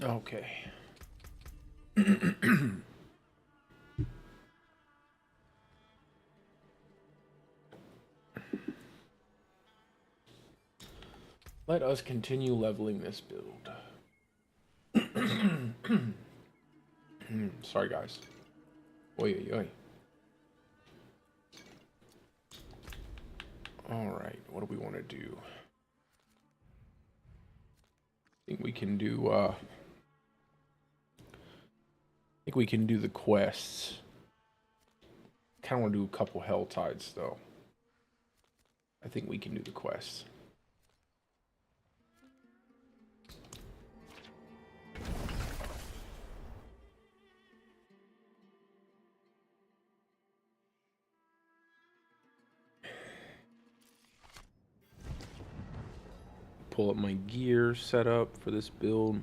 Okay. Let us continue leveling this build. Sorry, guys. Oi, oi, oi. Alright, what do we want to do? I think we can do, the quests. Kind of want to do a couple Hell Tides, though. I think we can do the quests. Pull up my gear setup for this build.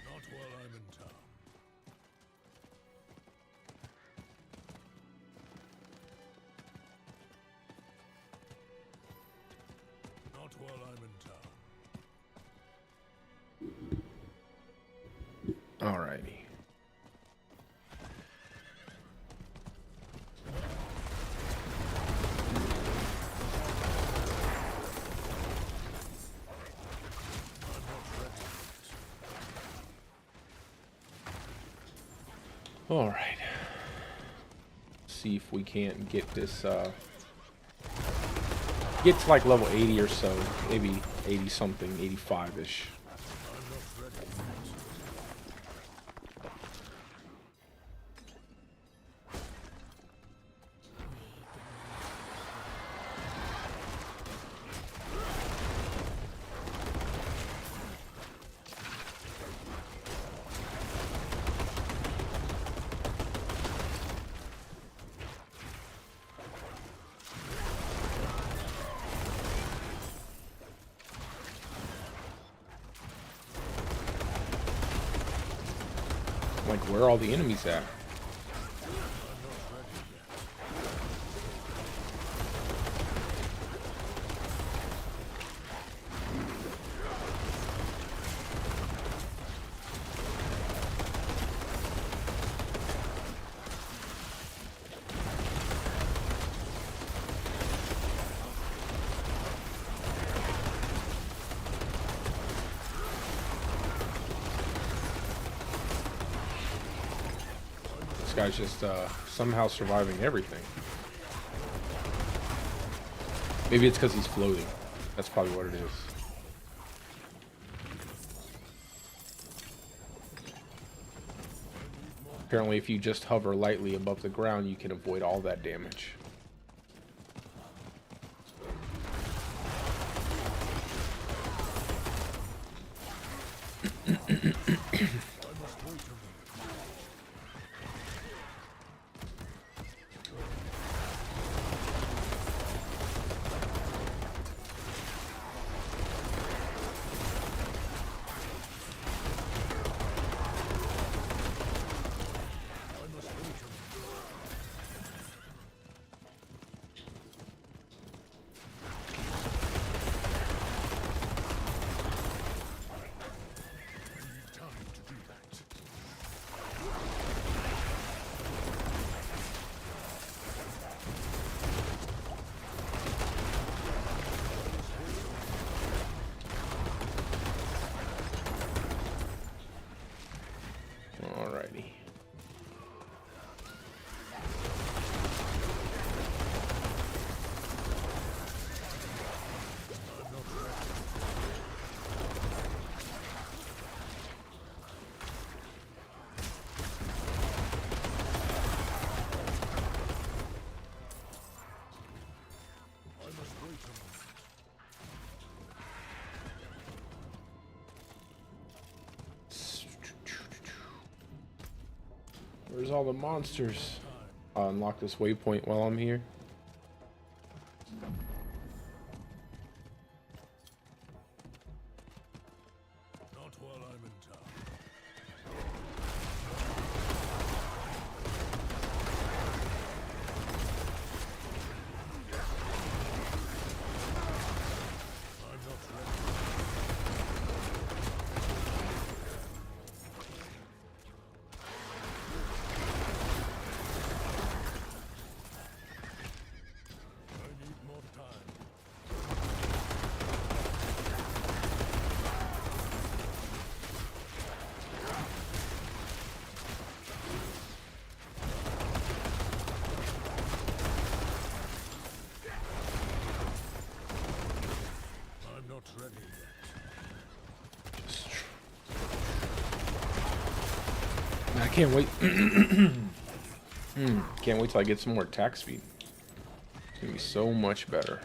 Not while I'm in town. Not while I'm in town. Alrighty. All right. See if we can't get this, get to like level 80 or so. Maybe 80 something, 85-ish. Like, where are all the enemies at? Guy's just somehow surviving everything. Maybe it's because he's floating. That's probably what it is. Apparently, if you just hover lightly above the ground, you can avoid all that damage. Alrighty. Where's all the monsters? I'll unlock this waypoint while I'm here. Not while I'm in town. Can't wait. Can't wait till I get some more attack speed. It's gonna be so much better.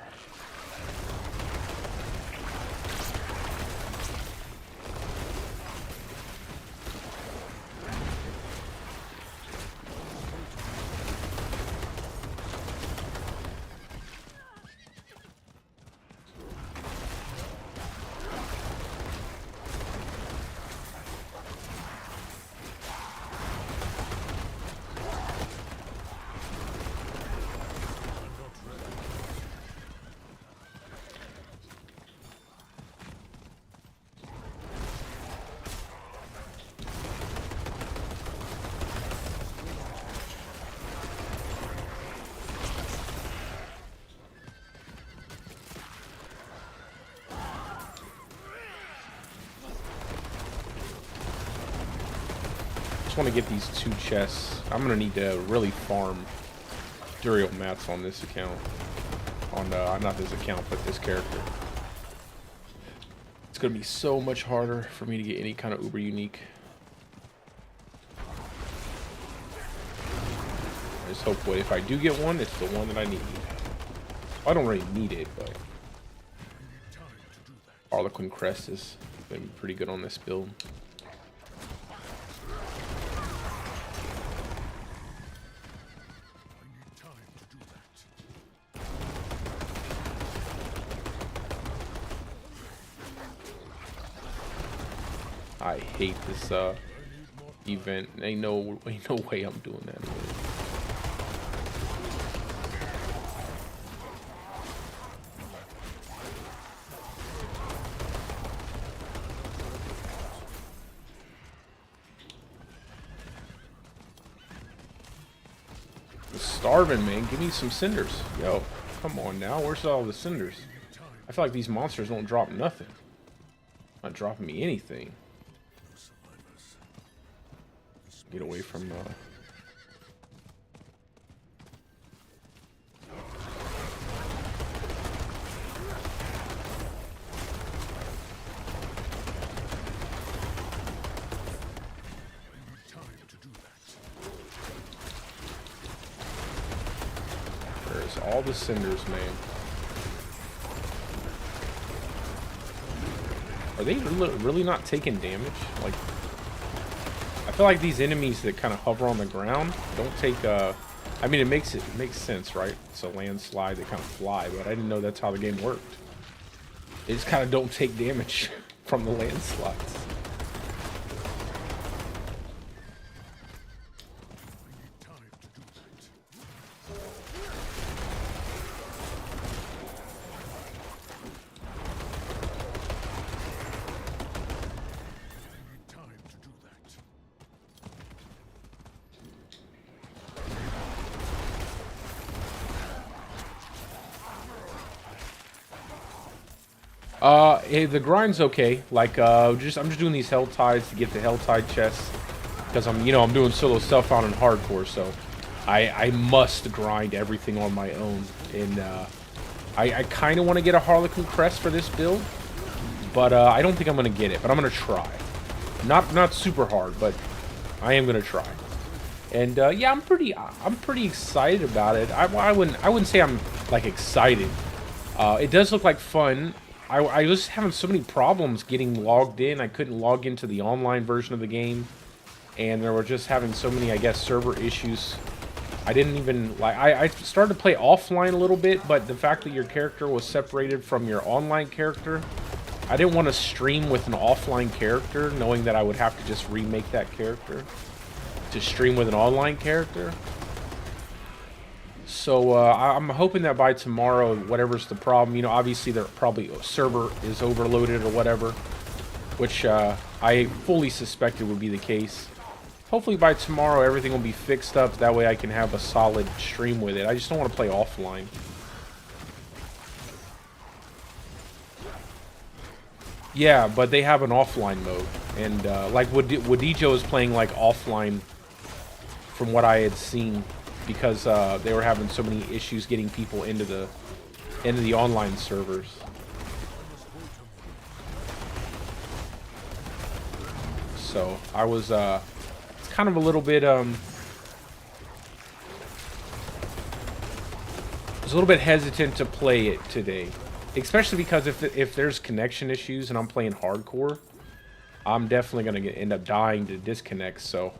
Just want to get these 2 chests. I'm gonna need to really farm Duriel mats on this account. On not this account, but this character. It's gonna be so much harder for me to get any kind of uber unique. I just hope if I do get one, it's the one that I need. I don't really need it, but Harlequin Crest is gonna be pretty good on this build. I hate this event. Ain't no way I'm doing that. I'm starving, man. Give me some cinders. Yo, come on now. Where's all the cinders? I feel like these monsters don't drop nothing. Not dropping me anything. Get away from there's all the cinders, man. Are they really not taking damage? Like, I feel like these enemies that kind of hover on the ground don't take, I mean, it makes sense, right? It's a landslide, they kind of fly, but I didn't know that's how the game worked. They just kind of don't take damage from the landslides. The grind's okay. Like, I'm just doing these hell tides to get the hell tide chests because I'm doing solo stuff out in hardcore, so I must grind everything on my own. And I kind of want to get a Harlequin Crest for this build, but I don't think I'm gonna get it. But I'm gonna try. Not super hard, but I am gonna try. And yeah, I'm pretty excited about it. I wouldn't say I'm like excited. It does look like fun. I was having so many problems getting logged in. I couldn't log into the online version of the game, and there were just having so many, I guess, server issues. I didn't even like. I started to play offline a little bit, but the fact that your character was separated from your online character, I didn't want to stream with an offline character, knowing that I would have to just remake that character to stream with an online character. So I'm hoping that by tomorrow, whatever's the problem, obviously there probably a server is overloaded or whatever, which I fully suspected would be the case. Hopefully by tomorrow everything will be fixed up, that way I can have a solid stream with it. I just don't want to play offline. Yeah, but they have an offline mode, and like Wadijo is playing like offline from what I had seen, because they were having so many issues getting people into the online servers. So I was kind of a little bit was a little bit hesitant to play it today, especially because if there's connection issues and I'm playing hardcore, I'm definitely gonna end up dying to disconnect. So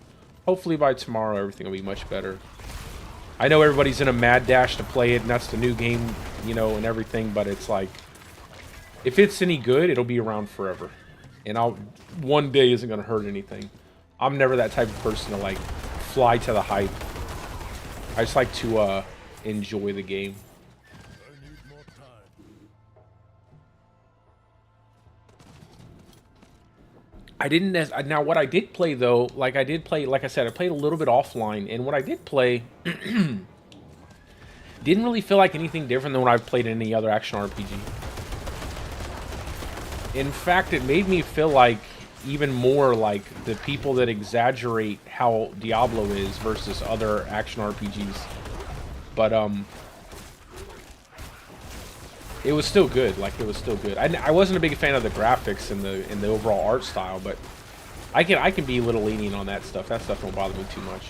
hopefully by tomorrow everything will be much better. I know everybody's in a mad dash to play it, and that's the new game, you know, and everything. But it's like, if it's any good, it'll be around forever, and one day isn't gonna hurt anything. I'm never that type of person to like fly to the hype. I just like to enjoy the game. I didn't. Now, what I did play though, like I said, I played a little bit offline, and what I did play didn't really feel like anything different than what I've played in any other action RPG. In fact, it made me feel like even more like the people that exaggerate how Diablo is versus other action RPGs. But it was still good. Like, it was still good. I wasn't a big fan of the graphics and the overall art style, but I can be a little lenient on that stuff. That stuff don't bother me too much.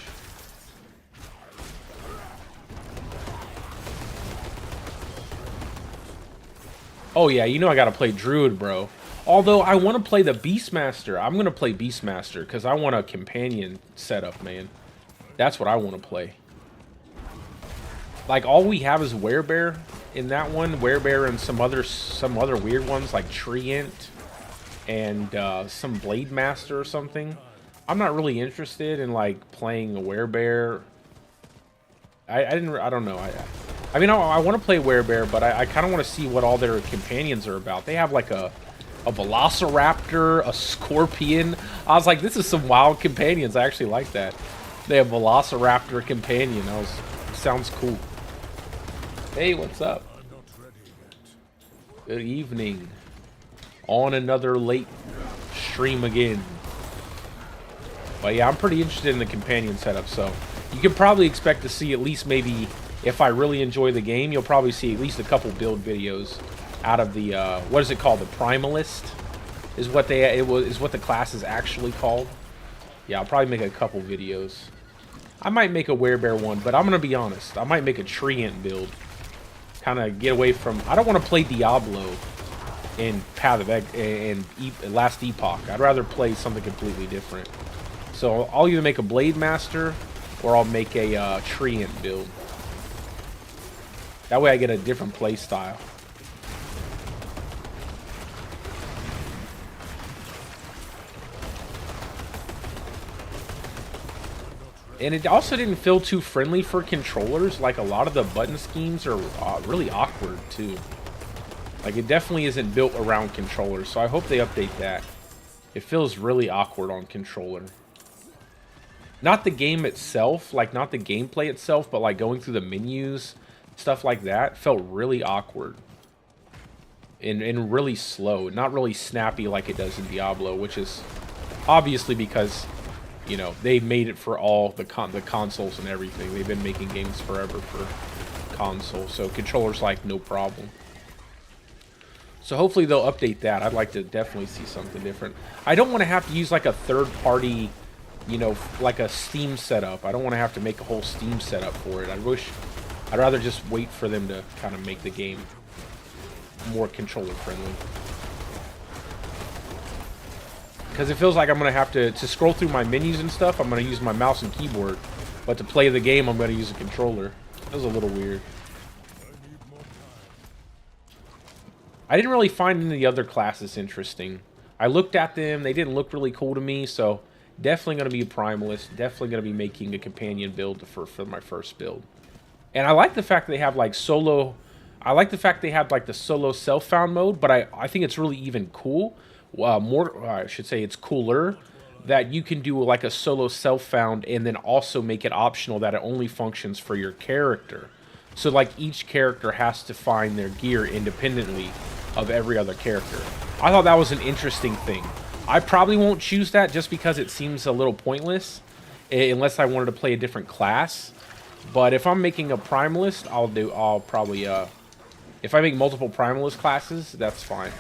Oh yeah, you know I gotta play Druid, bro. Although I want to play the Beastmaster. I'm gonna play Beastmaster because I want a companion setup, man. That's what I want to play. Like, all we have is Werebear in that one. Werebear and some other weird ones like Treant and some Blade Master or something. I'm not really interested in like playing a Werebear. I don't know. I mean, I want to play Werebear, but I kind of want to see what all their companions are about. They have like a Velociraptor, a Scorpion. I was like, this is some wild companions. I actually like that. They have Velociraptor companion. Sounds cool. Hey, what's up? Good evening. On another late stream again. But yeah, I'm pretty interested in the companion setup, so you can probably expect to see at least maybe, if I really enjoy the game, you'll probably see at least a couple build videos out of the what is it called? The Primalist is what what the class is actually called. Yeah, I'll probably make a couple videos. I might make a Werebear one, but I'm gonna be honest. I might make a Treant build. Kind of get away from. I don't want to play Diablo in Path of Last Epoch. I'd rather play something completely different. So I'll either make a Blade Master or I'll make a Treant build. That way I get a different play style. And it also didn't feel too friendly for controllers. Like, a lot of the button schemes are really awkward too. Like, it definitely isn't built around controllers, so I hope they update that. It feels really awkward on controller. Not the game itself, like not the gameplay itself, but like going through the menus, stuff like that, felt really awkward. And really slow, not really snappy like it does in Diablo, which is obviously because, you know, they made it for all the consoles and everything. They've been making games forever for console, so controllers like no problem. So hopefully they'll update that. I'd like to definitely see something different. I don't want to have to use like a third-party, you know, like a Steam setup. I don't want to have to make a whole Steam setup for it. I'd rather just wait for them to kind of make the game more controller friendly. Because it feels like I'm going to have to scroll through my menus and stuff, I'm going to use my mouse and keyboard. But to play the game, I'm going to use a controller. That was a little weird. I didn't really find any of the other classes interesting. I looked at them, they didn't look really cool to me, so definitely going to be a Primalist. Definitely going to be making a companion build for my first build. And I like the fact that they have like solo... I like the fact they have like the solo self-found mode, but I think it's really even cool. I should say it's cooler that you can do like a solo self-found and then also make it optional that it only functions for your character. So like each character has to find their gear independently of every other character. I thought that was an interesting thing. I probably won't choose that just because it seems a little pointless unless I wanted to play a different class. But if I'm making a Primalist, I'll probably if I make multiple Primalist classes, that's fine.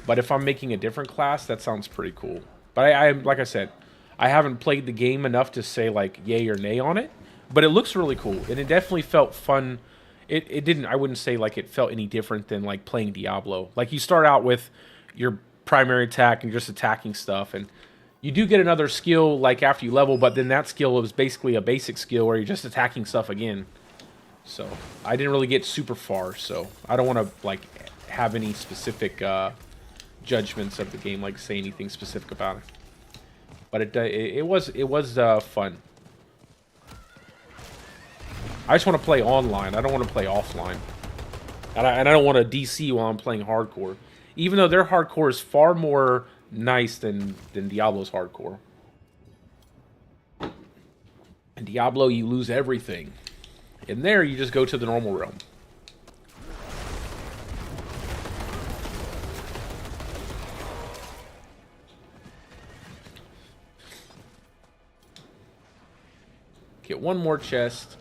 But if I'm making a different class, that sounds pretty cool. But I like I said, I haven't played the game enough to say like yay or nay on it, but it looks really cool, and it definitely felt fun. It didn't. I wouldn't say like it felt any different than like playing Diablo. Like you start out with your primary attack and just attacking stuff, and you do get another skill like after you level, but then that skill is basically a basic skill where you're just attacking stuff again. So I didn't really get super far, so I don't want to like have any specific judgments of the game, like say anything specific about it. But it was fun. I just want to play online. I don't want to play offline. And I don't want to DC while I'm playing hardcore. Even though their hardcore is far more nice than Diablo's hardcore. In Diablo, you lose everything. In there, you just go to the normal realm. Get one more chest.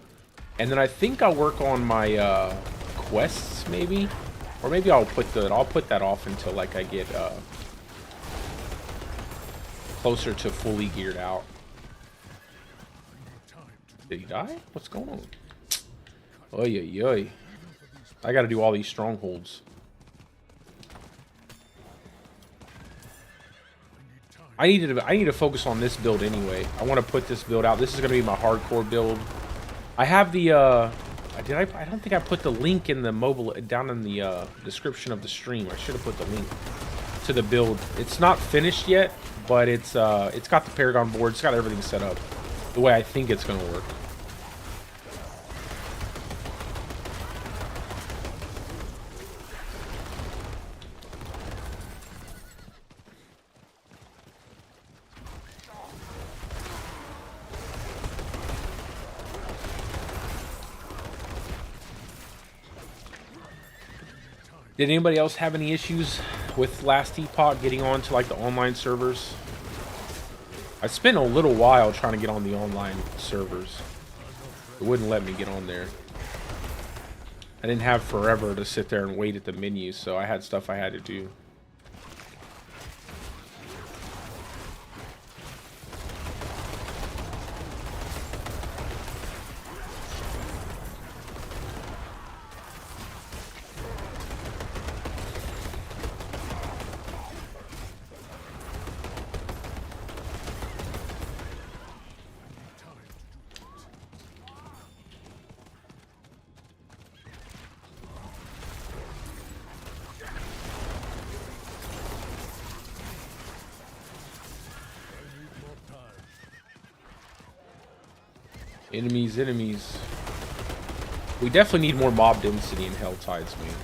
And then I think I'll work on my quests, maybe, or maybe I'll put that off until like I get closer to fully geared out. Did he die? What's going on? Oy oy oy! I got to do all these strongholds. I need to focus on this build anyway. I want to put this build out. This is going to be my hardcore build. I have the, I don't think I put the link in the mobile, down in the description of the stream. I should have put the link to the build. It's not finished yet, but it's got the Paragon board. It's got everything set up the way I think it's going to work. Did anybody else have any issues with last Epoch getting on to like the online servers? I spent a little while trying to get on the online servers. It wouldn't let me get on there. I didn't have forever to sit there and wait at the menu, so I had stuff I had to do. Enemies. We definitely need more mob density in Helltides, man.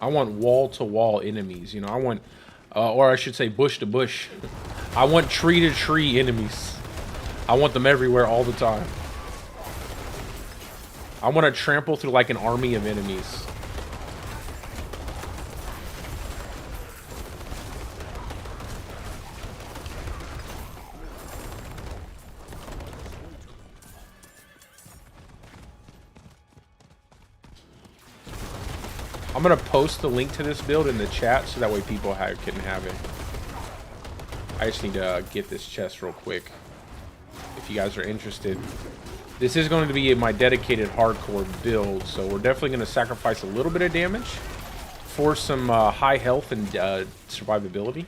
I want wall-to-wall enemies, you know. I want, or I should say bush to bush. I want tree to tree enemies. I want them everywhere all the time. I want to trample through like an army of enemies. I'm going to post the link to this build in the chat so that way people can have it. I just need to get this chest real quick. If you guys are interested. This is going to be my dedicated hardcore build, so we're definitely going to sacrifice a little bit of damage for some high health and survivability,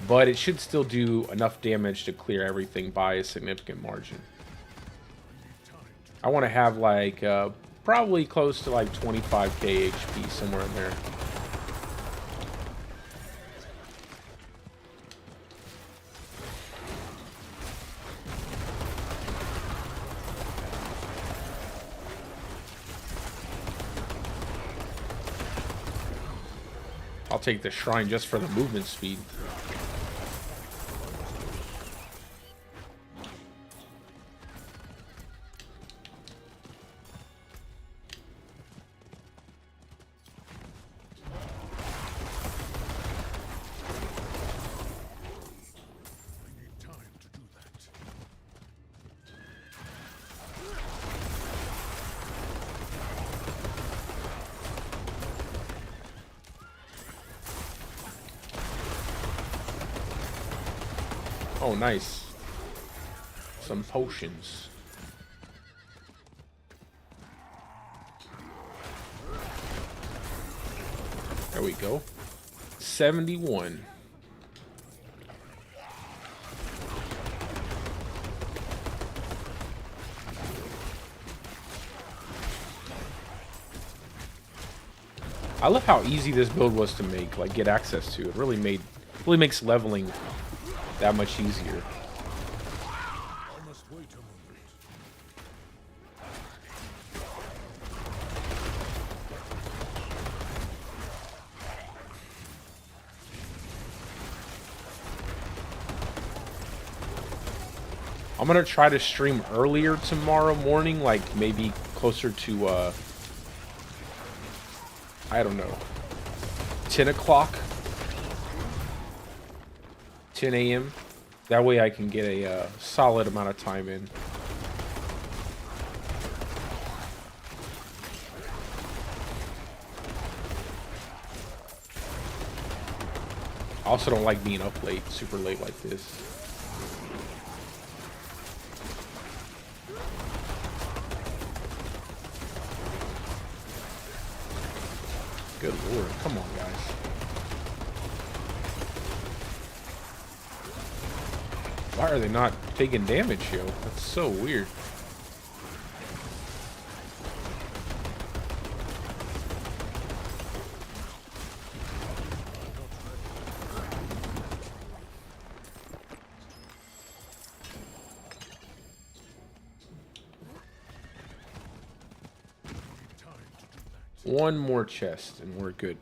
but it should still do enough damage to clear everything by a significant margin. I want to have like probably close to like 25k HP, somewhere in there. I'll take the shrine just for the movement speed. Oh, nice. Some potions. There we go. 71. I love how easy this build was to make, like get access to. It really makes leveling that much easier. I must wait a moment. I'm gonna try to stream earlier tomorrow morning, like maybe closer to I don't know, 10 o'clock, 10 a.m. That way I can get a solid amount of time in. I also don't like being up late, super late like this. Good lord, come on, guys. Why are they not taking damage, yo? That's so weird. One more chest and we're good.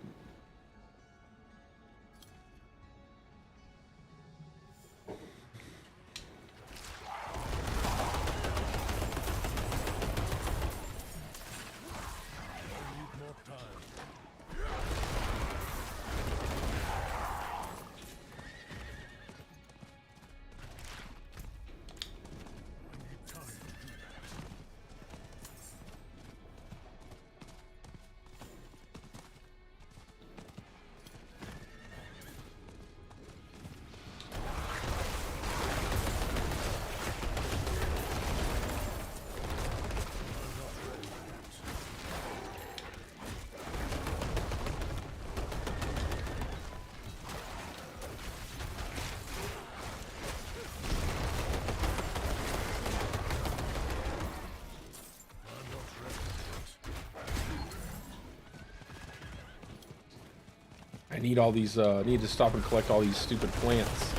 I need all these, need to stop and collect all these stupid plants.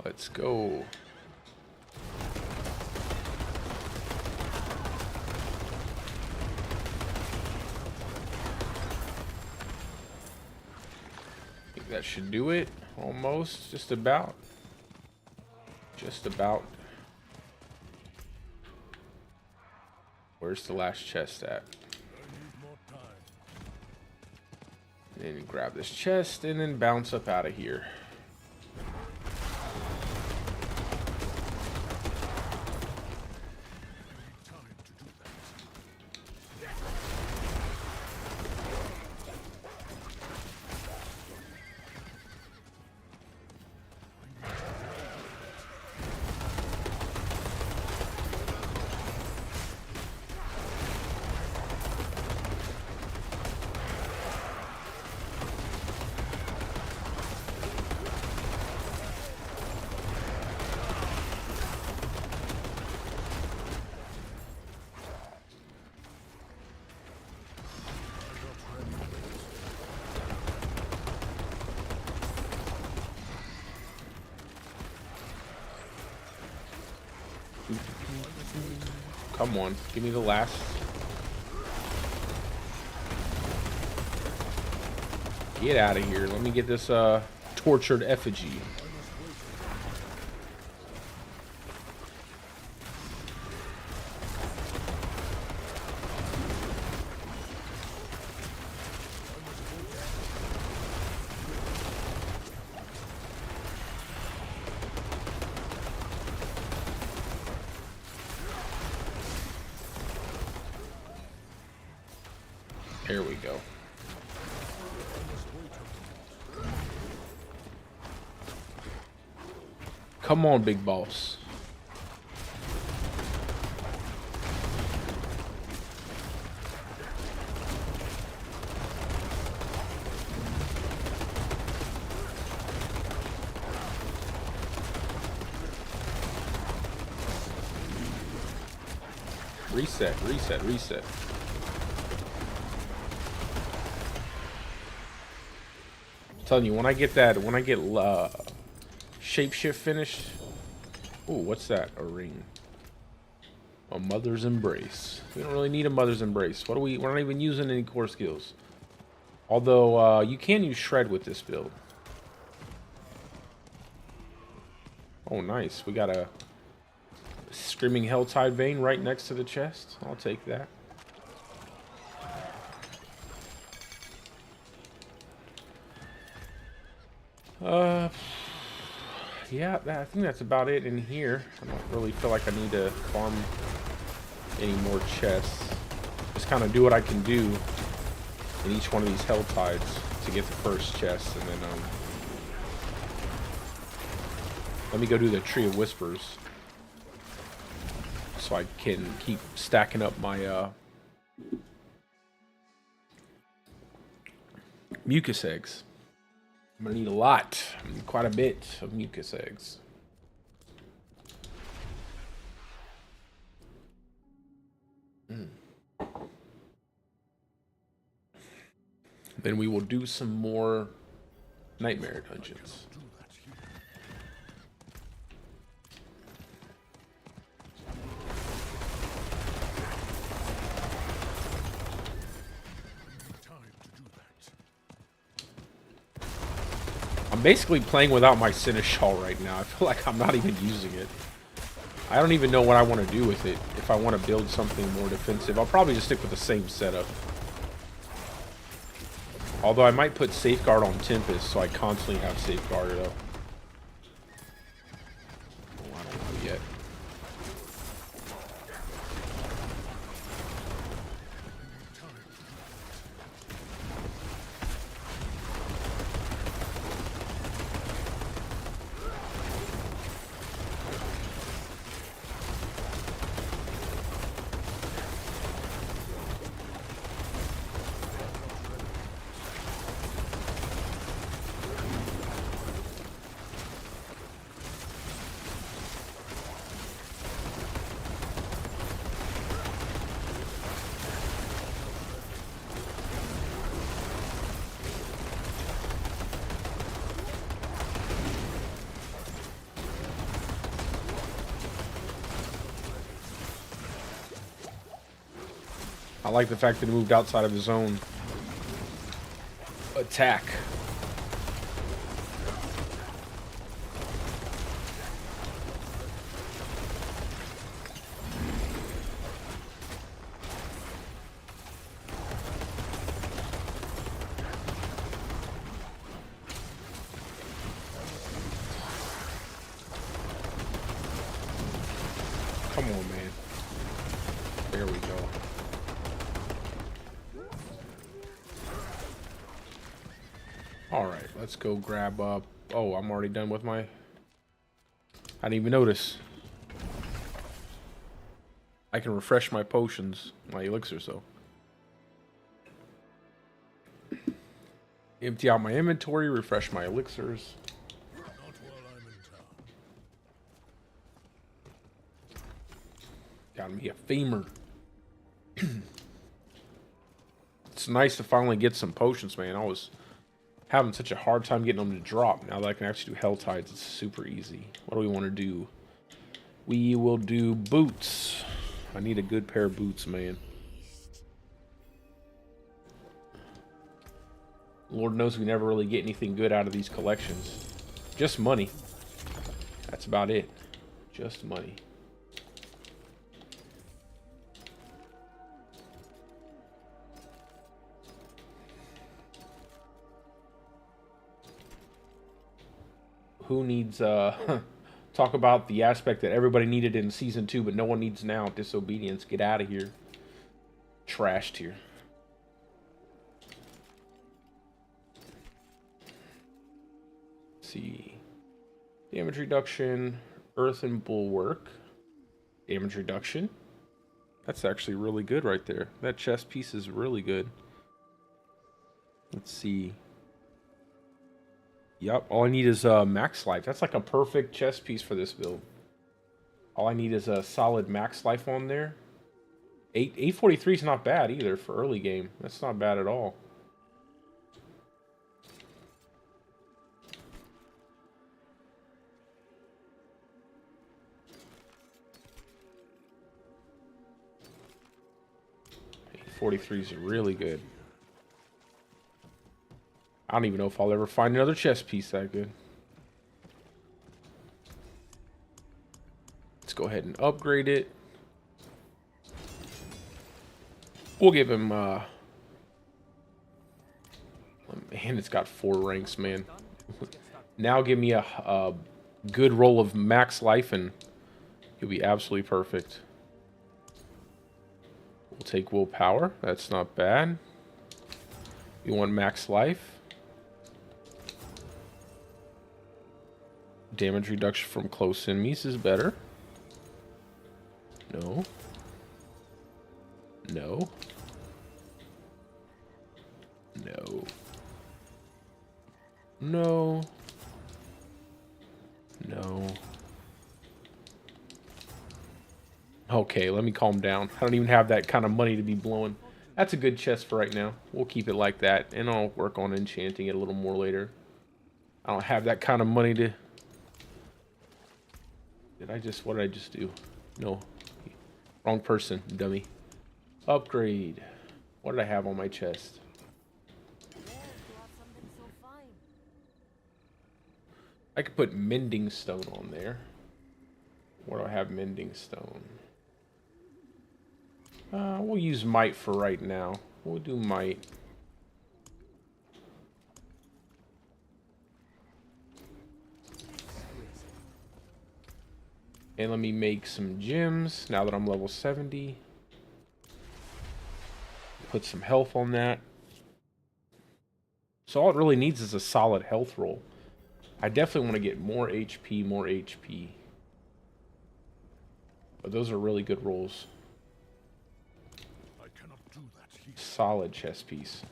Let's go. That should do it. Almost. Just about. Just about. Where's the last chest at? And then grab this chest and then bounce up out of here. Come on, give me the last. Get out of here. Let me get this tortured effigy. There we go. Come on, big boss. Reset, reset, reset. I'm telling you, when I get shapeshift finished. Ooh, what's that? A ring. A mother's embrace. We don't really need a mother's embrace. We're not even using any core skills. Although you can use shred with this build. Oh, nice. We got a Screaming Helltide vein right next to the chest. I'll take that. Yeah, I think that's about it in here. I don't really feel like I need to farm any more chests. Just kind of do what I can do in each one of these Helltides to get the first chest, and then let me go do the Tree of Whispers so I can keep stacking up my mucus eggs. I'm gonna need a lot, quite a bit of mucus eggs. Then we will do some more nightmare dungeons. I'm basically playing without my Seneschal right now. I feel like I'm not even using it. I don't even know what I want to do with it. If I want to build something more defensive, I'll probably just stick with the same setup. Although I might put Safeguard on Tempest, so I constantly have Safeguard up. Oh, I don't know yet. I like the fact that he moved outside of his own attack. Come on, man. There we go. Alright, let's go grab up. Oh, I'm already done with my... I didn't even notice. I can refresh my potions, my elixirs, so. Empty out my inventory, refresh my elixirs. Not while I'm in town. Got me a femur. It's nice to finally get some potions, man. I was having such a hard time getting them to drop. Now that I can actually do Helltides, it's super easy. What do we want to do? We will do boots. I need a good pair of boots, man. Lord knows we never really get anything good out of these collections. Just money. That's about it. Just money. Who needs talk about the aspect that everybody needed in season 2 but no one needs now? Disobedience. Get out of here. Trashed here. see. Damage reduction, earthen bulwark. Damage reduction. That's actually really good right there. That chest piece is really good. Let's see. Yep, all I need is max life. That's like a perfect chest piece for this build. All I need is a solid max life on there. 843 is not bad either for early game. That's not bad at all. $43 is really good. I don't even know if I'll ever find another chest piece that good. Let's go ahead and upgrade it. We'll give him, man, it's got 4 ranks, man. Now give me a good roll of max life and he'll be absolutely perfect. We'll take willpower. That's not bad. You want max life. Damage reduction from close enemies is better. No. No. No. No. No. Okay, let me calm down. I don't even have that kind of money to be blowing. That's a good chest for right now. We'll keep it like that, and I'll work on enchanting it a little more later. I don't have that kind of money to... What did I just do? No. Wrong person, dummy. Upgrade. What did I have on my chest? I could put mending stone on there. Where do I have mending stone? We'll use might for right now. We'll do might. And let me make some gems now that I'm level 70. Put some health on that. So all it really needs is a solid health roll. I definitely want to get more HP, more HP. But those are really good rolls. I cannot do that here. Solid chest piece.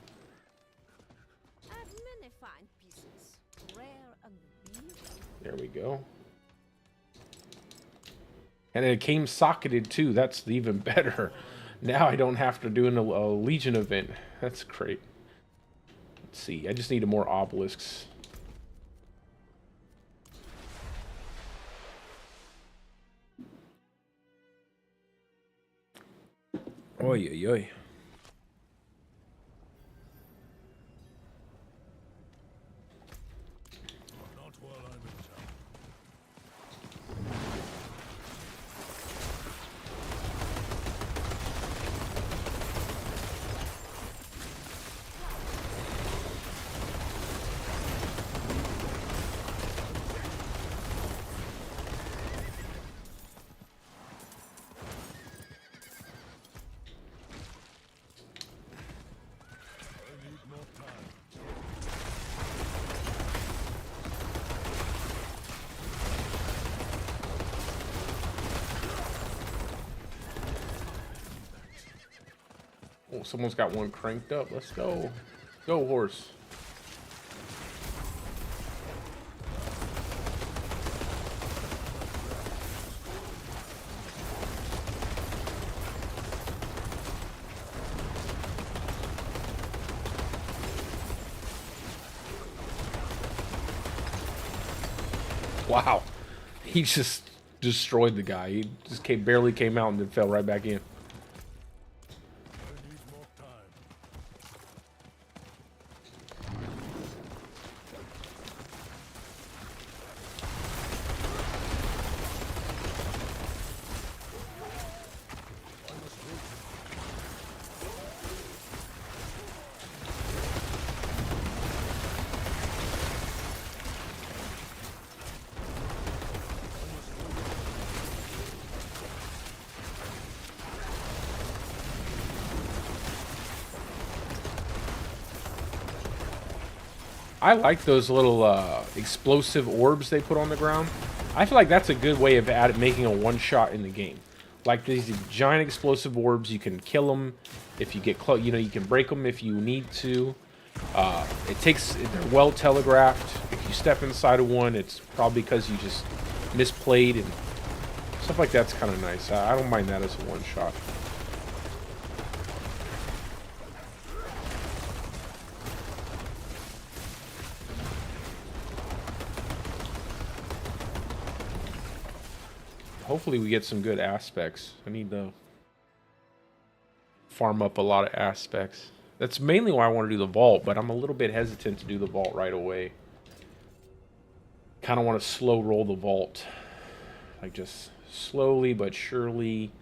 I have many fine pieces, rare and beautiful. There we go. And it came socketed too. That's even better. Now I don't have to do a Legion event. That's great. Let's see. I just need more obelisks. Oy, oy, oy. Not while I'm in town. I need more time. Oh, someone's got one cranked up. Let's go. Go, horse. Wow. He just destroyed the guy. He just barely came out and then fell right back in. I need more time. I like those little explosive orbs they put on the ground. I feel like that's a good way of making a one-shot in the game. Like these giant explosive orbs, you can kill them if you get close. You know, you can break them if you need to. They're well telegraphed. If you step inside of one, it's probably because you just misplayed, and stuff like that's kind of nice. I don't mind that as a one-shot. Hopefully we get some good aspects. I need to farm up a lot of aspects. That's mainly why I want to do the vault, but I'm a little bit hesitant to do the vault right away. Kind of want to slow roll the vault. Like just slowly but surely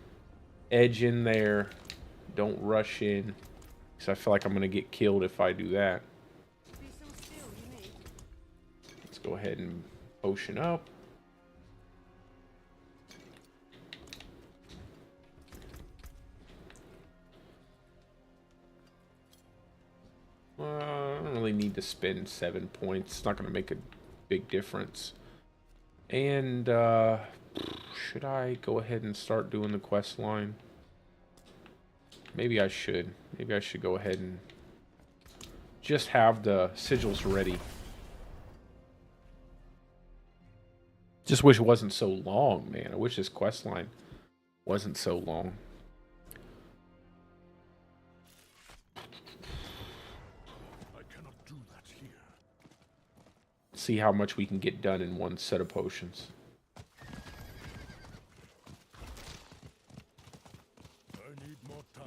edge in there. Don't rush in, because I feel like I'm going to get killed if I do that. Let's go ahead and potion up. I don't really need to spend 7 points. It's not going to make a big difference. And should I go ahead and start doing the quest line? Maybe I should. Maybe I should go ahead and just have the sigils ready. Just wish it wasn't so long, man. I wish this quest line wasn't so long. See how much we can get done in one set of potions. I need more time.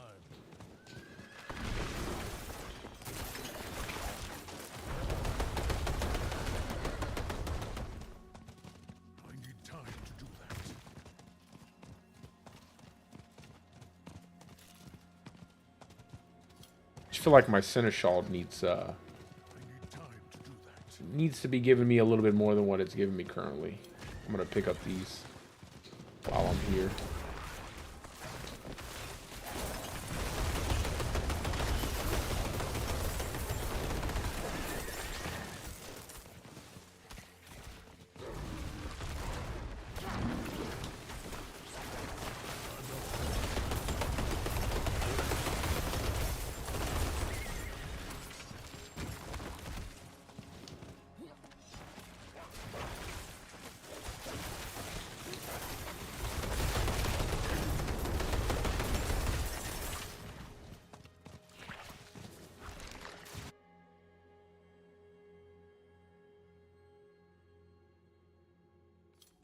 I need time to do that. I just feel like my Seneschal needs to be giving me a little bit more than what it's giving me currently. I'm gonna pick up these while I'm here.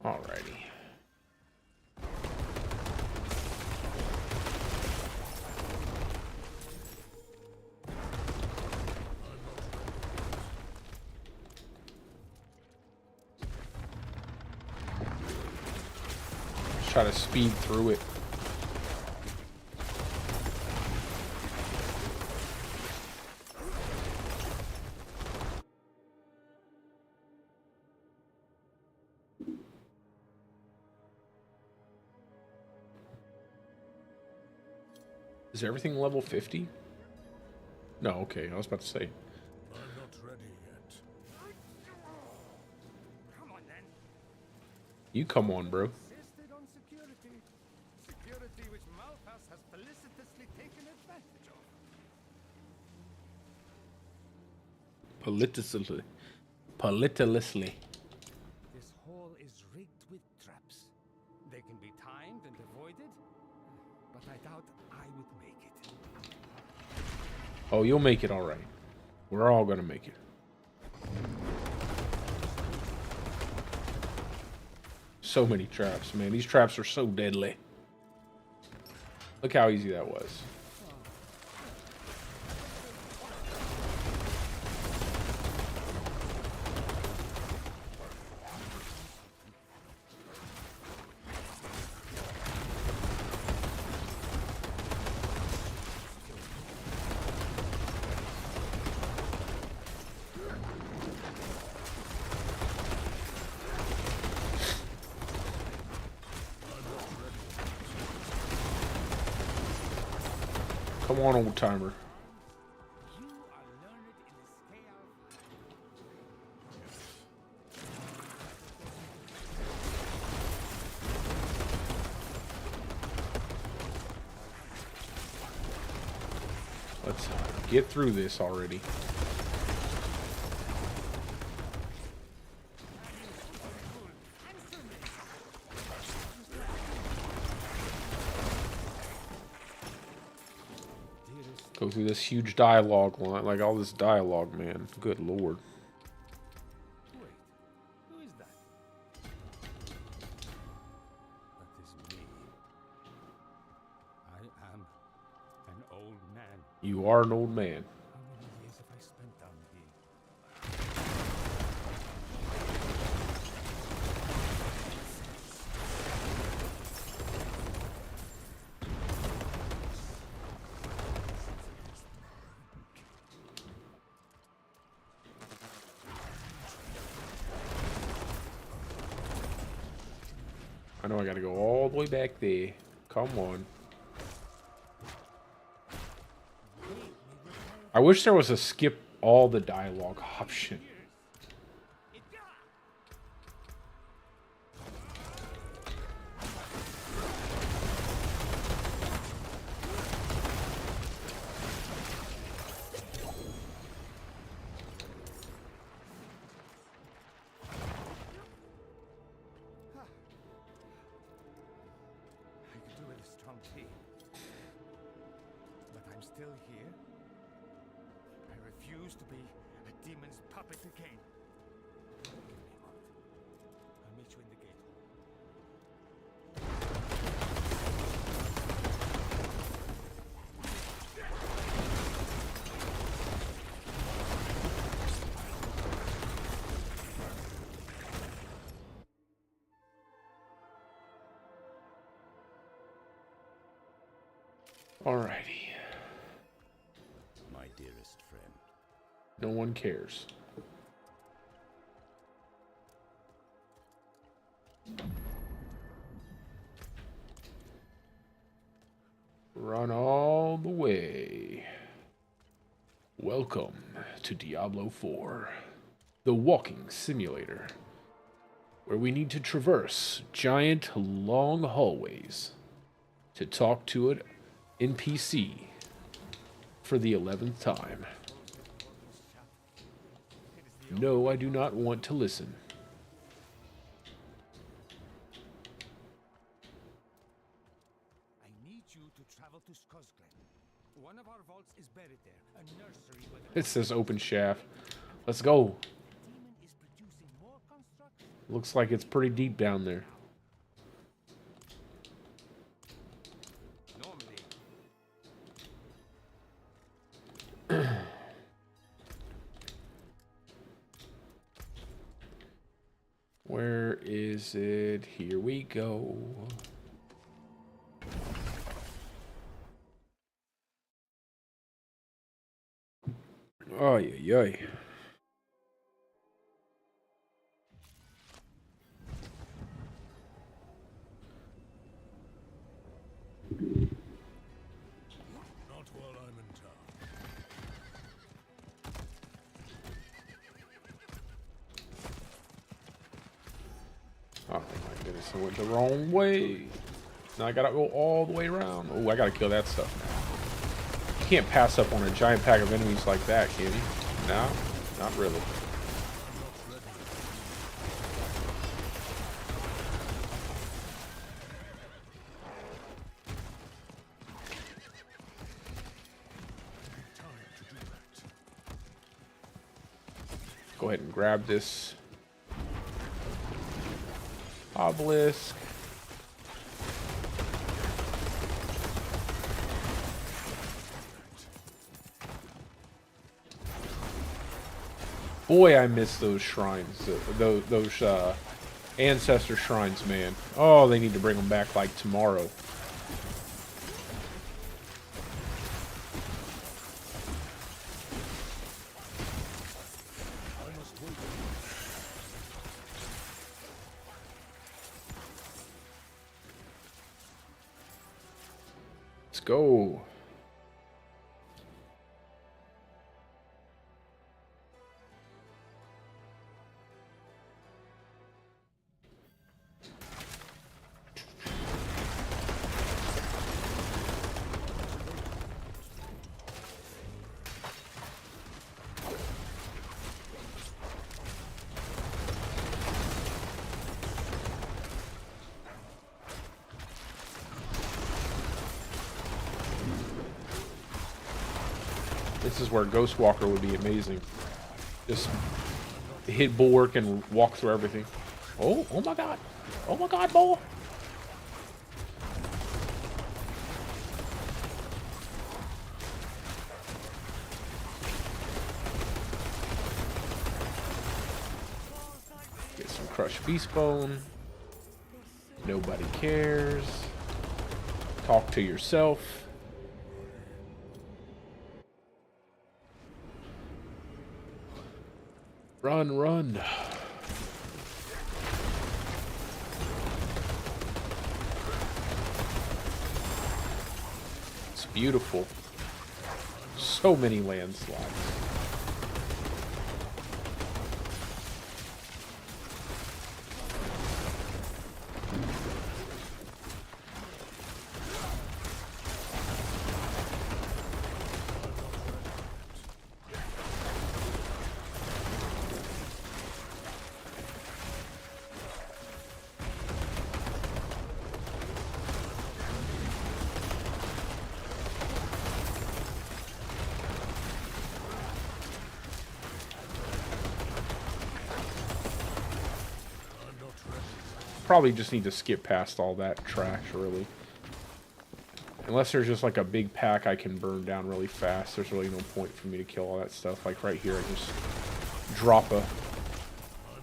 Alrighty. Let's try to speed through it. Is everything level 50? No, okay. I was about to say. I'm not ready yet. Come on then. You come on, bro. Insisted on security. Security which Malphas has felicitously taken advantage of. Politically. This hole is rigged with traps. They can be timed and avoided, but I doubt I would make it. Oh, you'll make it all right. We're all gonna make it. So many traps, man. These traps are so deadly. Look how easy that was. Come on, old timer. You are learned in the scale. Let's get through this already. Go through this huge dialogue line, like all this dialogue, man. Good lord. Wait, who is that? That is me. I am an old man. You are an old man. How many years have I spent down here? I know I gotta go all the way back there. Come on. I wish there was a skip all the dialogue option. I could do with a strong tea. But I'm still here. I refuse to be a demon's puppet again. Give me a moment. I'll meet you in the gate hall. Alrighty. My dearest friend. No one cares. Run all the way. Welcome to Diablo 4, the walking simulator, where we need to traverse giant long hallways to talk to an NPC for the 11th time. No, I do not want to listen. I need you to travel to Skosglen. One of our vaults is buried there. A nursery with It says open shaft. Let's go. demon is producing more construction. Looks like it's pretty deep down there. Normally, Where is it? Here we go. Oh, yeah. Not while I'm in town. Oh my goodness, I went the wrong way. Now I gotta go all the way around. Oh, I gotta kill that stuff now. You can't pass up on a giant pack of enemies like that, can you? No, not really. Go ahead and grab this obelisk. Boy, I miss those shrines, those ancestor shrines, man. Oh, they need to bring them back like tomorrow. Let's go. This is where Ghost Walker would be amazing. Just hit bulwark and walk through everything. Oh my god. Oh my god, boy. Get some crushed beast bone. Nobody cares. Talk to yourself. Run, run. It's beautiful. So many landslides. Probably just need to skip past all that trash, really. Unless there's just like a big pack I can burn down really fast, there's really no point for me to kill all that stuff. Like right here, I just drop a...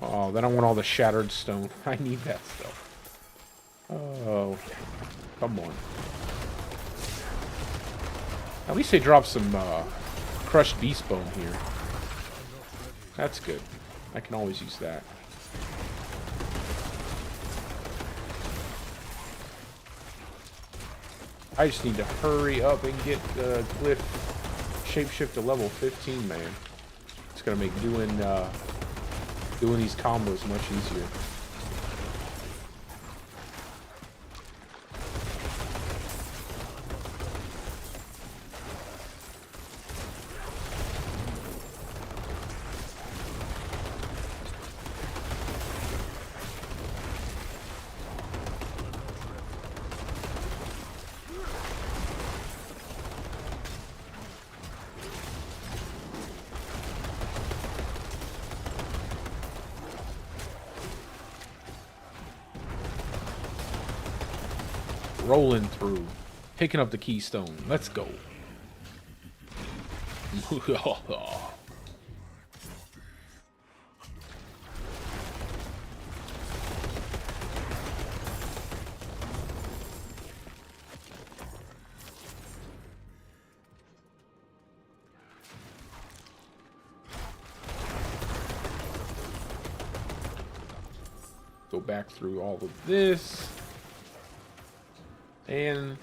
Oh, then I want all the shattered stone. I need that stuff. Oh, come on. At least they dropped some crushed beast bone here. That's good. I can always use that. I just need to hurry up and get the glyph shapeshift to level 15, man. It's gonna make doing these combos much easier. Rolling through. Picking up the keystone. Let's go. Go back through all of this. And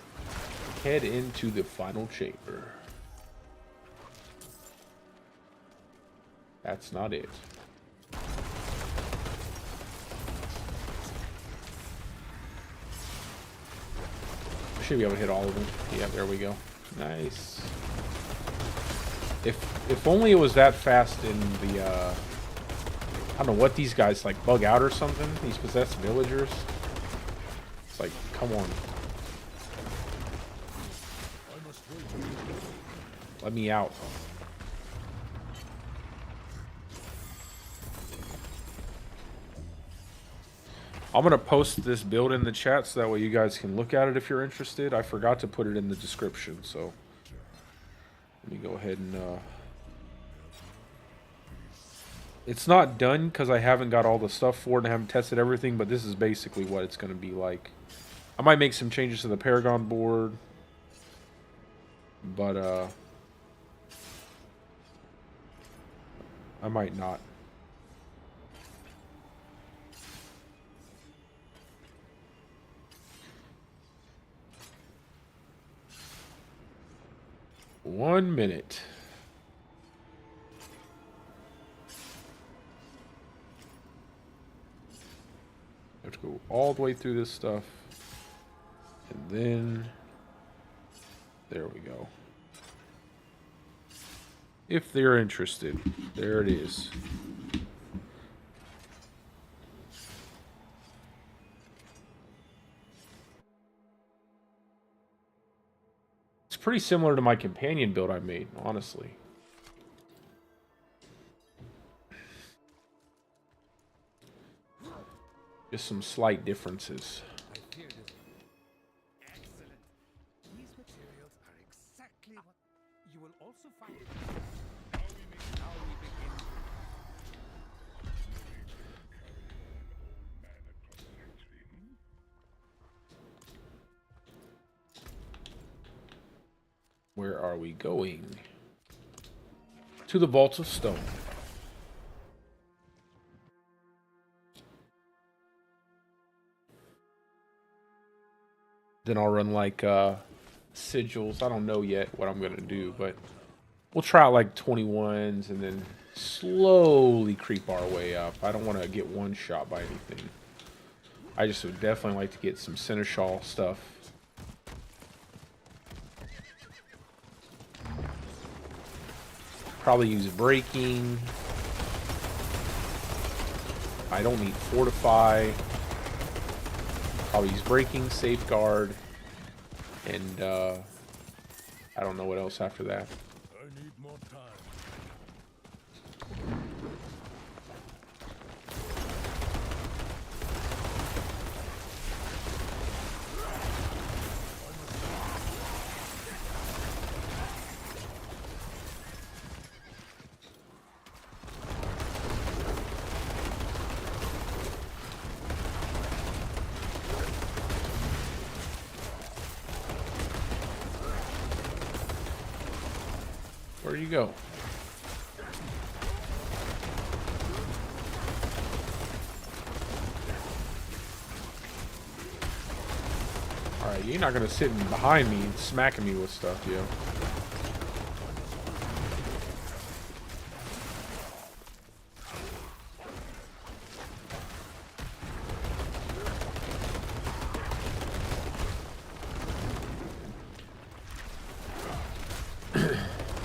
head into the final chamber. That's not it. Should be able to hit all of them. Yeah, there we go. Nice. If only it was that fast in the I don't know what these guys like bug out or something. These possessed villagers. It's like, come on. Let me out. I'm going to post this build in the chat so that way you guys can look at it if you're interested. I forgot to put it in the description, so let me go ahead and... It's not done because I haven't got all the stuff for it and I haven't tested everything, but this is basically what it's going to be like. I might make some changes to the Paragon board, but I might not. One minute. I have to go all the way through this stuff. And then... There we go. If they're interested. There it is. It's pretty similar to my companion build I made, honestly. Just some slight differences. I fear this. Excellent. These materials are exactly what you will also find. Now we begin. Where are we going? To the Vault of Stone. Then I'll run like sigils. I don't know yet what I'm gonna do, but we'll try out like 21s and then slowly creep our way up. I don't want to get one shot by anything. I just would definitely like to get some Seneschal stuff. Probably use breaking. I don't need fortify. Probably use breaking, safeguard, and I don't know what else after that. I need more time. Where do you go? Alright, you're not gonna sit behind me and smacking me with stuff, yo.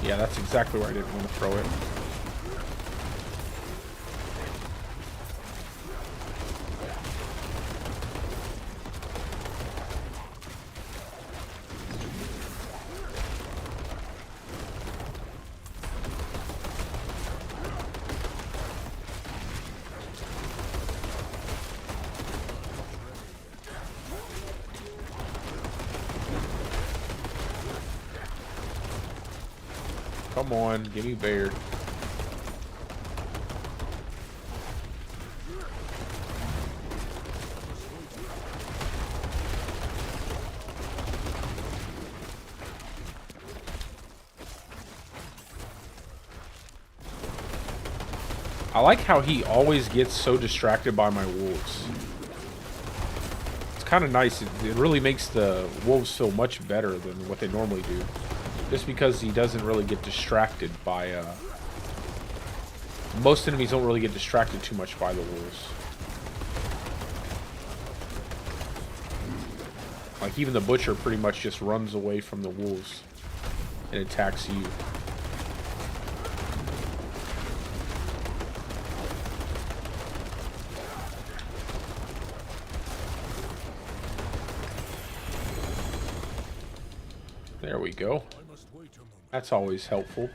Yeah, that's exactly where I didn't want to throw it. Come on, give me bear. I like how he always gets so distracted by my wolves. It's kind of nice. It really makes the wolves feel much better than what they normally do. Just because he doesn't really get distracted by, most enemies don't really get distracted too much by the wolves. Like, even the butcher pretty much just runs away from the wolves and attacks you. There we go. That's always helpful.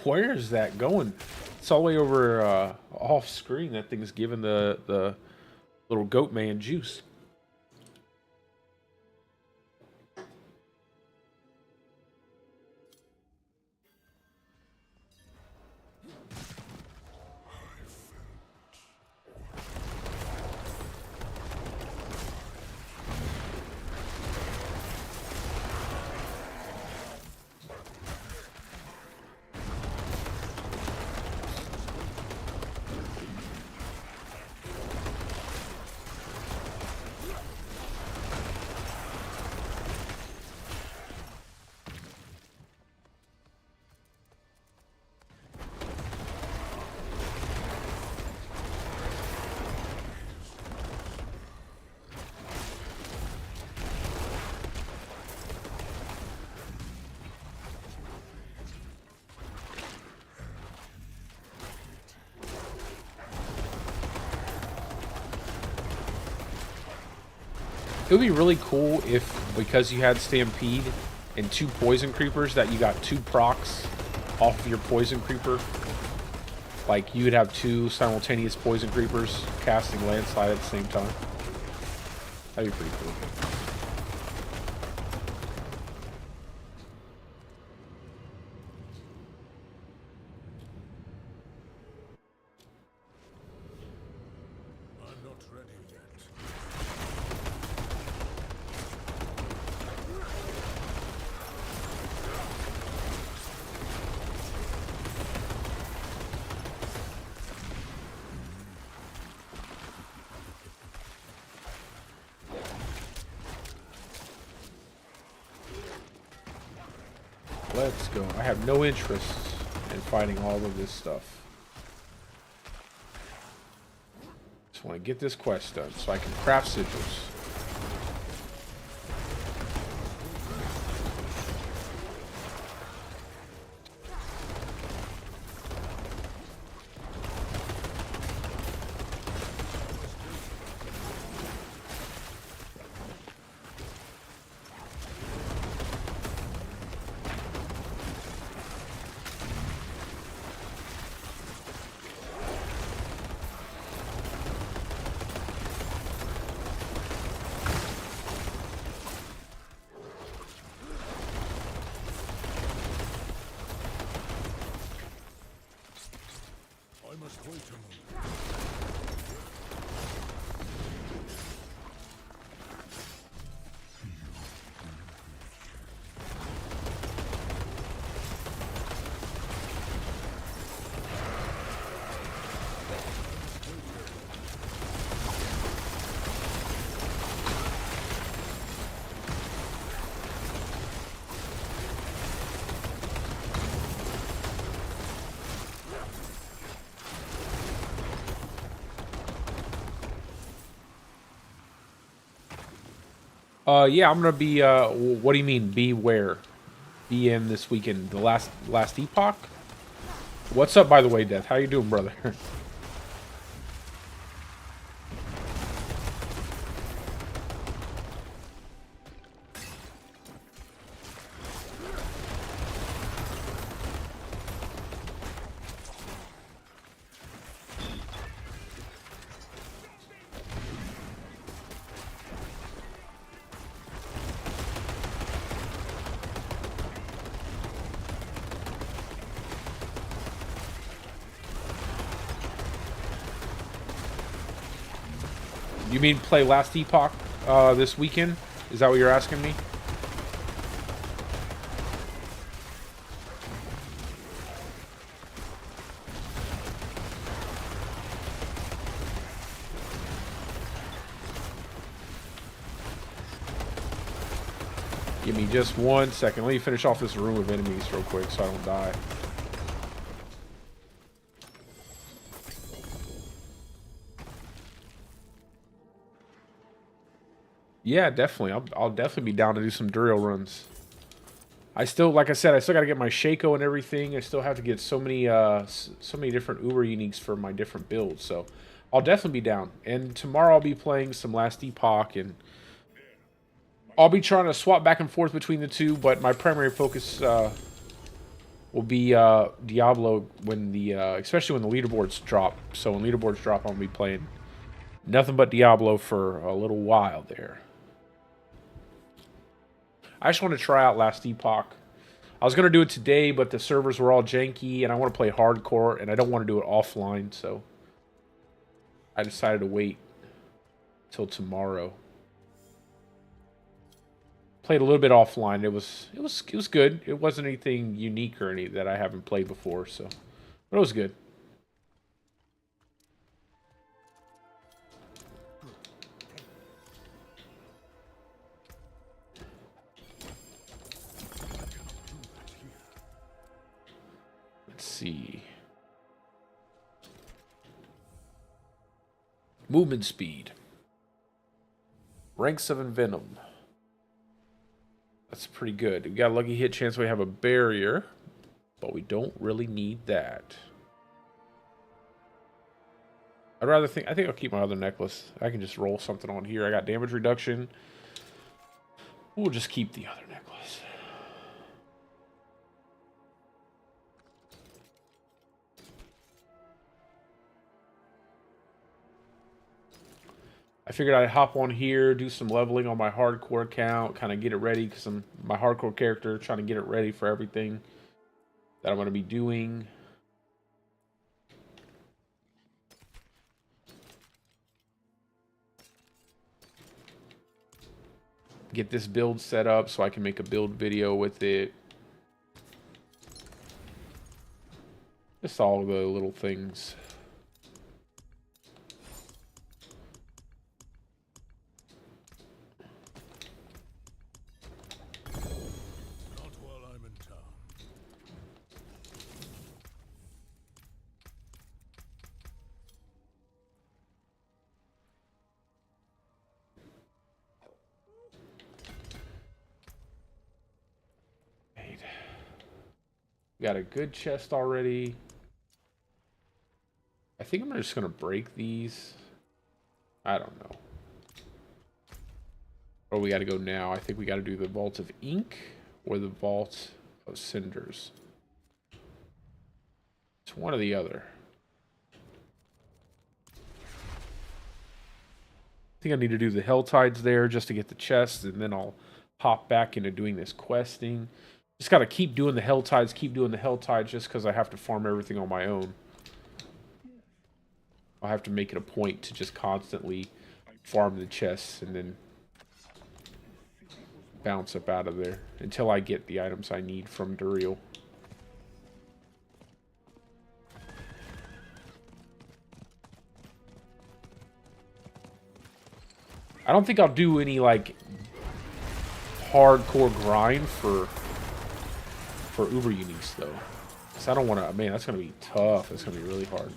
Where is that going? It's all the way over off screen. That thing's giving the little goat man juice. It would be really cool if, because you had Stampede and 2 Poison Creepers, that you got 2 procs off of your Poison Creeper. Like, you would have 2 simultaneous Poison Creepers casting Landslide at the same time. That'd be pretty cool. I'm not ready yet. Let's go. I have no interest in fighting all of this stuff. Just want to get this quest done so I can craft sigils. I must wait a moment. Yeah, I'm gonna be, what do you mean, be where? Be in this weekend, the last Epoch? What's up, by the way, Death? How you doing, brother? You mean play last Epoch, this weekend? Is that what you're asking me? Give me just 1 second. Let me finish off this room of enemies real quick so I don't die. Yeah, definitely. I'll definitely be down to do some Duriel runs. I still, like I said, I still got to get my Shaco and everything. I still have to get so many different Uber uniques for my different builds. So I'll definitely be down. And tomorrow I'll be playing some Last Epoch, and I'll be trying to swap back and forth between the two. But my primary focus will be Diablo when the, especially when the leaderboards drop. So when leaderboards drop, I'll be playing nothing but Diablo for a little while there. I just want to try out Last Epoch. I was going to do it today, but the servers were all janky, and I want to play hardcore, and I don't want to do it offline, so I decided to wait till tomorrow. Played a little bit offline. It was good. It wasn't anything unique or any that I haven't played before, so but it was good. Let's see. Movement speed. Ranks of Envenom. That's pretty good. We got a lucky hit chance we have a barrier, but we don't really need that. I think I'll keep my other necklace. I can just roll something on here. I got damage reduction. We'll just keep the other necklace. I figured I'd hop on here, do some leveling on my hardcore account, kind of get it ready, because I'm my hardcore character, trying to get it ready for everything that I'm going to be doing. Get this build set up so I can make a build video with it. Just all the little things. Not while I'm in town. Right. Got a good chest already. I think I'm just going to break these. I don't know. Or we got to go now. I think we got to do the Vault of Ink or the Vault of Cinders. It's one or the other. I think I need to do the Helltides there just to get the chest, and then I'll hop back into doing this questing. Just got to keep doing the Helltides just because I have to farm everything on my own. I'll have to make it a point to just constantly farm the chests and then bounce up out of there until I get the items I need from Duriel. I don't think I'll do any like hardcore grind for Uber Uniques though. Cause I don't want to, man, that's going to be tough. That's going to be really hard.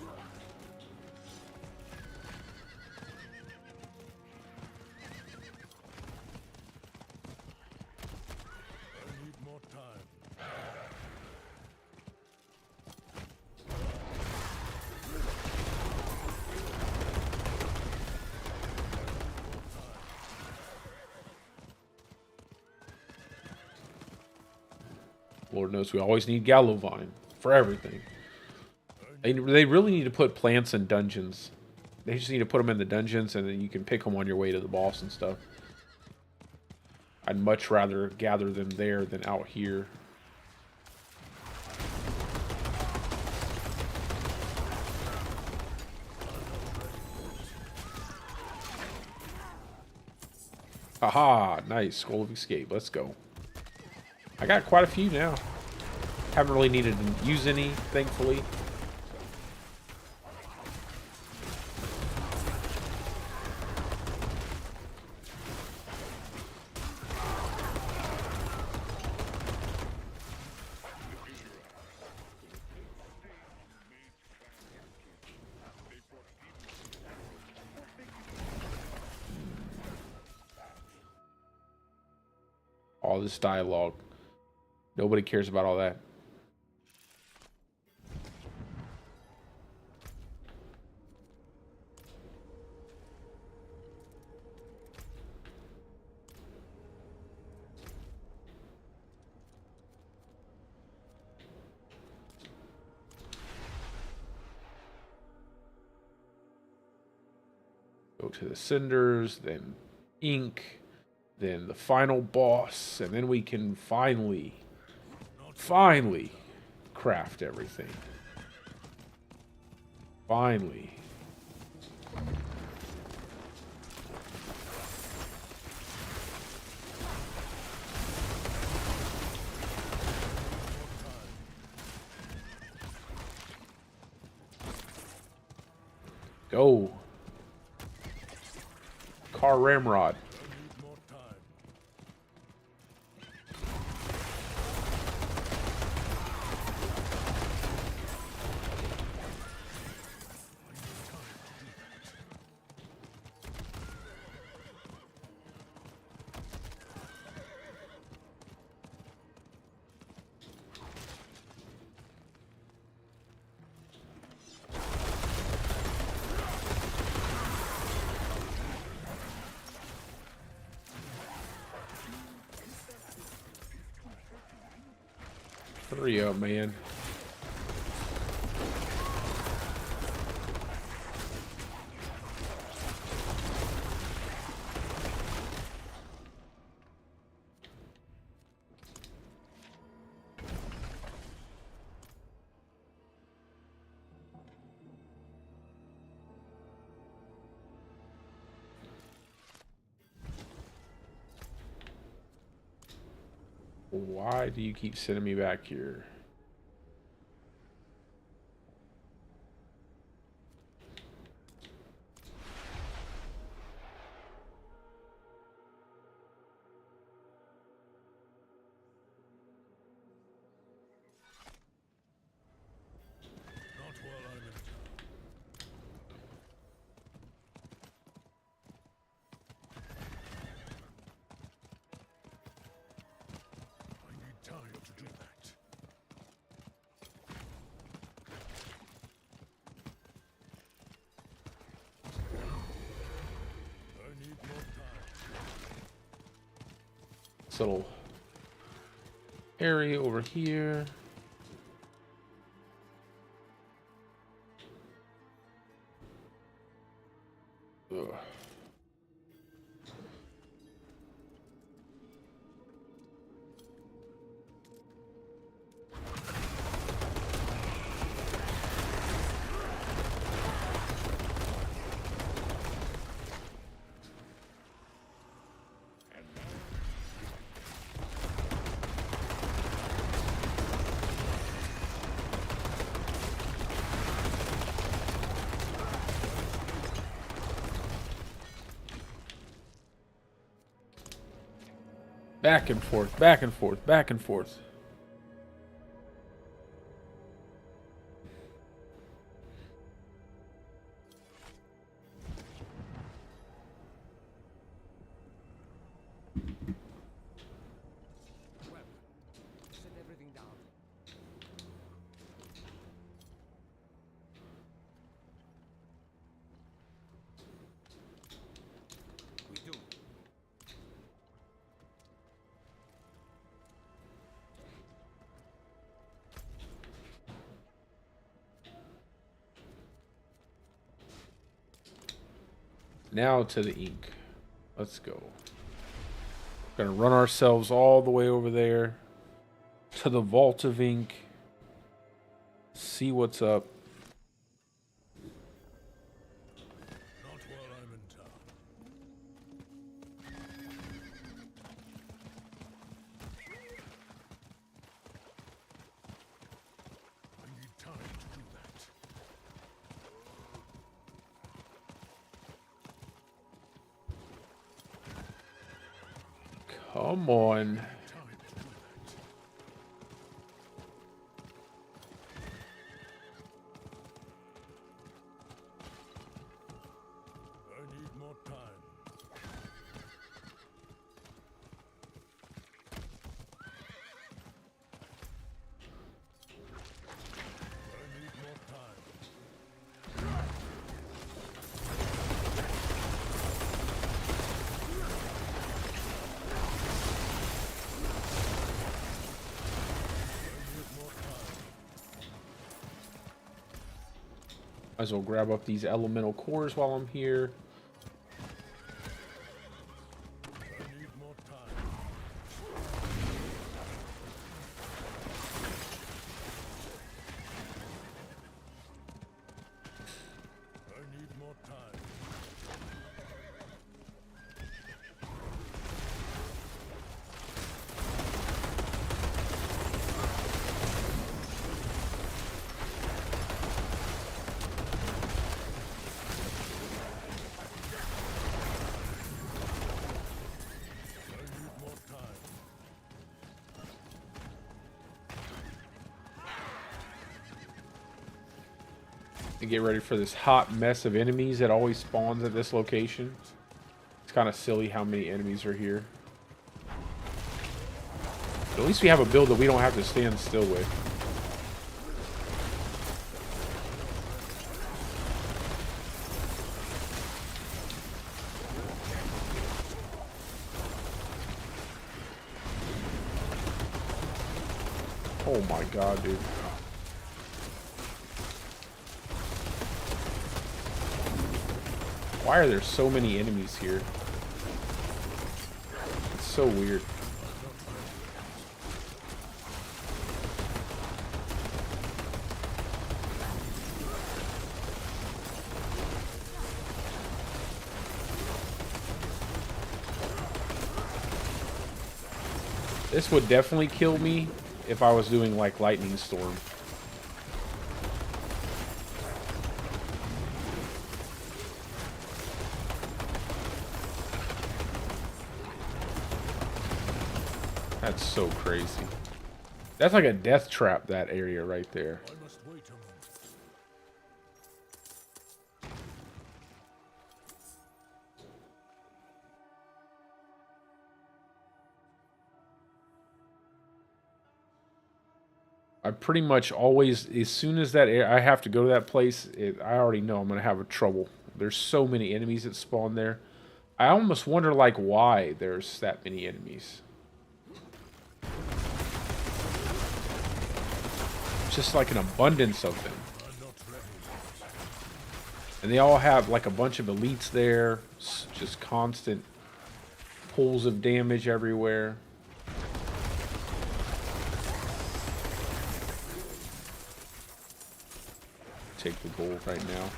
I need more time. Lord knows we always need Gallovine for everything. They really need to put plants in dungeons. They just need to put them in the dungeons, and then you can pick them on your way to the boss and stuff. I'd much rather gather them there than out here. Aha! Nice. Scroll of Escape. Let's go. I got quite a few now. Haven't really needed to use any, thankfully. All this dialogue. Nobody cares about all that. Go to the Cinders, then Ink, then the final boss, and then we can finally craft everything. Finally. Go. Car Ramrod. I need more time. Hurry up, man. Why do you keep sending me back here? Not while I'm in town. I need time to do that. I need more time. This little area over here. Ugh. Back and forth, back and forth, back and forth. Well, set everything down. We do. Now to the ink. Let's go. Gonna run ourselves all the way over there to the vault of ink. See what's up. Not while I'm in town. I need time to do that. Come on. Time to do that. I need more time. I need more time. I need more time. Might as well grab up these elemental cores while I'm here. I need more time. I need more time. I need more time. To get ready for this hot mess of enemies that always spawns at this location. It's kind of silly how many enemies are here. But at least we have a build that we don't have to stand still with. Oh my god, dude. Why are there so many enemies here? It's so weird. This would definitely kill me if I was doing like lightning storm. That's so crazy. That's like a death trap, that area right there. I must wait a moment. I pretty much always, as soon as that I have to go to that place, I already know I'm going to have a trouble. There's so many enemies that spawn there. I almost wonder, like, why there's that many enemies. Just like an abundance of them. And they all have, like, a bunch of elites there. Just constant pulls of damage everywhere. Take the gold right now.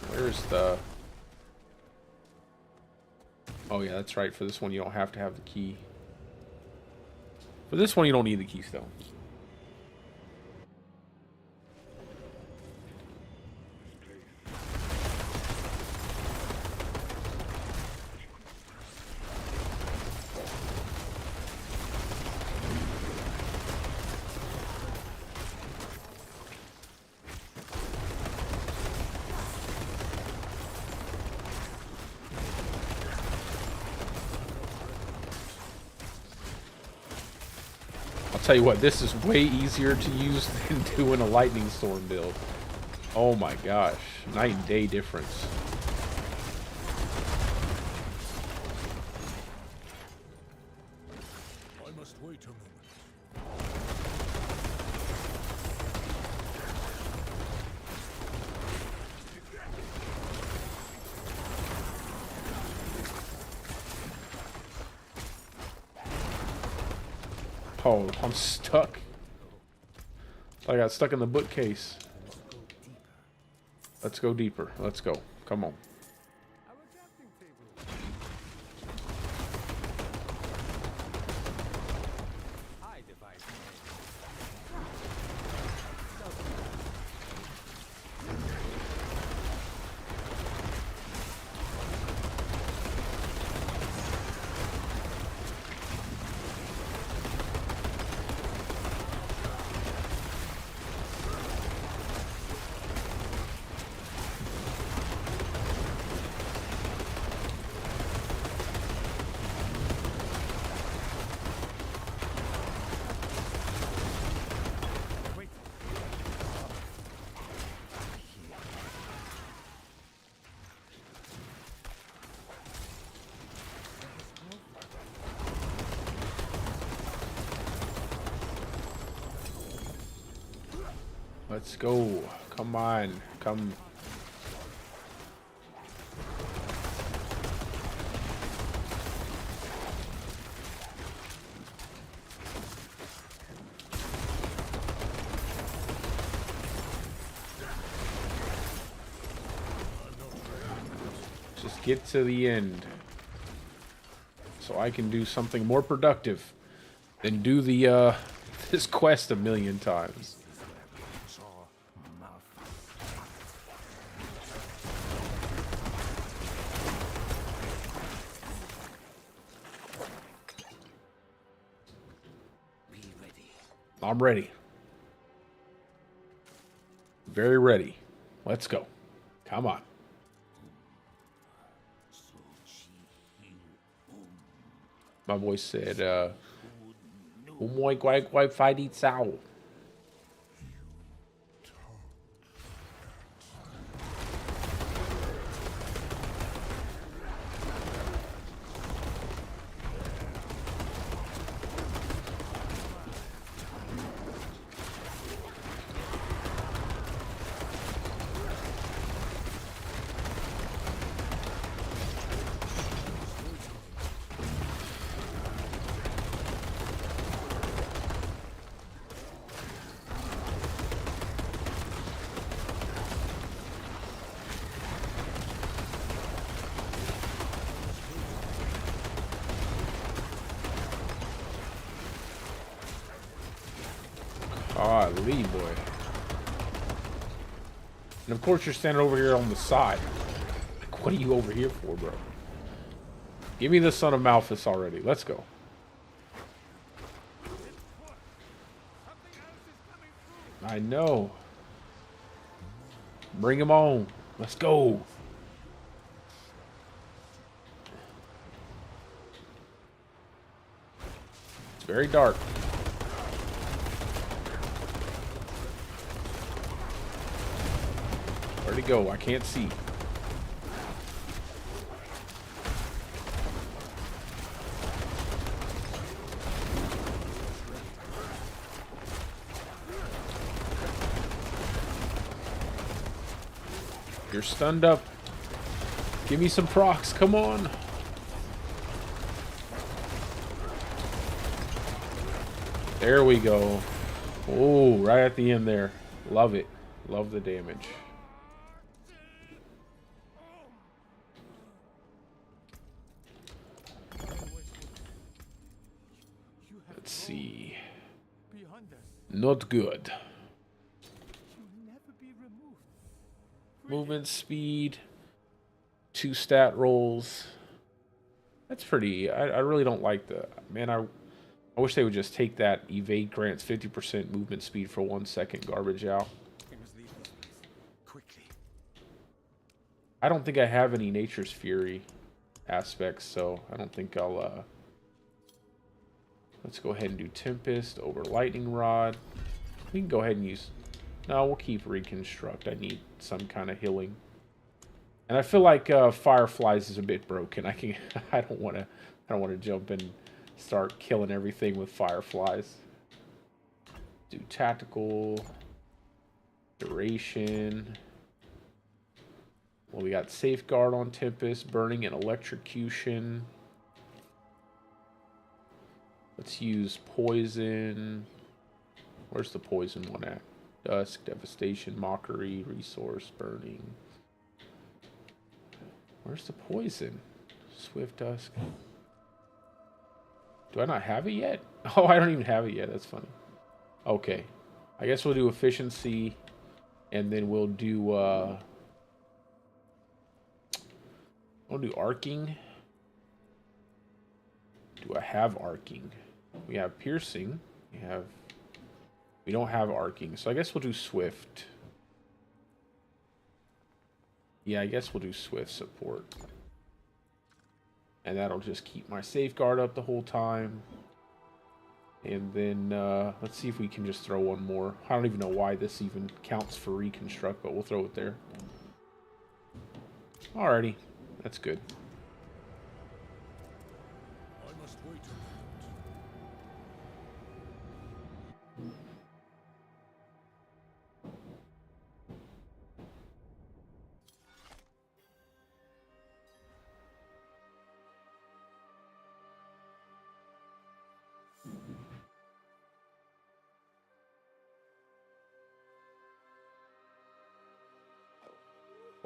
Where's the... Oh yeah, that's right. For this one, you don't have to have the key. For this one, you don't need the keystone. Tell you what, this is way easier to use than doing a lightning storm build. Oh my gosh, night and day difference. I must wait a moment. Oh, I'm stuck. I got stuck in the bookcase. Let's go deeper. Let's go. Come on. Let's go. Come on. Come. Just get to the end. So I can do something more productive than do the this quest a million times. I'm ready. Very ready. Let's go. Come on. My boy said, Umoy guai guai fai di cao. Golly, boy. And of course you're standing over here on the side. Like, what are you over here for, bro? Give me the son of Malphas already. Let's go. I know. Bring him on. Let's go. It's very dark. Where'd he go? I can't see. You're stunned up. Give me some procs. Come on. There we go. Oh, right at the end there. Love it. Love the damage. Let's see. Not good. Movement speed. 2 stat rolls. That's pretty. I really don't like the... Man, I wish they would just take that evade grants 50% movement speed for 1 second garbage out. We must leave this place quickly. I don't think I have any Nature's Fury aspects, so I don't think I'll... Let's go ahead and do Tempest over Lightning Rod. We can go ahead and use... No, we'll keep Reconstruct. I need some kind of healing. And I feel like Fireflies is a bit broken. I don't want to jump and start killing everything with Fireflies. Do Tactical. Duration. Well, we got Safeguard on Tempest, Burning, and Electrocution. Let's use Poison. Where's the Poison one at? Dusk, Devastation, Mockery, Resource, Burning. Where's the Poison? Swift Dusk. Do I not have it yet? Oh, I don't even have it yet. That's funny. Okay. I guess we'll do Efficiency. And then we'll do... we'll do Arcing. Do I have Arcing? We have Piercing. We don't have Arcing, so I guess we'll do Swift. Yeah, I guess we'll do Swift support. And that'll just keep my Safeguard up the whole time. And then, let's see if we can just throw one more. I don't even know why this even counts for Reconstruct, but we'll throw it there. Alrighty, that's good. I must wait a moment.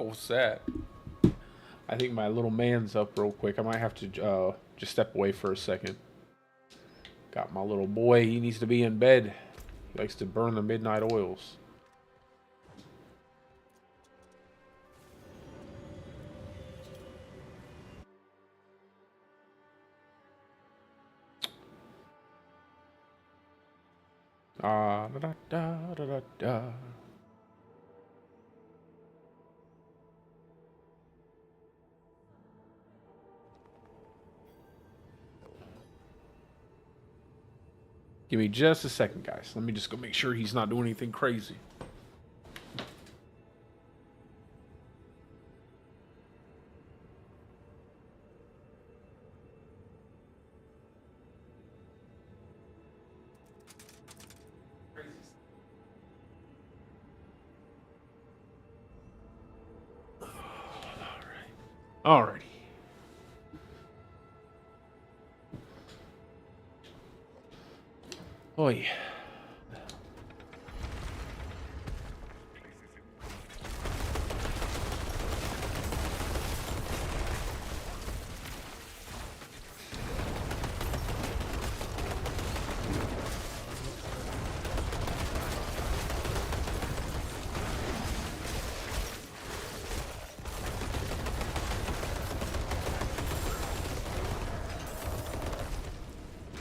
What's that? I think my little man's up real quick. I might have to just step away for a second. Got my little boy. He needs to be in bed. He likes to burn the midnight oils. Da da da da da da. Give me just a second, guys. Let me just go make sure he's not doing anything crazy. Alrighty. Oh yeah.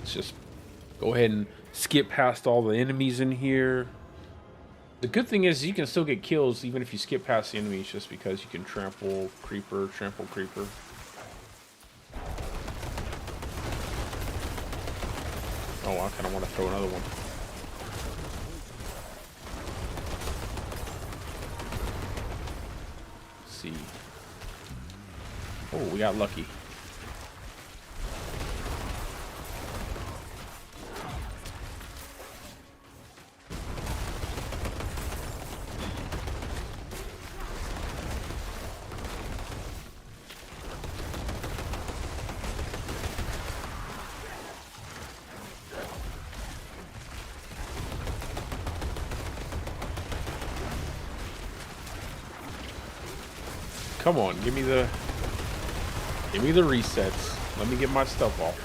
Let's just go ahead and skip past all the enemies in here. The good thing is you can still get kills even if you skip past the enemies, just because you can trample creeper, trample creeper. Oh, I kind of want to throw another one. Let's see. Oh, we got lucky. Come on, give me the resets. Let me get my stuff off.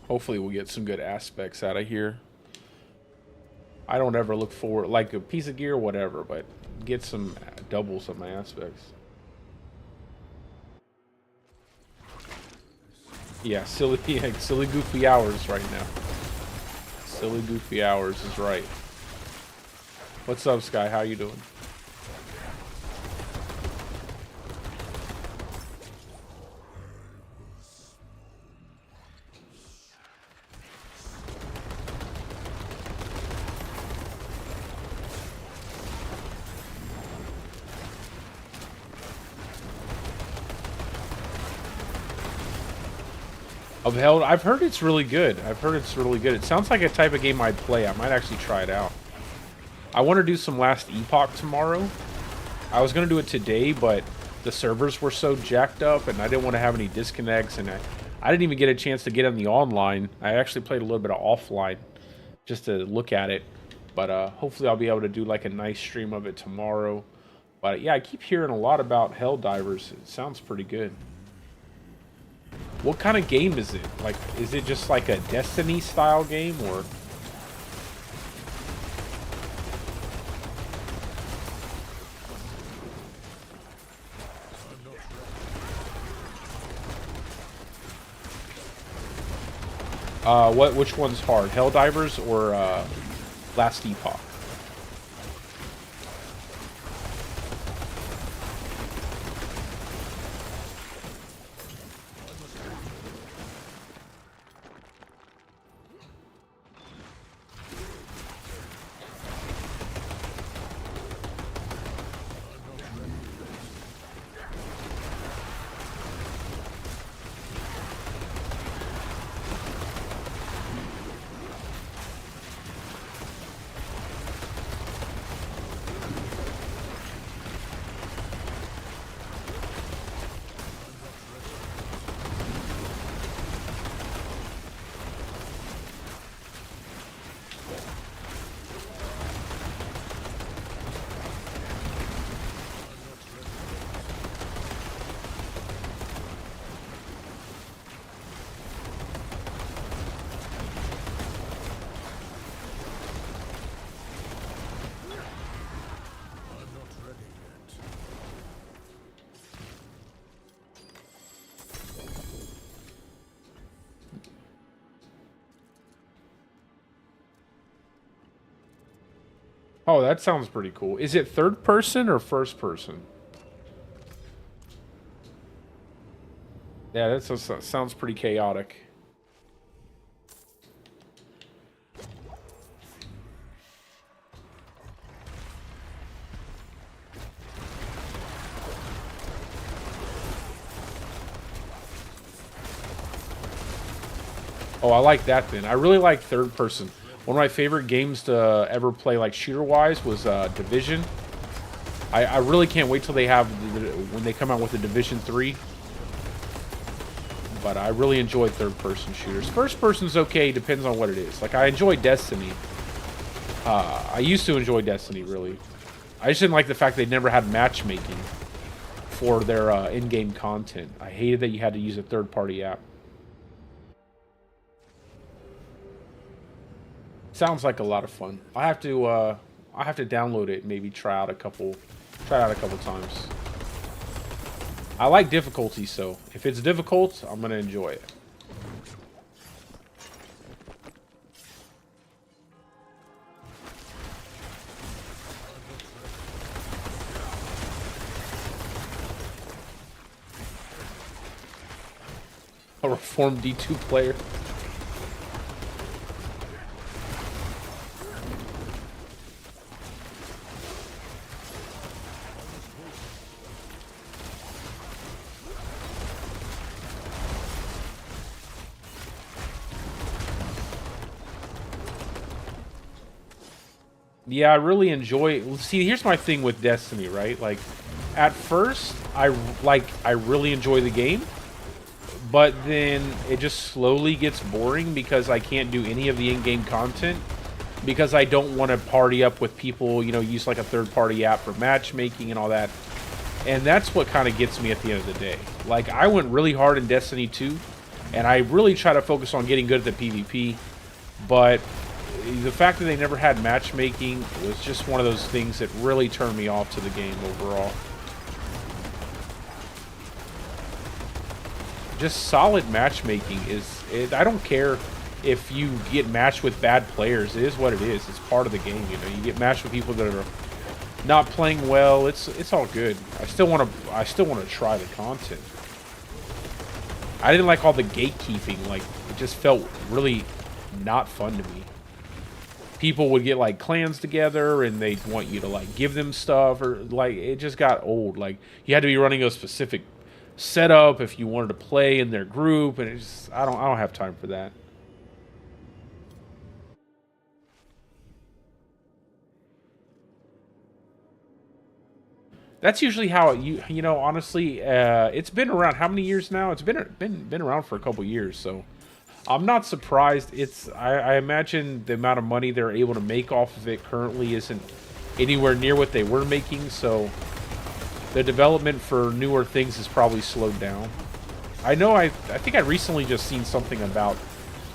Hopefully we'll get some good aspects out of here. I don't ever look for like a piece of gear, whatever, but get some doubles of my aspects. Yeah, silly goofy hours right now. Silly goofy hours is right. What's up, Sky? How you doing? I've heard it's really good. It sounds like a type of game I'd play. I might actually try it out. I want to do some last Epoch tomorrow. I was going to do it today, but the servers were so jacked up and I didn't want to have any disconnects, and I didn't even get a chance to get on the online. I actually played a little bit of offline just to look at it. But hopefully I'll be able to do like a nice stream of it tomorrow. But yeah, I keep hearing a lot about Helldivers. It sounds pretty good. What kind of game is it? Like, is it just like a Destiny style game, or? Which one's hard? Helldivers or Last Epoch? Oh, that sounds pretty cool. Is it third person or first person? Yeah, that sounds pretty chaotic. Oh, I like that then. I really like third person. One of my favorite games to ever play, like shooter-wise, was Division. I really can't wait till they have when they come out with the Division 3. But I really enjoy third-person shooters. First person's okay, depends on what it is. Like, I enjoy Destiny, I used to enjoy Destiny, really. I just didn't like the fact they never had matchmaking for their in-game content. I hated that you had to use a third-party app. Sounds like a lot of fun. I have to download it and maybe try it out a couple times. I like difficulty, so if it's difficult, I'm gonna enjoy it. A reformed D2 player. Yeah, I really enjoy. See, here's my thing with Destiny, right? Like, at first, I really enjoy the game, but then it just slowly gets boring because I can't do any of the in-game content because I don't want to party up with people, you know, use like a third-party app for matchmaking and all that. And that's what kind of gets me at the end of the day. Like, I went really hard in Destiny 2, and I really try to focus on getting good at the PvP, but the fact that they never had matchmaking was just one of those things that really turned me off to the game overall. Just solid matchmaking I don't care if you get matched with bad players. It is what it is. It's part of the game, you know. You get matched with people that are not playing well. It's all good. I still want to try the content. I didn't like all the gatekeeping. Like, it just felt really not fun to me. People would get like clans together and they'd want you to like give them stuff, or like it just got old. Like, you had to be running a specific setup if you wanted to play in their group, and I don't have time for that. That's usually how you know, honestly, it's been around how many years now? It's been around for a couple years, so I'm not surprised. I imagine the amount of money they're able to make off of it currently isn't anywhere near what they were making, so the development for newer things is probably slowed down. I think I recently just seen something about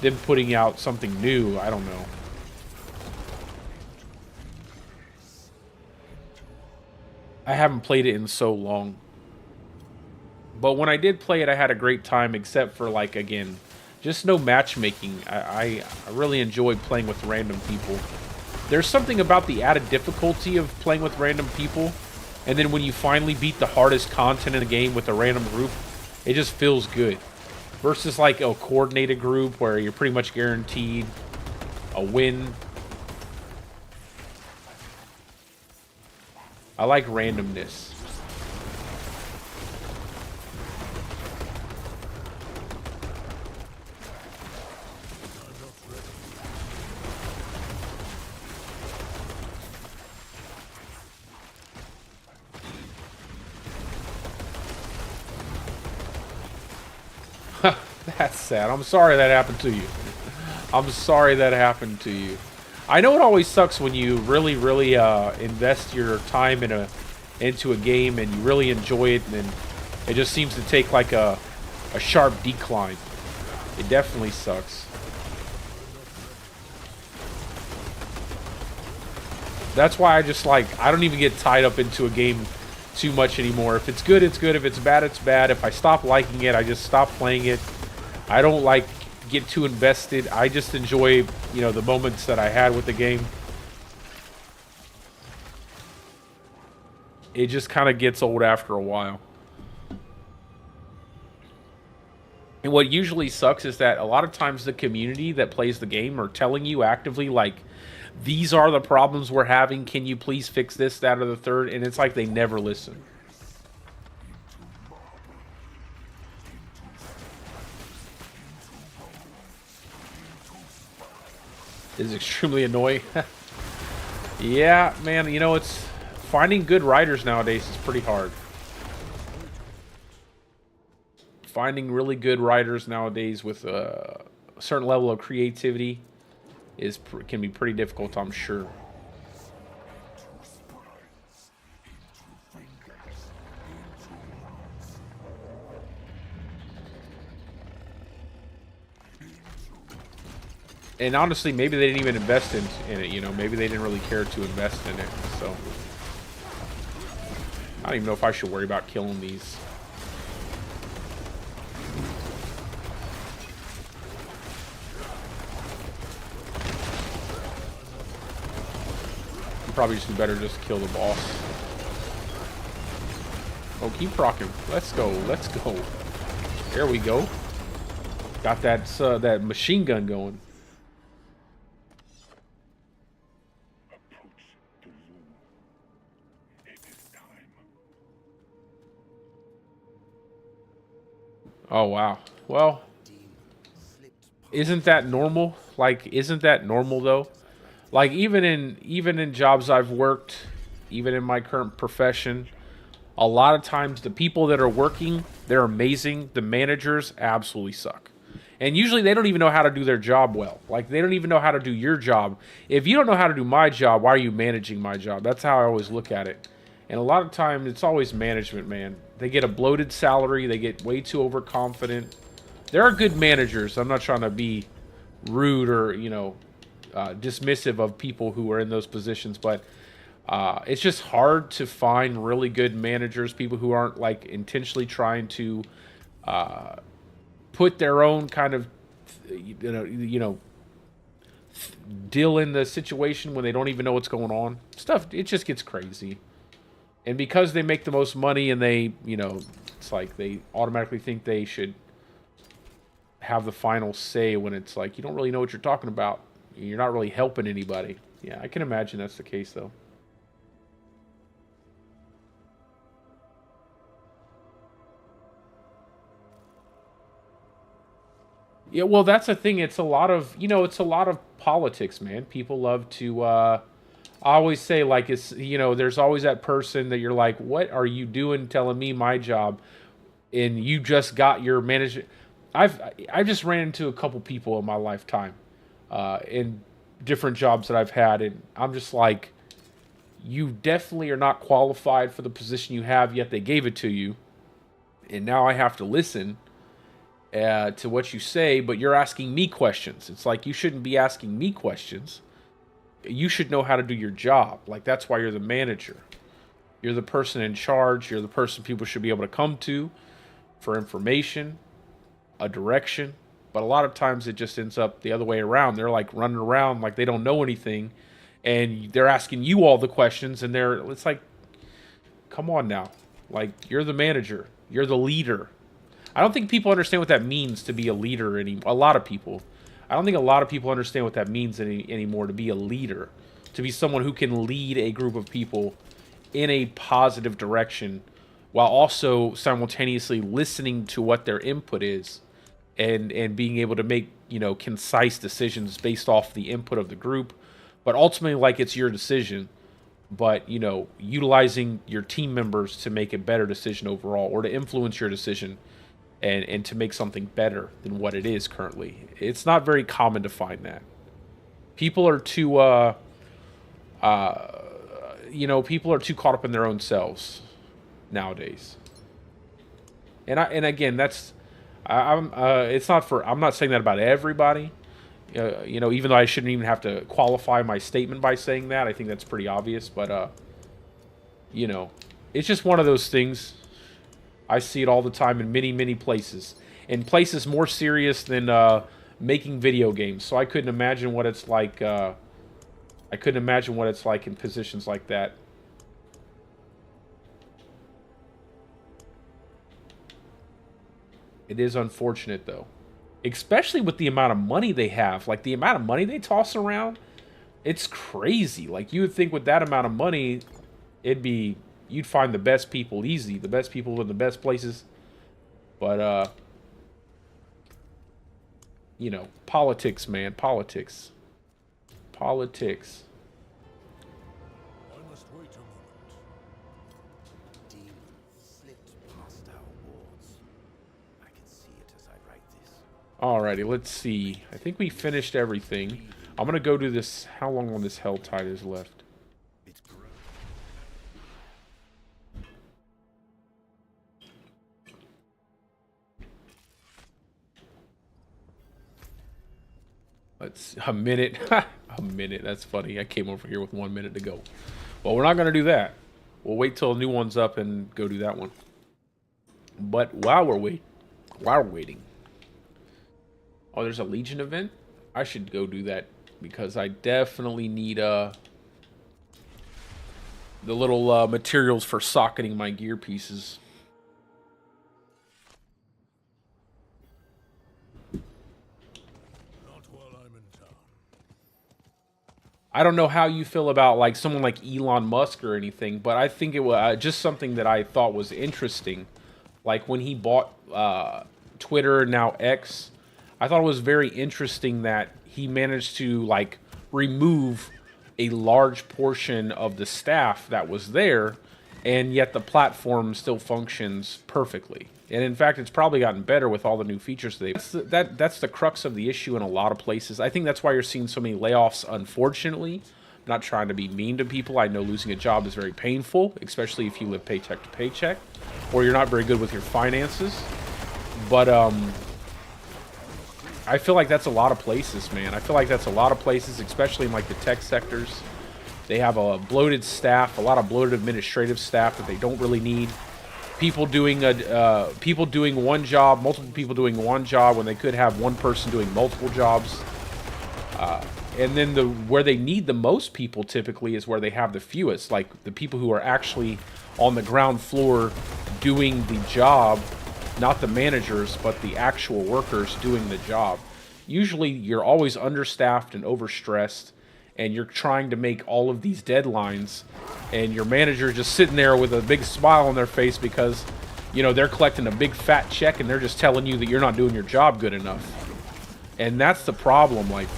them putting out something new. I don't know. I haven't played it in so long. But when I did play it, I had a great time, except for, like, again, just no matchmaking. I really enjoyed playing with random people. There's something about the added difficulty of playing with random people, and then when you finally beat the hardest content in the game with a random group, it just feels good. Versus like a coordinated group where you're pretty much guaranteed a win. I like randomness. That's sad. I'm sorry that happened to you. I'm sorry that happened to you. I know it always sucks when you really, really invest your time into a game and you really enjoy it, and then it just seems to take like a sharp decline. It definitely sucks. That's why I don't even get tied up into a game too much anymore. If it's good, it's good. If it's bad, it's bad. If I stop liking it, I just stop playing it. I don't get too invested. I just enjoy, you know, the moments that I had with the game. It just kind of gets old after a while. And what usually sucks is that a lot of times the community that plays the game are telling you actively, like, these are the problems we're having. Can you please fix this, that, or the third? And it's like they never listen. Is extremely annoying. Yeah, man, you know, it's finding good writers nowadays is pretty hard. Finding really good writers nowadays with a certain level of creativity can be pretty difficult, I'm sure. And honestly, maybe they didn't even invest in it, you know. Maybe they didn't really care to invest in it, so. I don't even know if I should worry about killing these. Probably just better just kill the boss. Oh, keep rocking. Let's go. Let's go. There we go. Got that that machine gun going. Approach the loom. It is time. Oh wow. Well, isn't that normal? Like, isn't that normal though? Like even in jobs I've worked, even in my current profession, a lot of times the people that are working, they're amazing. The managers absolutely suck. And usually they don't even know how to do their job well. Like they don't even know how to do your job. If you don't know how to do my job, why are you managing my job? That's how I always look at it. And a lot of times it's always management, man. They get a bloated salary, they get way too overconfident. There are good managers. I'm not trying to be rude or, you know, dismissive of people who are in those positions, but it's just hard to find really good managers, people who aren't like intentionally trying to put their own kind of deal in the situation when they don't even know what's going on. Stuff, it just gets crazy. And because they make the most money and they, you know, it's like they automatically think they should have the final say when it's like you don't really know what you're talking about. You're not really helping anybody. Yeah, I can imagine that's the case, though. Yeah, well, that's the thing. It's a lot of, you know, it's a lot of politics, man. People love to, I always say, like, it's, you know, there's always that person that you're like, what are you doing telling me my job? And you just got your manager. I've just ran into a couple people in my lifetime, in different jobs that I've had, and I'm just like, you definitely are not qualified for the position you have, yet they gave it to you, and now I have to listen to what you say, but you're asking me questions. It's like, you shouldn't be asking me questions. You should know how to do your job. Like, that's why you're the manager. You're the person in charge. You're the person people should be able to come to for information, a direction. But a lot of times it just ends up the other way around. They're like running around like they don't know anything, and they're asking you all the questions, and it's like, come on now. Like, you're the manager. You're the leader. I don't think people understand what that means to be a leader a lot of people. I don't think a lot of people understand what that means anymore, to be a leader. To be someone who can lead a group of people in a positive direction while also simultaneously listening to what their input is and being able to make, you know, concise decisions based off the input of the group. But ultimately, like, it's your decision. But, you know, utilizing your team members to make a better decision overall, or to influence your decision and to make something better than what it is currently. It's not very common to find that. People are too, you know, people are too caught up in their own selves nowadays. And again, that's, it's not for, I'm not saying that about everybody. You know, even though I shouldn't even have to qualify my statement by saying that, I think that's pretty obvious. But, you know, it's just one of those things. I see it all the time in many, many places. In places more serious than making video games. So I couldn't imagine what it's like. I couldn't imagine what it's like in positions like that. It is unfortunate, though. Especially with the amount of money they have. Like, the amount of money they toss around, it's crazy. Like, you would think with that amount of money, you'd find the best people easy. The best people in the best places. But, you know, politics, man. Politics. Politics. I must wait a moment. Demon slipped past our walls. I can see it as I write this. Alrighty, let's see. I think we finished everything. I'm gonna go do this. How long on this hell tide is left? It's grown. Let's a minute. A minute. That's funny. I came over here with 1 minute to go. Well, we're not gonna do that. We'll wait till a new one's up and go do that one. But while we're waiting. Oh, there's a Legion event? I should go do that because I definitely need the little materials for socketing my gear pieces. Not while I'm in town. I don't know how you feel about like someone like Elon Musk or anything, but I think it was just something that I thought was interesting. Like when he bought Twitter, now X, I thought it was very interesting that he managed to like remove a large portion of the staff that was there, and yet the platform still functions perfectly. And in fact, it's probably gotten better with all the new features that's the crux of the issue in a lot of places. I think that's why you're seeing so many layoffs, unfortunately. I'm not trying to be mean to people. I know losing a job is very painful, especially if you live paycheck to paycheck, or you're not very good with your finances. But I feel like that's a lot of places, man. I feel like that's a lot of places, especially in like the tech sectors. They have a bloated staff, a lot of bloated administrative staff that they don't really need. People doing one job, multiple people doing one job when they could have one person doing multiple jobs. And then where they need the most people typically is where they have the fewest, like the people who are actually on the ground floor doing the job. Not the managers, but the actual workers doing the job. Usually you're always understaffed and overstressed, and you're trying to make all of these deadlines, and your manager just sitting there with a big smile on their face because, you know, they're collecting a big fat check and they're just telling you that you're not doing your job good enough. And that's the problem. Like,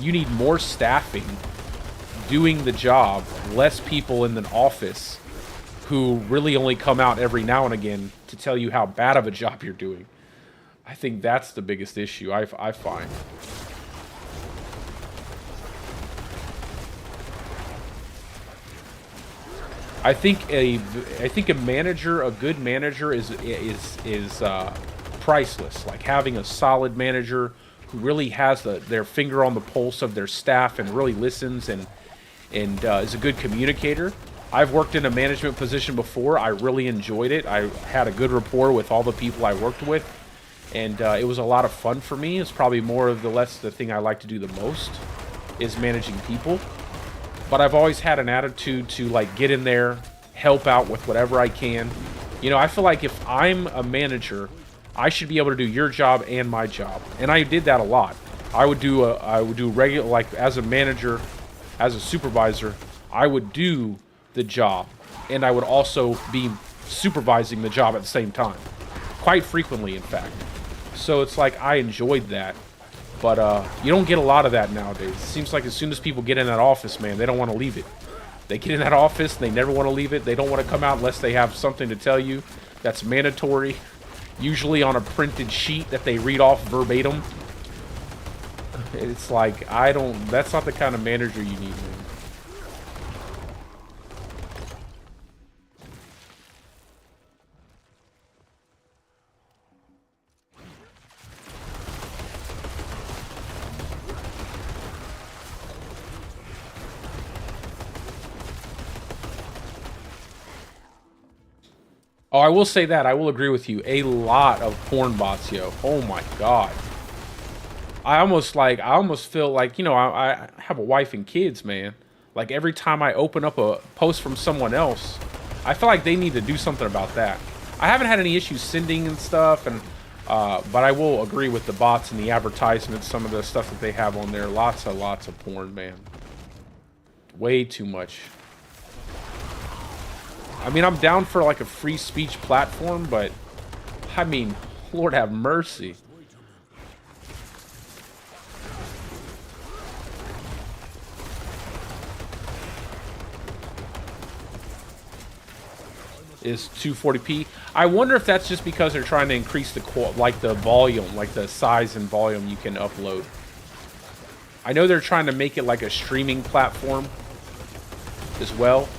you need more staffing doing the job, less people in the office who really only come out every now and again to tell you how bad of a job you're doing. I think that's the biggest issue I find. I think a manager, a good manager, is priceless. Like having a solid manager who really has their finger on the pulse of their staff and really listens and is a good communicator. I've worked in a management position before. I really enjoyed it. I had a good rapport with all the people I worked with, and it was a lot of fun for me. It's probably more of the thing I like to do the most is managing people. But I've always had an attitude to like get in there, help out with whatever I can. You know, I feel like if I'm a manager, I should be able to do your job and my job, and I did that a lot. I would do regular, like as a manager, as a supervisor, I would do the job, and I would also be supervising the job at the same time, quite frequently, in fact. So it's like I enjoyed that, but you don't get a lot of that nowadays. It seems like as soon as people get in that office, man, they don't want to leave it. They get in that office, they never want to leave it. They don't want to come out unless they have something to tell you that's mandatory, usually on a printed sheet that they read off verbatim. It's like, that's not the kind of manager you need, man. Oh, I will say that. I will agree with you. A lot of porn bots, yo. Oh my god. I almost feel like, you know, I have a wife and kids, man. Like every time I open up a post from someone else, I feel like they need to do something about that. I haven't had any issues sending and stuff, and but I will agree with the bots and the advertisements, some of the stuff that they have on there. Lots of porn, man. Way too much. I mean, I'm down for like a free speech platform, but I mean, Lord have mercy. Is 240p. I wonder if that's just because they're trying to increase the volume, like the size and volume you can upload. I know they're trying to make it like a streaming platform as well.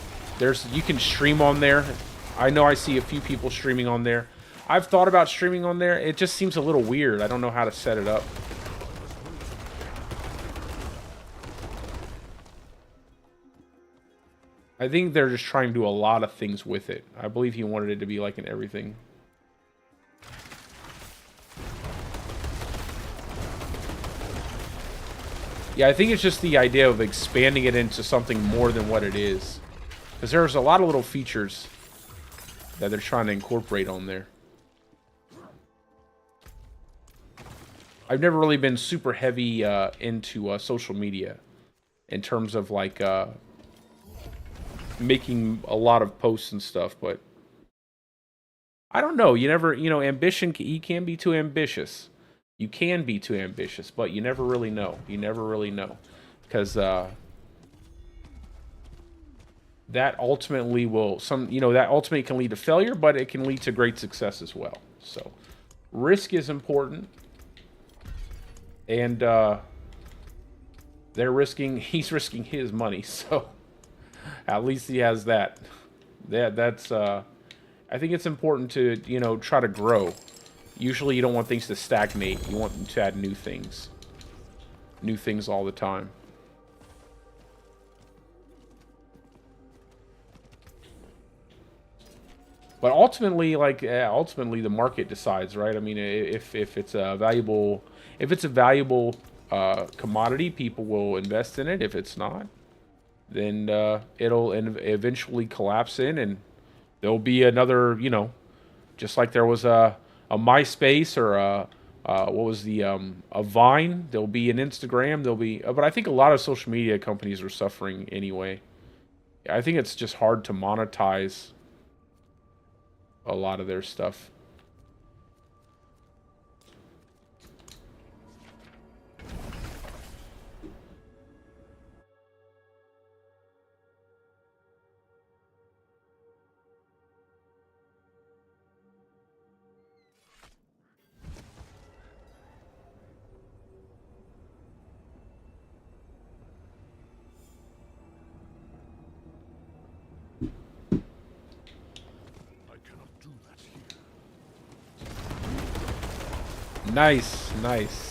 You can stream on there. I know I see a few people streaming on there. I've thought about streaming on there. It just seems a little weird. I don't know how to set it up. I think they're just trying to do a lot of things with it. I believe he wanted it to be like an everything. Yeah, I think it's just the idea of expanding it into something more than what it is. Because there's a lot of little features that they're trying to incorporate on there. I've never really been super heavy into social media in terms of like making a lot of posts and stuff, but I don't know. You never, you know, ambition, you can be too ambitious. You can be too ambitious, but you never really know. You never really know. Because that ultimately will, that ultimately can lead to failure, but it can lead to great success as well. So, risk is important. And he's risking his money, so at least he has that. That's I think it's important to, you know, try to grow. Usually you don't want things to stagnate. You want them to add new things. New things all the time. But ultimately, like, ultimately the market decides, right? I mean, if it's a valuable, commodity, people will invest in it. If it's not, then it'll eventually collapse in, and there'll be another, you know, just like there was a MySpace or what was the a Vine. There'll be an Instagram. There'll be, but I think a lot of social media companies are suffering anyway. I think it's just hard to monetize a lot of their stuff. Nice, nice.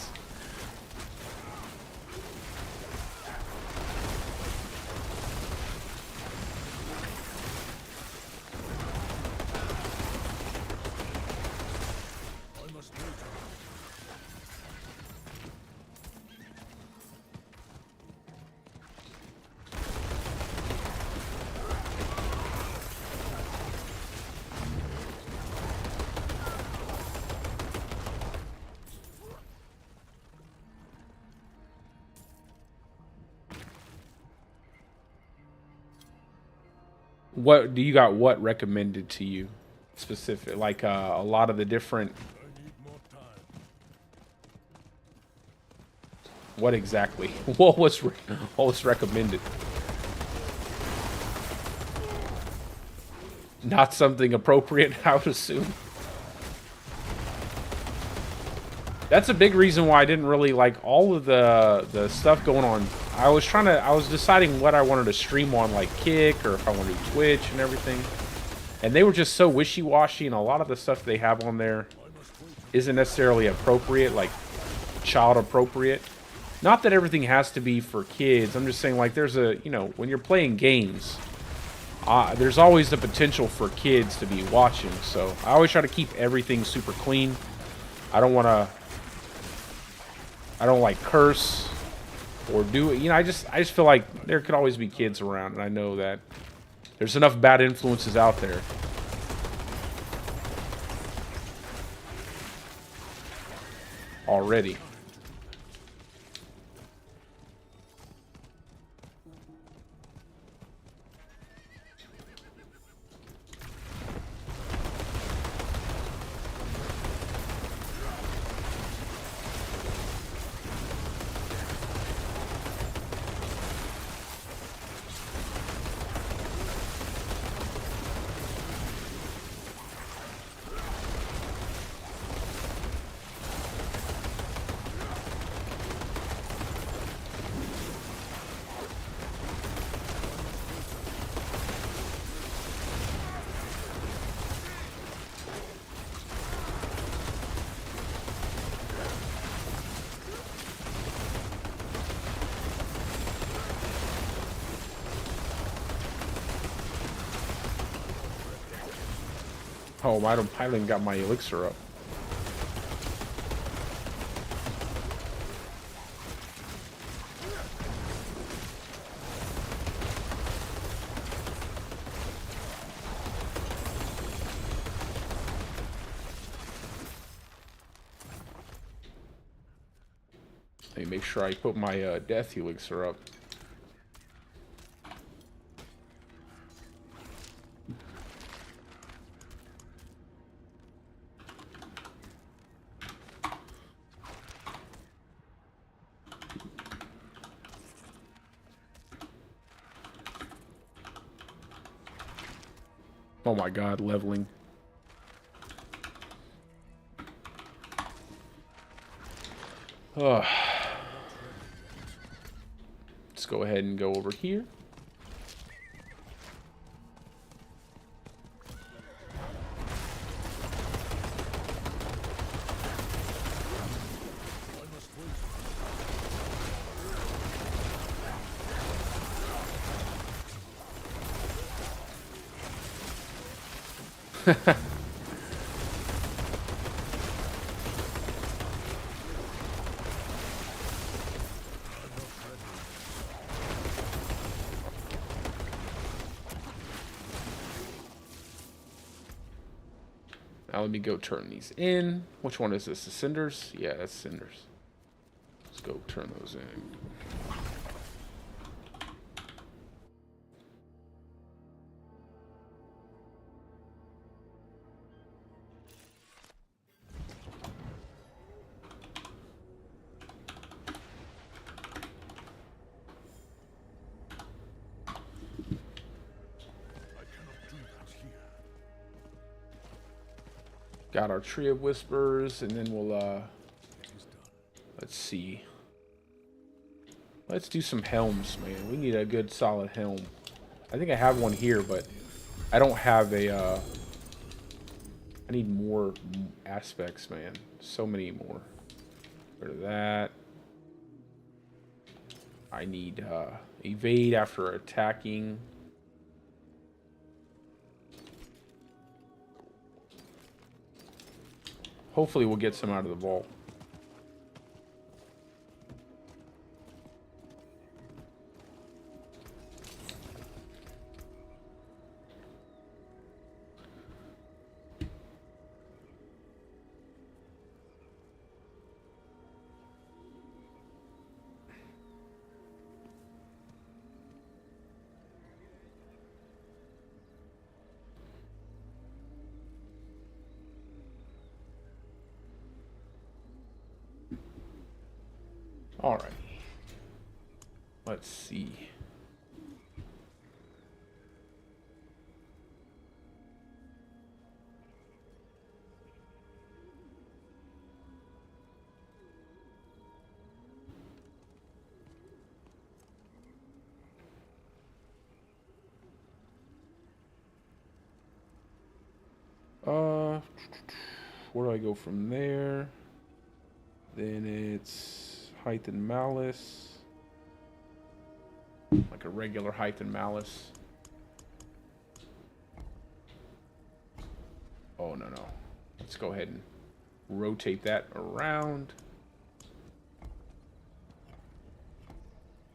What do you got? What recommended to you, specific? Like a lot of the different. What exactly? What was recommended? Not something appropriate, I would assume. That's a big reason why I didn't really like all of the stuff going on. I was deciding what I wanted to stream on, like Kick, or if I wanted to do Twitch and everything. And they were just so wishy-washy, and a lot of the stuff they have on there isn't necessarily appropriate, like child appropriate. Not that everything has to be for kids. I'm just saying, like, there's a, you know, when you're playing games, there's always the potential for kids to be watching. So I always try to keep everything super clean. I don't like curse or do it. You know, I just feel like there could always be kids around, and I know that there's enough bad influences out there. Already. Oh, I haven't even got my elixir up. Let me make sure I put my death elixir up. Oh my god, leveling. Ugh. Let's go ahead and go over here. Now let me go turn these in. Which one is this? The cinders? Yeah, that's cinders. Let's go turn those in. Got our Tree of Whispers, and then we'll, let's see. Let's do some helms, man. We need a good solid helm. I think I have one here, but I don't have a, I need more aspects, man. So many more. Rid of that. I need, evade after attacking. Hopefully we'll get some out of the vault. All right. Let's see. Where do I go from there? Then it's height and malice. Like a regular height and malice. Oh, no. Let's go ahead and rotate that around.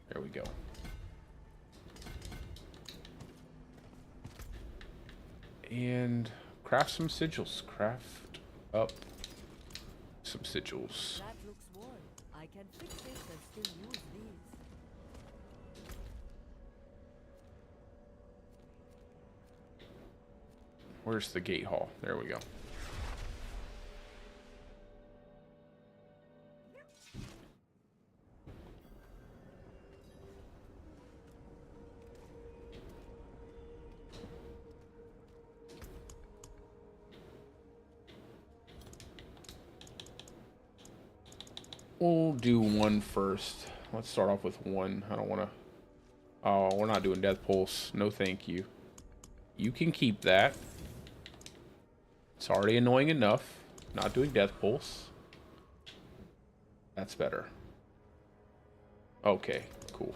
There we go. And craft some sigils. Craft up some sigils. That looks worn. I can fix it and still use these. Where's the gate hall? There we go. We'll do one first. Let's start off with one. I don't want to... Oh, we're not doing Death Pulse. No, thank you. You can keep that. It's already annoying enough. Not doing Death Pulse. That's better. Okay, cool.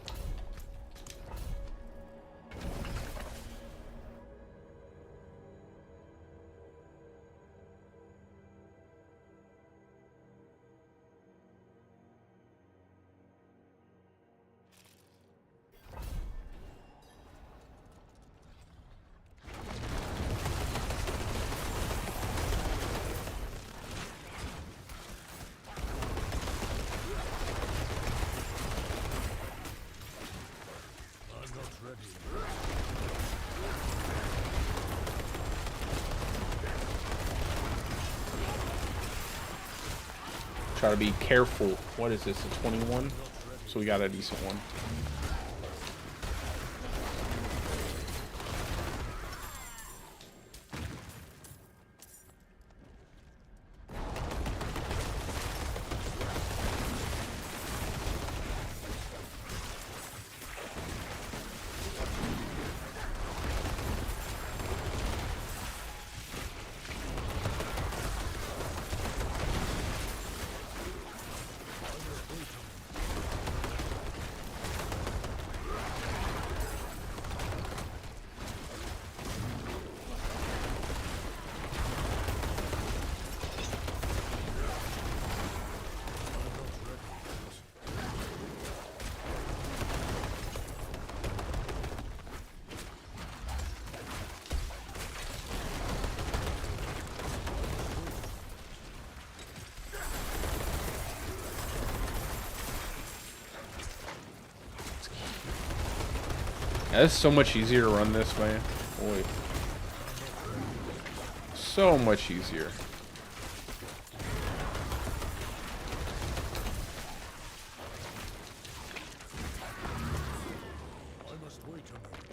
Try to be careful. What is this, a 21? So we got a decent one. Yeah, it's so much easier to run this, man. Boy. So much easier. I must wait a moment.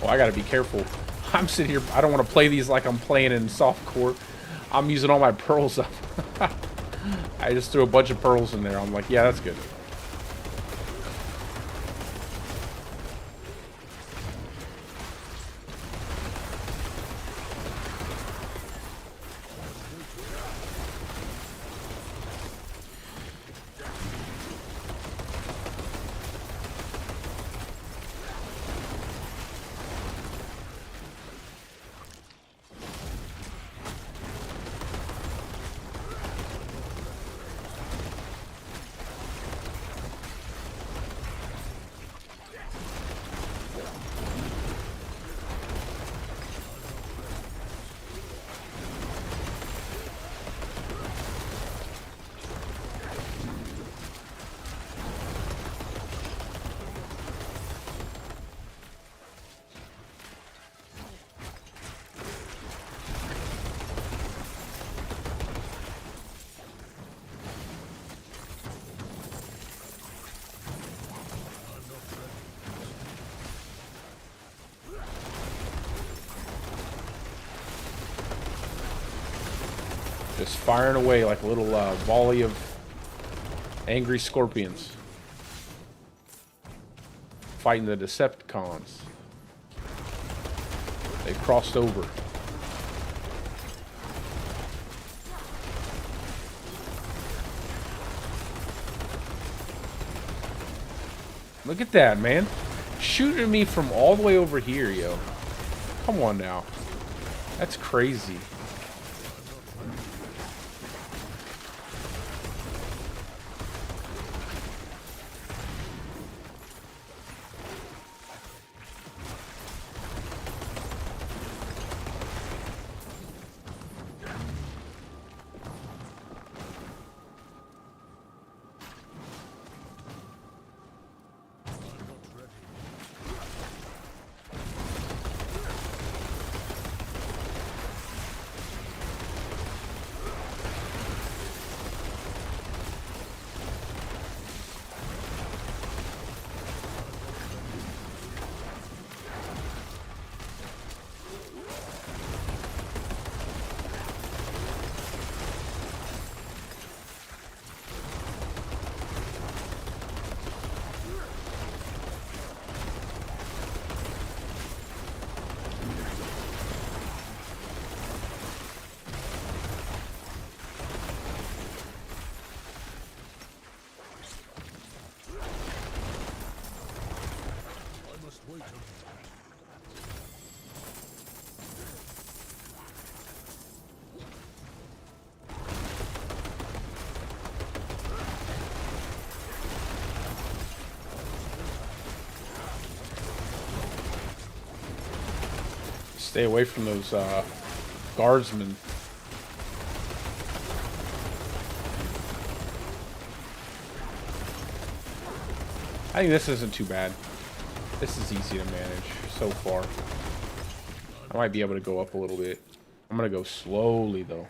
Oh, I gotta be careful. I'm sitting here. I don't want to play these like I'm playing in softcore. I'm using all my pearls up. I just threw a bunch of pearls in there. I'm like, yeah, that's good. Just firing away like a little volley of angry scorpions. Fighting the Decepticons. They crossed over. Look at that, man. Shooting at me from all the way over here, yo. Come on now. That's crazy. Stay away from those guardsmen. I think this isn't too bad. This is easy to manage so far. I might be able to go up a little bit. I'm gonna go slowly though.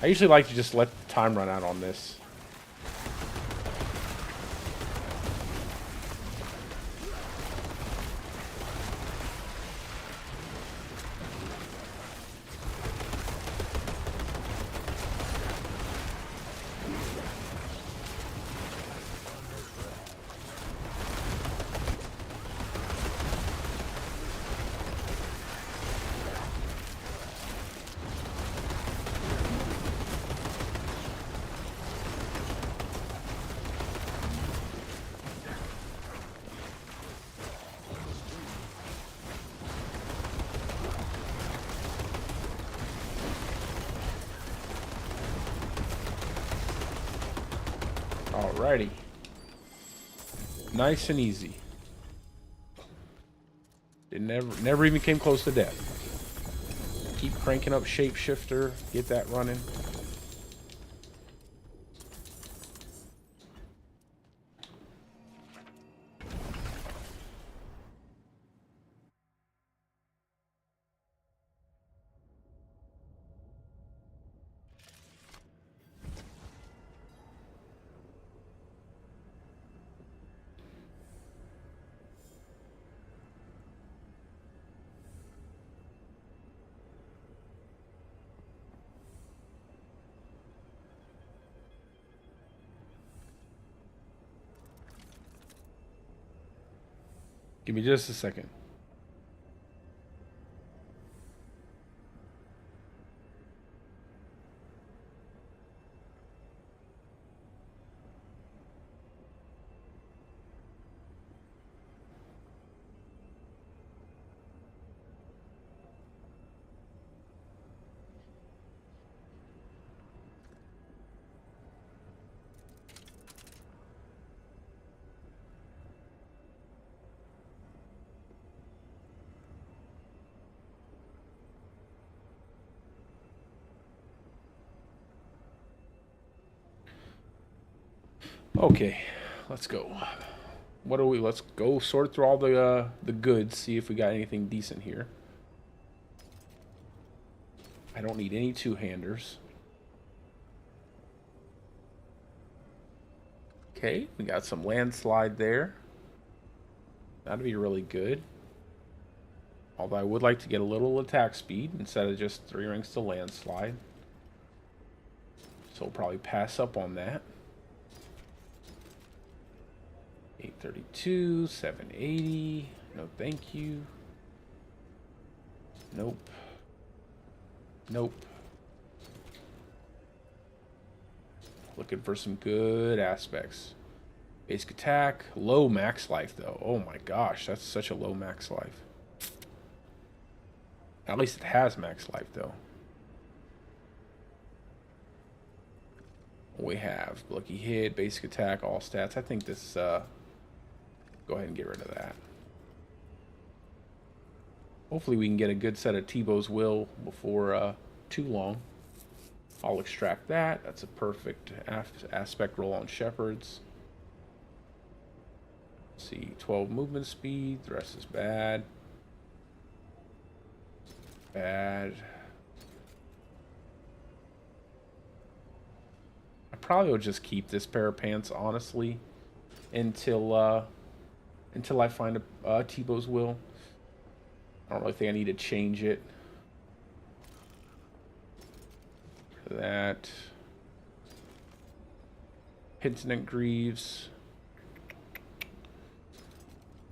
I usually like to just let time run out on this. Alrighty. Nice and easy. It never even came close to death. Keep cranking up Shapeshifter, get that running. Give me just a second. Okay, let's go. What do we? Let's go sort through all the goods. See if we got anything decent here. I don't need any two-handers. Okay, we got some landslide there. That'd be really good. Although I would like to get a little attack speed instead of just 3 ranks to landslide. So we'll probably pass up on that. 832, 780. No, thank you. Nope. Nope. Looking for some good aspects. Basic attack. Low max life, though. Oh my gosh, that's such a low max life. At least it has max life, though. We have lucky hit, basic attack, all stats. I think this, go ahead and get rid of that. Hopefully we can get a good set of Tebow's Will before too long. I'll extract that. That's a perfect aspect roll on Shepherds. Let's see, 12 movement speed. The rest is bad. Bad. I probably will just keep this pair of pants, honestly, until I find a Tebow's Will. I don't really think I need to change it. That. Penitent Greaves.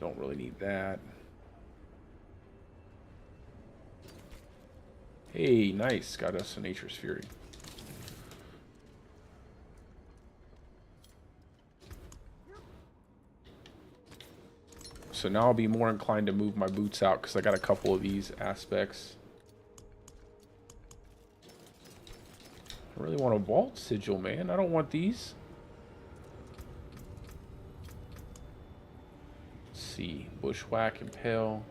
Don't really need that. Hey, nice. Got us a Nature's Fury. So now I'll be more inclined to move my boots out because I got a couple of these aspects. I really want a vault sigil, man. I don't want these. Let's see. Bushwhack, impale.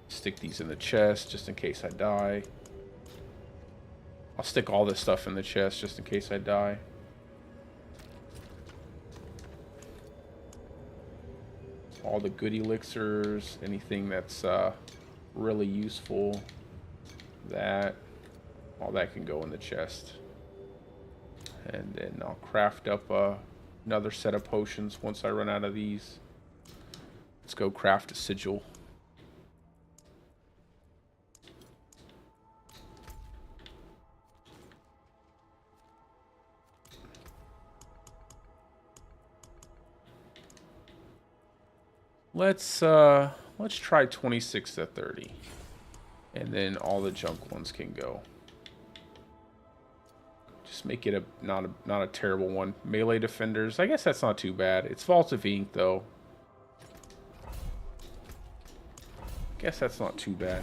Stick these in the chest just in case I die. I'll stick all this stuff in the chest just in case I die. All the good elixirs, anything that's really useful, that, all that can go in the chest. And then I'll craft up another set of potions once I run out of these. Let's go craft a sigil. Let's try 26 to 30. And then all the junk ones can go. Just make it not a terrible one. Melee defenders, I guess that's not too bad. It's Vault of Ink though. Guess that's not too bad.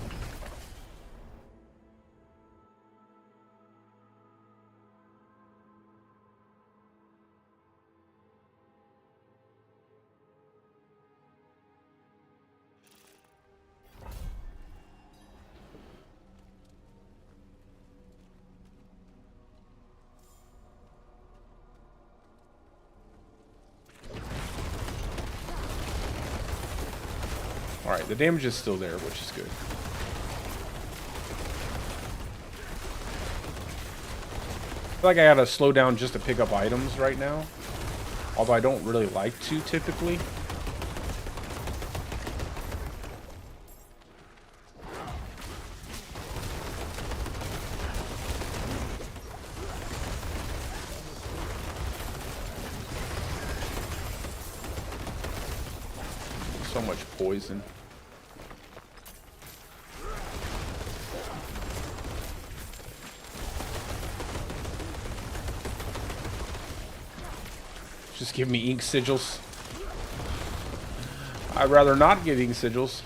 Alright, the damage is still there, which is good. I feel like I gotta slow down just to pick up items right now. Although I don't really like to, typically. So much poison. Just give me ink sigils. I'd rather not give ink sigils.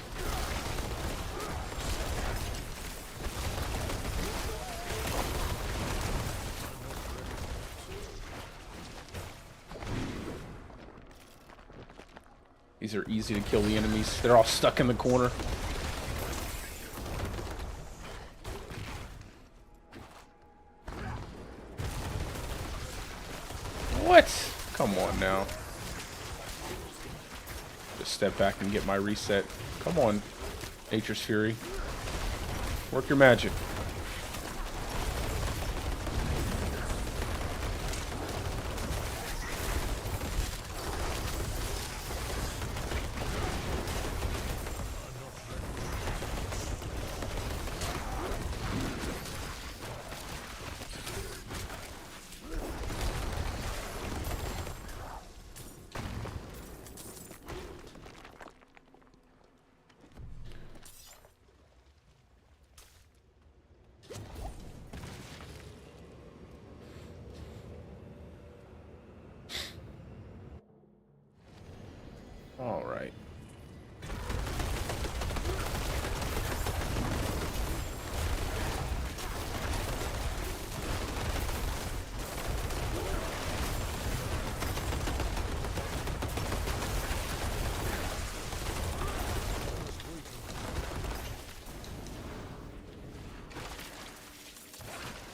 These are easy to kill the enemies. They're all stuck in the corner. What? Come on now. Just step back and get my reset. Come on, Nature's Fury. Work your magic. All right.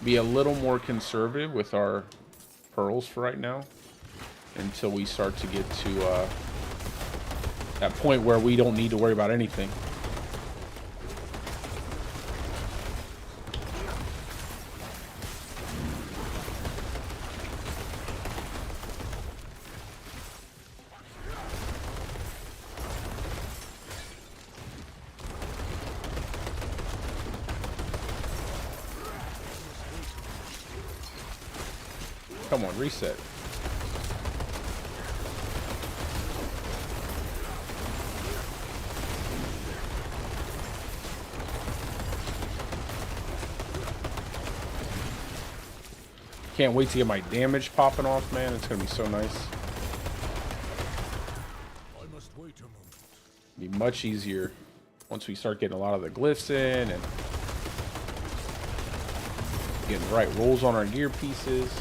Be a little more conservative with our pearls for right now until we start to get to that point where we don't need to worry about anything. Come on, reset. Can't wait to get my damage popping off, man. It's gonna be so nice. I must wait a moment. Be much easier once we start getting a lot of the glyphs in and getting the right rolls on our gear pieces.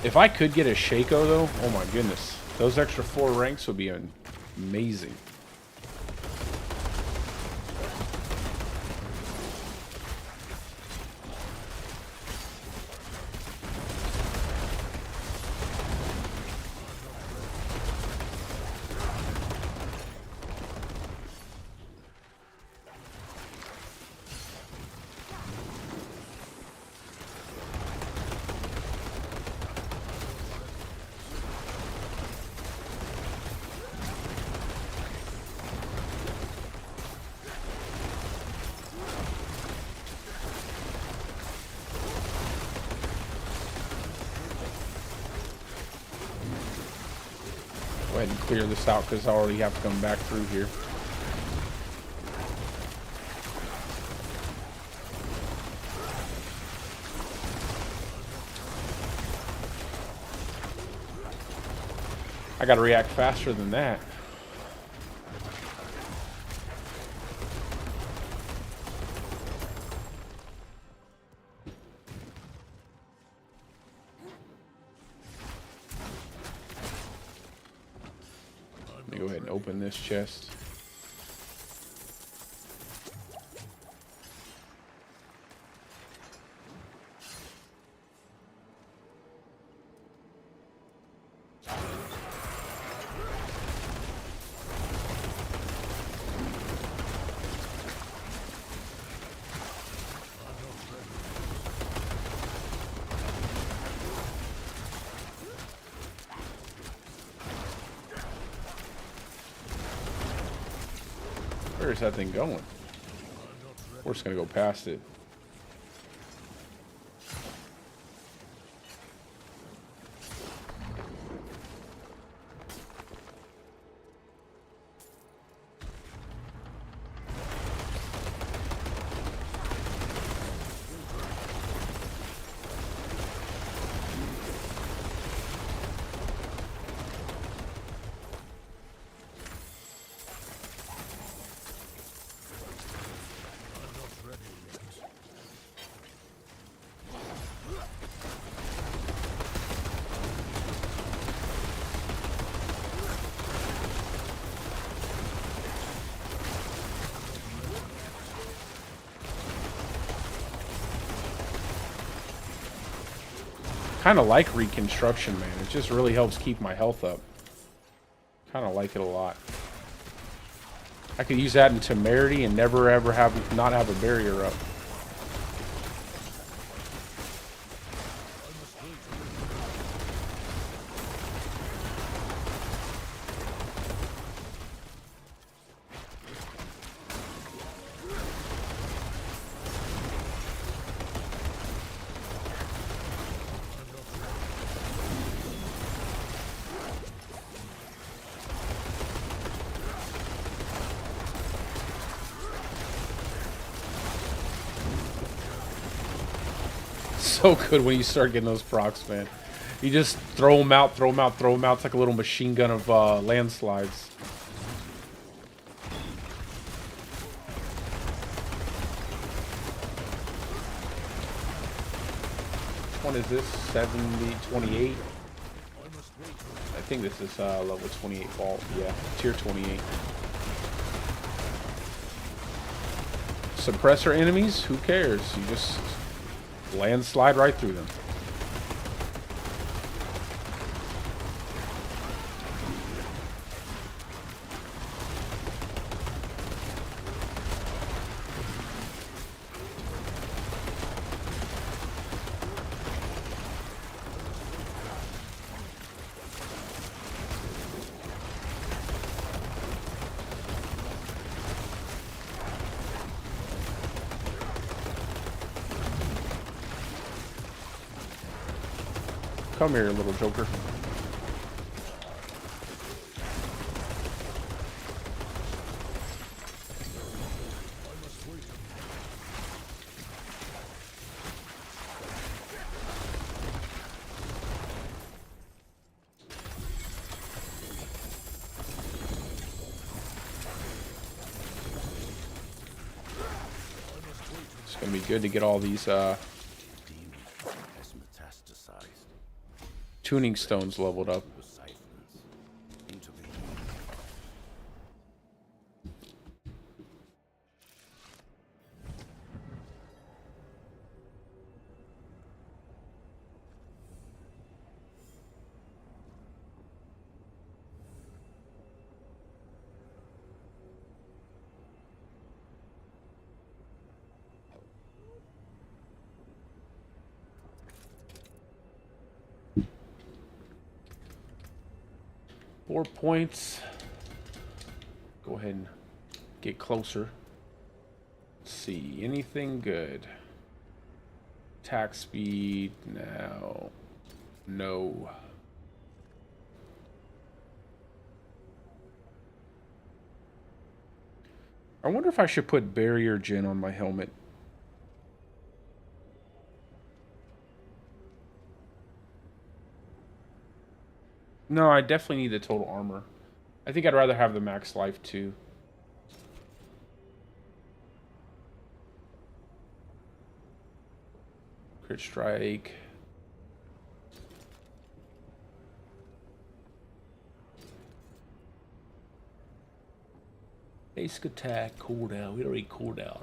If I could get a Shaco though, oh my goodness, those extra 4 ranks would be amazing. Go ahead and clear this out because I already have to come back through here. I gotta react faster than that. Let me go ahead and open this chest. Where is that thing going? We're just gonna go past it. Kind of like reconstruction, man. It just really helps keep my health up. Kind of like it a lot. I could use that in Temerity and never ever not have a barrier up. So good when you start getting those procs, man. You just throw them out, throw them out, throw them out. It's like a little machine gun of landslides. Which one is this? 70, 28? I think this is level 28 vault. Yeah, tier 28. Suppressor enemies? Who cares? You just landslide right through them. Come here, little joker. It'd be good to get all these Demon has metastasized tuning stones leveled up. the siphons into the Four points. Go ahead and get closer. Let's see. Anything good? Attack speed. No. No. I wonder if I should put barrier gen on my helmet. No, I definitely need the total armor. I think I'd rather have the max life too. Crit strike. Basic attack, cooldown. We already cooldown.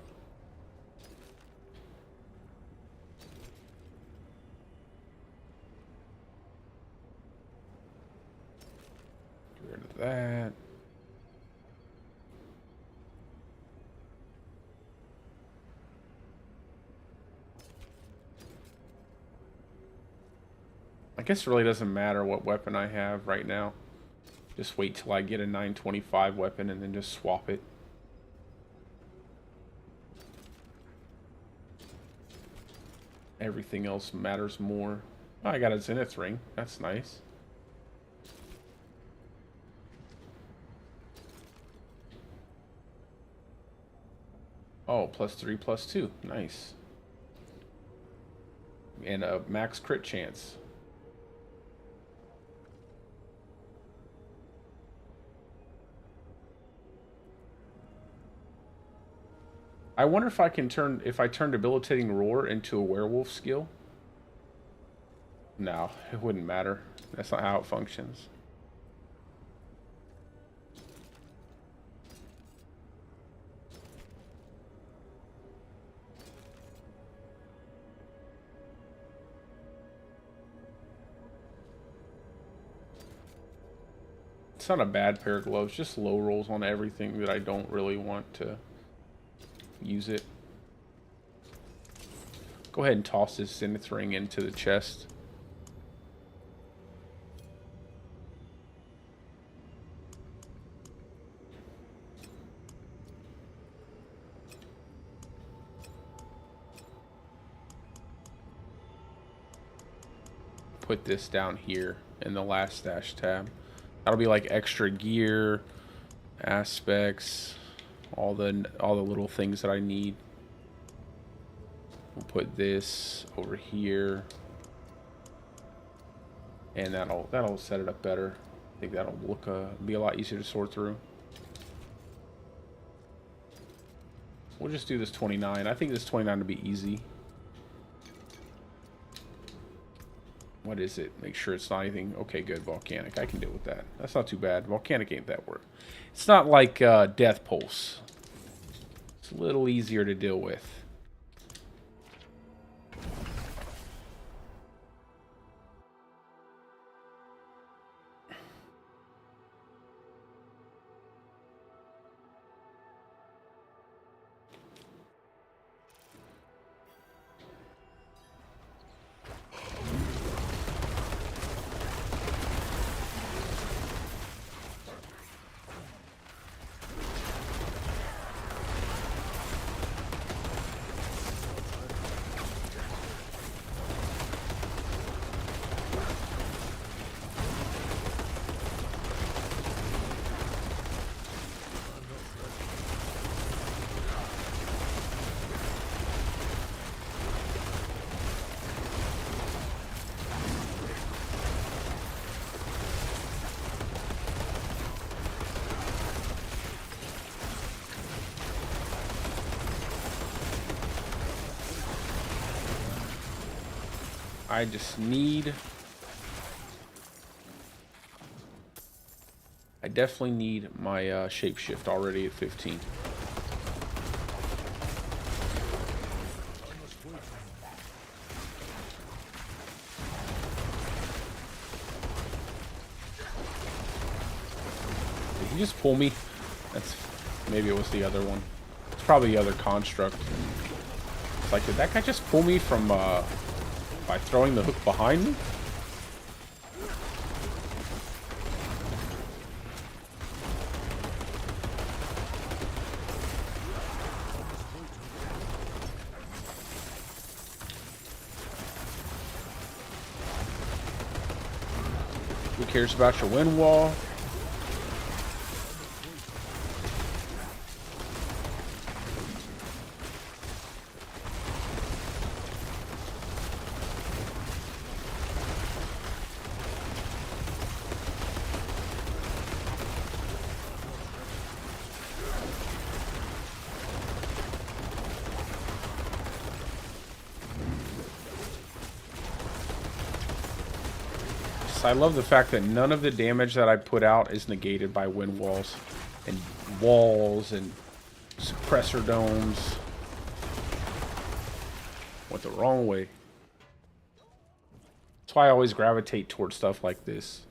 Get rid of that. I guess it really doesn't matter what weapon I have right now. Just wait till I get a 925 weapon and then just swap it. Everything else matters more. Oh, I got a Zenith ring. That's nice. Oh, +3/+2. Nice. And a max crit chance. I wonder if I can turn, if I turn Debilitating Roar into a werewolf skill. No, it wouldn't matter. That's not how it functions. It's not a bad pair of gloves, just low rolls on everything that I don't really want to use it. Go ahead and toss this Zenith ring into the chest. Put this down here in the last stash tab. That'll be like extra gear, aspects, all the little things that I need. We'll put this over here, and that'll set it up better. I think that'll look be a lot easier to sort through. We'll just do this 29. I think this 29 will be easy. What is it? Make sure it's not anything. Okay, good. Volcanic. I can deal with that. That's not too bad. Volcanic ain't that work. It's not like Death Pulse. It's a little easier to deal with. I just need... I definitely need my shapeshift already at 15. Did he just pull me? That's... Maybe it was the other one. It's probably the other construct. It's like, did that guy just pull me from, by throwing the hook behind me? Who cares about your wind wall? I love the fact that none of the damage that I put out is negated by wind walls and suppressor domes. Went the wrong way. That's why I always gravitate towards stuff like this.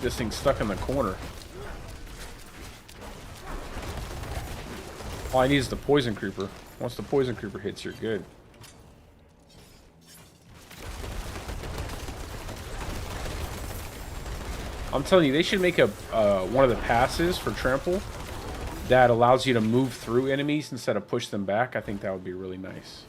This thing's stuck in the corner. All I need is the poison creeper. Once the poison creeper hits, you're good. I'm telling you, they should make a one of the passes for trample that allows you to move through enemies instead of push them back. I think that would be really nice.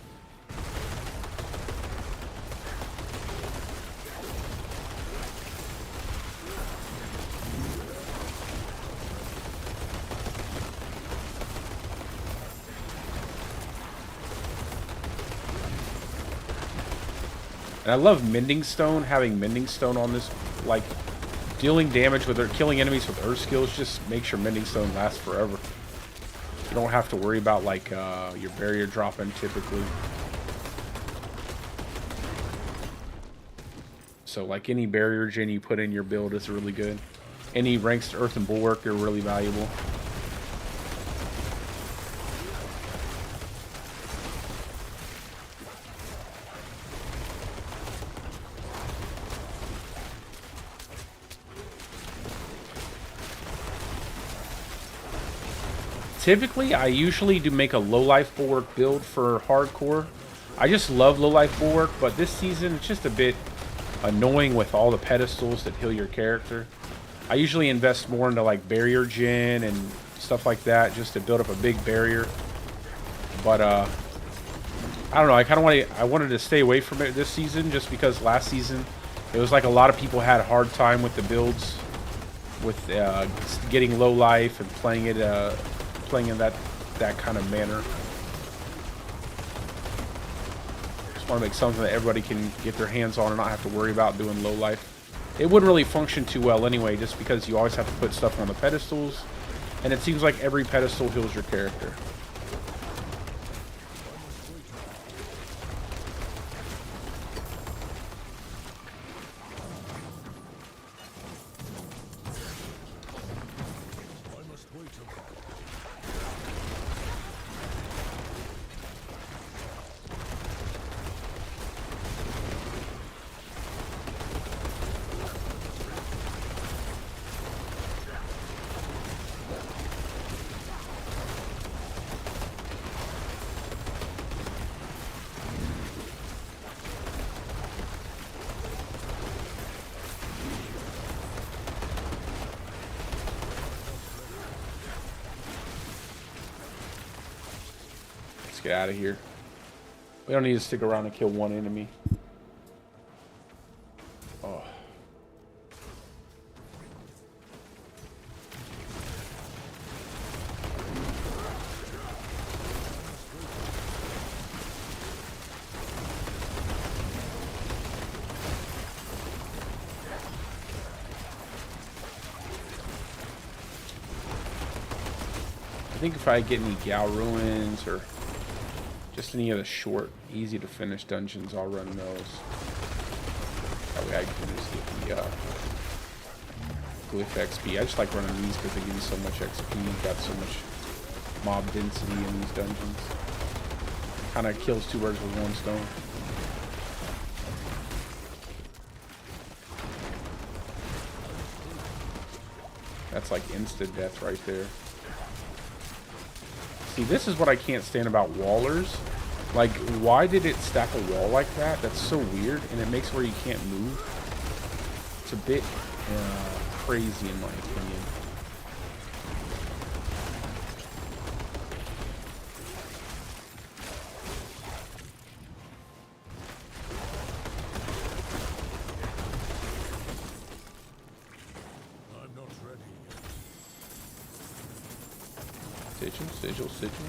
And I love Mending Stone. Having Mending Stone on this, like, dealing damage with or killing enemies with Earth skills just makes your Mending Stone last forever. You don't have to worry about, like, your barrier dropping typically. So, like, any barrier gen you put in your build is really good. Any ranks to Earth and Bulwark are really valuable. Typically, I usually do make a low-life bulwark build for hardcore. I just love low-life bulwark, but this season it's just a bit annoying with all the pedestals that heal your character. I usually invest more into like barrier gen and stuff like that just to build up a big barrier. But I don't know. I wanted to stay away from it this season just because last season it was like a lot of people had a hard time with the builds, with getting low life and playing it. Playing in that kind of manner. Just want to make something that everybody can get their hands on and not have to worry about doing low life. It wouldn't really function too well anyway, just because you always have to put stuff on the pedestals, and it seems like every pedestal heals your character. Let's get out of here. We don't need to stick around and kill one enemy. Oh. I think if I get any Gal Ruins or just any of the short, easy to finish dungeons, I'll run those. That way I can just get the Glyph XP. I just like running these because they give you so much XP. You've got so much mob density in these dungeons. Kind of kills two birds with one stone. That's like instant death right there. See, this is what I can't stand about wallers. Like, why did it stack a wall like that? That's so weird, and it makes where you can't move. It's a bit crazy in my opinion. I'm not ready yet. Sigil, sigil, sigil.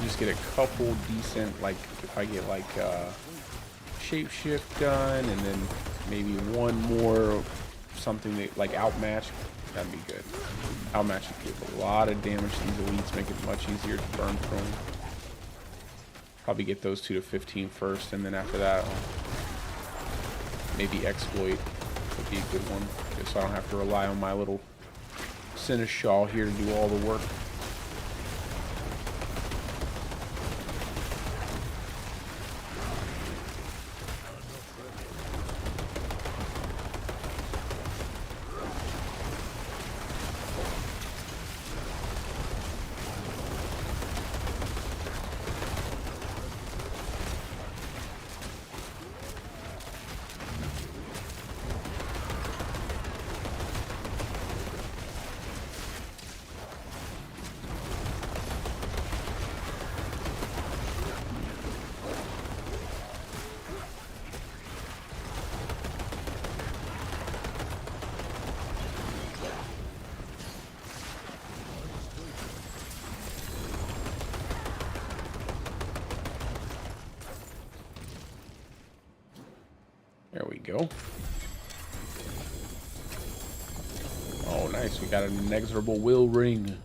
Just get a couple decent, like if I get like shapeshift done and then maybe one more something that like outmatch, that'd be good. Outmatch would give a lot of damage to these elites, make it much easier to burn through them. Probably get those 2 to 15 first, and then after that maybe exploit would be a good one, just so I don't have to rely on my little Seneschal here to do all the work. There we go. Oh, nice. We got an inexorable will ring.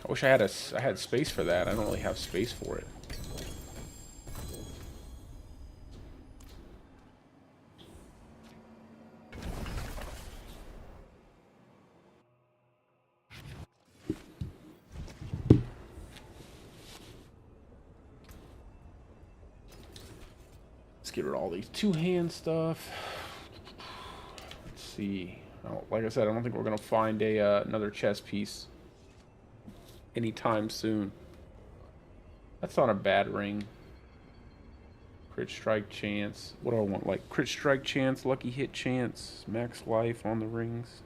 I wish I had space for that. I don't really have space for it. Let's get rid of all these two-hand stuff. Let's see. Oh, like I said, I don't think we're gonna find a another chess piece anytime soon. That's not a bad ring. Crit strike chance. What do I want? Like crit strike chance, lucky hit chance, max life on the rings.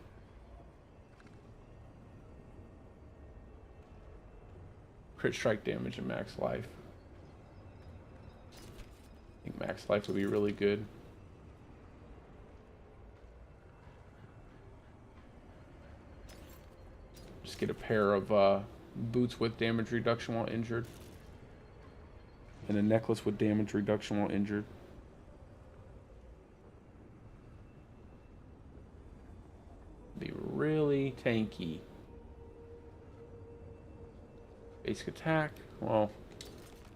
Crit strike damage and max life. I think max life would be really good. Just get a pair of boots with damage reduction while injured. And a necklace with damage reduction while injured. tanky. Basic attack. Well,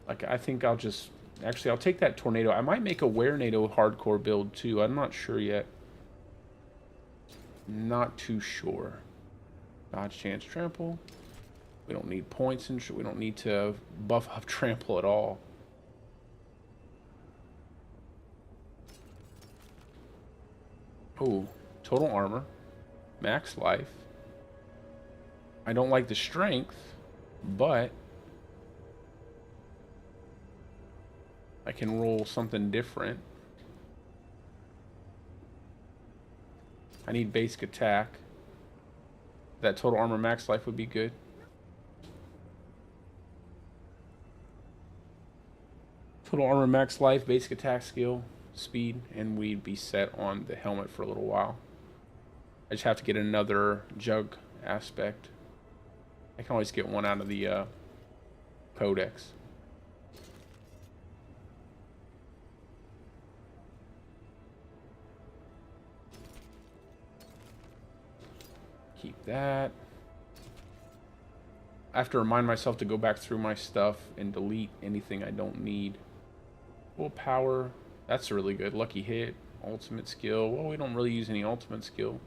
like I think I'll just actually I'll take that tornado. I might make a Werenado hardcore build too. I'm not sure yet. Not too sure. Dodge, chance, trample. We don't need points and we don't need to buff up trample at all. Oh, total armor, max life. I don't like the strength, but I can roll something different. I need basic attack. That total armor max life would be good. Total armor max life, basic attack skill, speed, and we'd be set on the helmet for a little while. I just have to get another jug aspect. I can always get one out of the codex. Keep that. I have to remind myself to go back through my stuff and delete anything I don't need. Willpower, that's really good. Lucky hit, ultimate skill. Well, we don't really use any ultimate skill.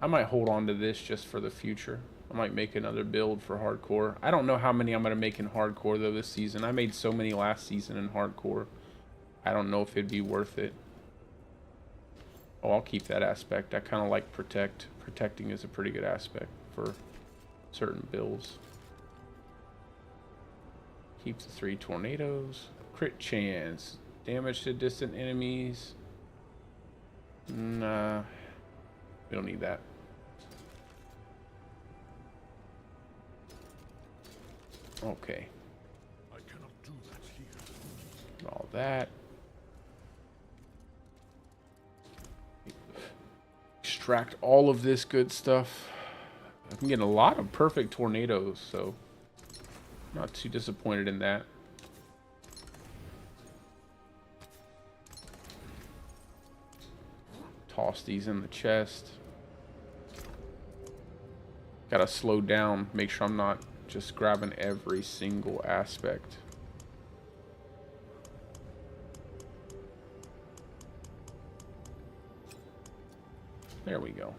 I might hold on to this just for the future. I might make another build for hardcore. I don't know how many I'm going to make in hardcore though this season. I made so many last season in hardcore. I don't know if it'd be worth it. Oh, I'll keep that aspect. I kind of like protect. Protecting is a pretty good aspect for certain builds. Keep the 3 tornadoes. Crit chance. Damage to distant enemies. Nah. We don't need that. Okay. I cannot do that here. All that. Extract all of this good stuff. I can get a lot of perfect tornadoes, so not too disappointed in that. Toss these in the chest. Gotta slow down, make sure I'm not just grabbing every single aspect. There we go.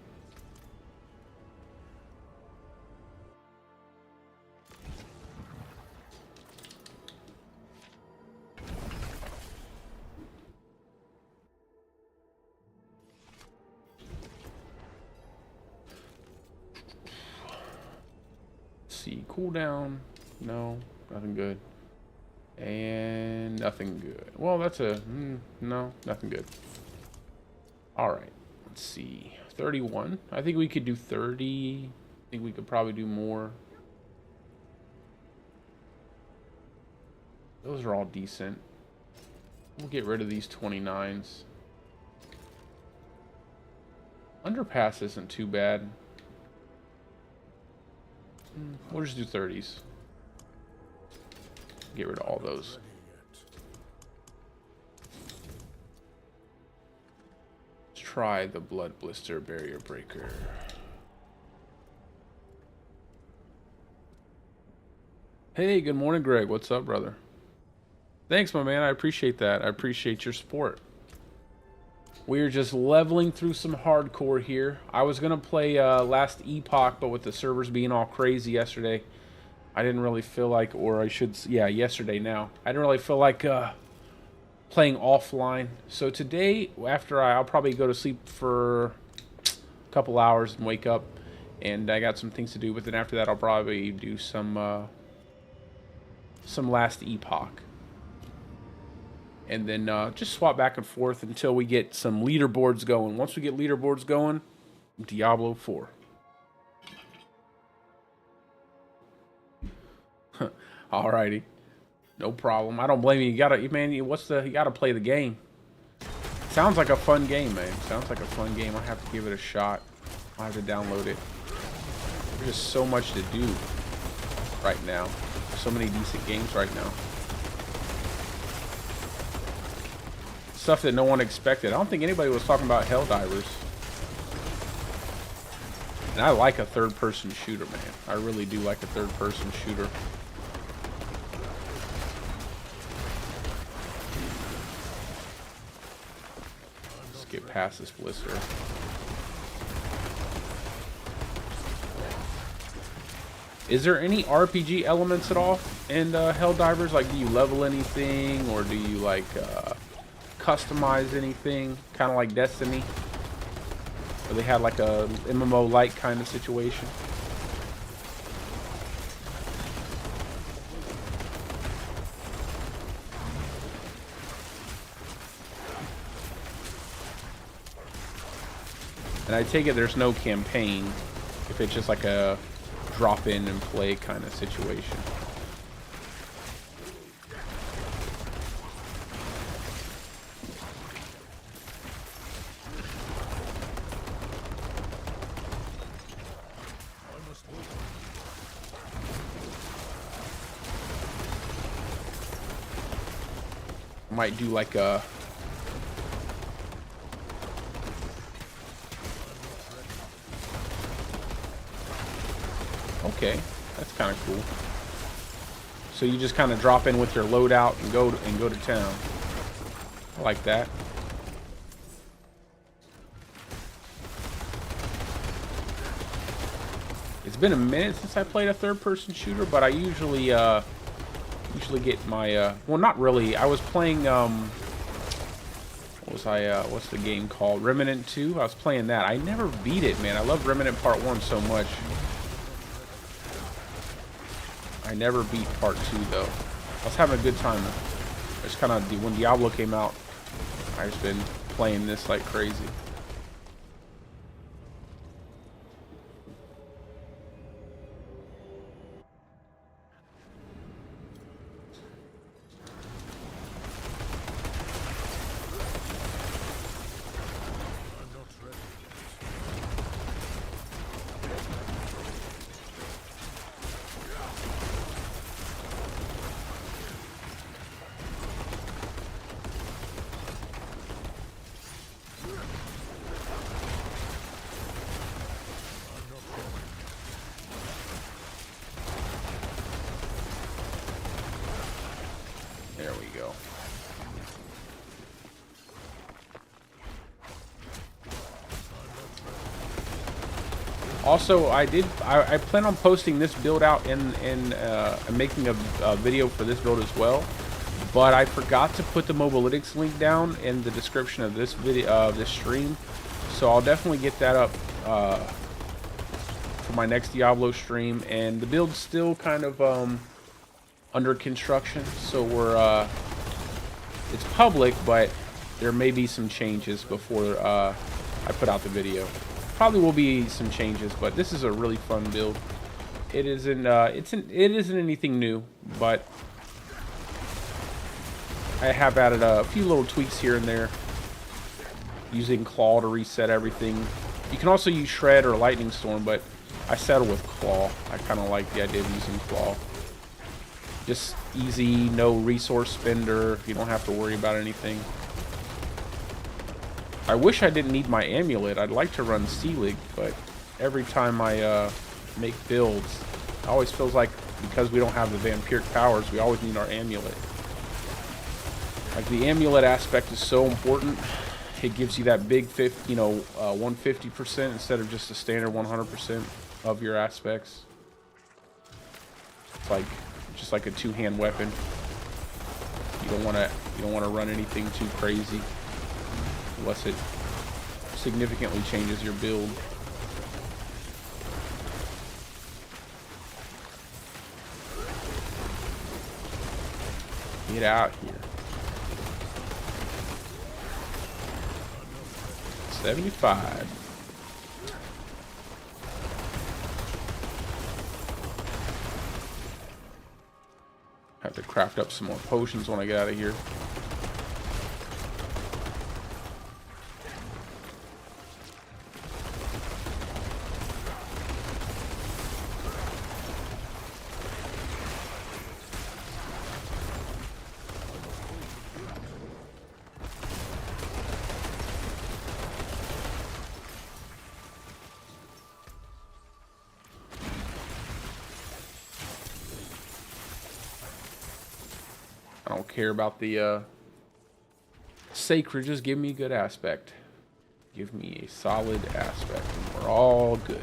Let's see, cooldown. No, nothing good. And nothing good. Well, that's a no, nothing good. All right. Let's see, 31. I think we could do 30. I think we could probably do more. Those are all decent. We'll get rid of these 29s. Underpass isn't too bad. We'll just do 30s. Get rid of all those. Try the blood blister barrier breaker. Hey, good morning, Greg. What's up, brother? Thanks, my man. I appreciate that. I appreciate your support. We're just leveling through some hardcore here. I was gonna play last Epoch, but with the servers being all crazy yesterday, I didn't really feel like, or I should, yeah, yesterday now. I didn't really feel like playing offline. So today, after I'll probably go to sleep for a couple hours and wake up, and I got some things to do. But then after that, I'll probably do some last Epoch, and then just swap back and forth until we get some leaderboards going. Once we get leaderboards going, Diablo 4. Alrighty. No problem. I don't blame you. You gotta, man. You gotta play the game. Sounds like a fun game, man. Sounds like a fun game. I have to give it a shot. I have to download it. There's just so much to do right now. So many decent games right now. Stuff that no one expected. I don't think anybody was talking about Helldivers. And I like a third-person shooter, man. I really do like a third-person shooter. Let's get past this blister. Is there any RPG elements at all in Helldivers? Like, do you level anything, or do you like customize anything? Kind of like Destiny, where they had like a MMO-like kind of situation. And I take it there's no campaign if it's just like a drop in and play kind of situation. Might do like a okay, that's kind of cool. So you just kind of drop in with your loadout and go to town. I like that. It's been a minute since I played a third-person shooter, but I usually get my well, not really. I was playing what's the game called? Remnant 2. I was playing that. I never beat it, man. I love Remnant Part 1 so much. I never beat Part 2 though. I was having a good time though. It's kind of when Diablo came out, I've just been playing this like crazy. There we go. Also, I plan on posting this build out and making a video for this build as well. But I forgot to put the Mobalytics link down in the description of this video, this stream. So I'll definitely get that up for my next Diablo stream. And the build's still kind of under construction, so we're it's public, but there may be some changes before I put out the video. Probably will be some changes, but this is a really fun build. It isn't it isn't anything new, but I have added a few little tweaks here and there, using Claw to reset everything. You can also use Shred or Lightning Storm, but I settle with Claw. I kind of like the idea of using Claw. Just easy, no resource spender. You don't have to worry about anything. I wish I didn't need my amulet. I'd like to run Seelig, but every time I make builds, it always feels like because we don't have the vampiric powers, we always need our amulet. Like, the amulet aspect is so important. It gives you that big 150% instead of just a standard 100% of your aspects. It's like just like a two-hand weapon. You don't want to run anything too crazy unless it significantly changes your build. Get out here. 75. Have to craft up some more potions when I get out of here. don't care about the sacred. Just give me a good aspect. Give me a solid aspect, and we're all good.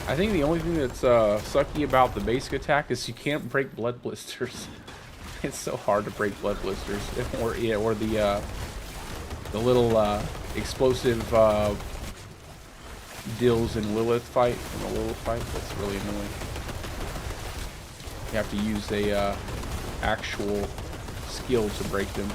I think the only thing that's sucky about the basic attack is you can't break blood blisters. It's so hard to break blood blisters, or the little explosive Dills in Lilith fight. In the Lilith fight, that's really annoying. You have to use a actual skill to break them.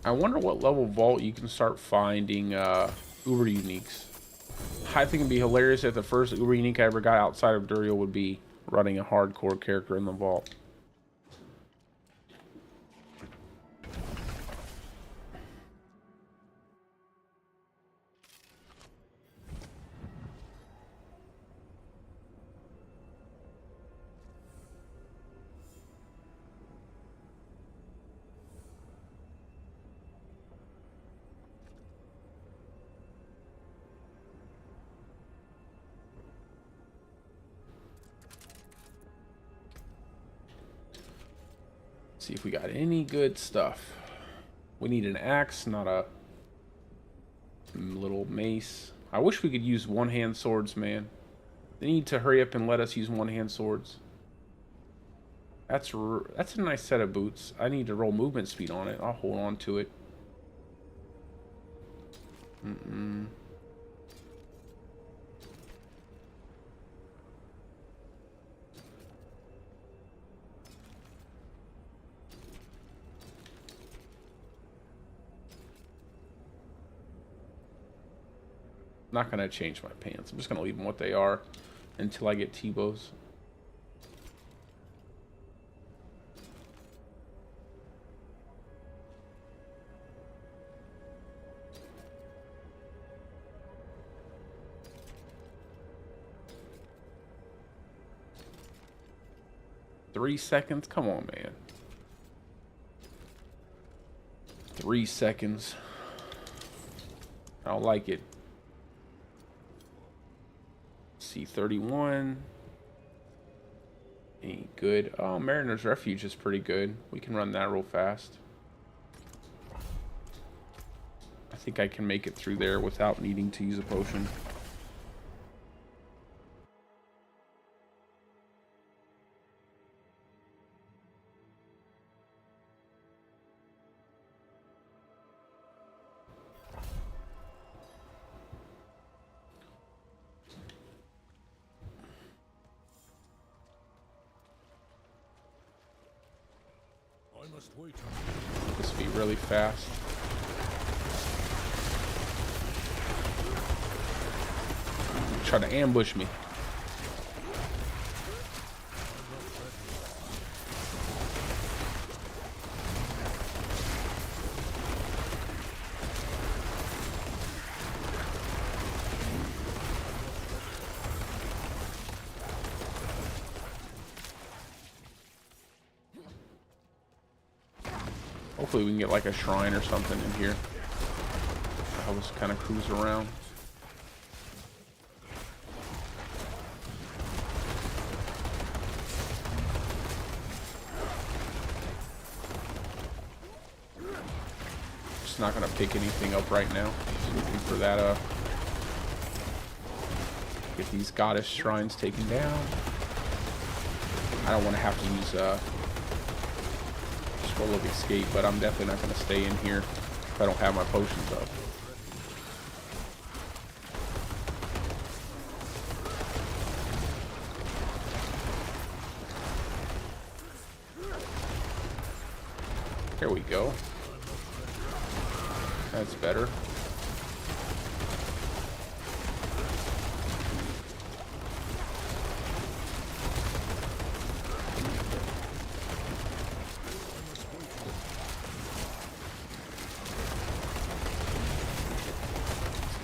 I wonder what level vault you can start finding Uber uniques. I think it'd be hilarious if the first Uber unique I ever got outside of Duriel would be running a hardcore character in the vault. See if we got any good stuff. We need an axe, not a little mace. I wish we could use one-hand swords, man. They need to hurry up and let us use one-hand swords. That's a nice set of boots. I need to roll movement speed on it. I'll hold on to it. Not gonna change my pants. I'm just gonna leave them what they are until I get T-bows. Three seconds? Come on, man. 3 seconds. I don't like it. C31 ain't good. Oh, Mariner's Refuge is pretty good. We can run that real fast. I think I can make it through there without needing to use a potion. This will be really fast. Try to ambush me. Hopefully we can get like a shrine or something in here. I'll just kind of cruise around. Just not gonna pick anything up right now. Just looking for that get these goddess shrines taken down. I don't want to have to use Scroll of Escape, but I'm definitely not going to stay in here if I don't have my potions up. There we go. That's better.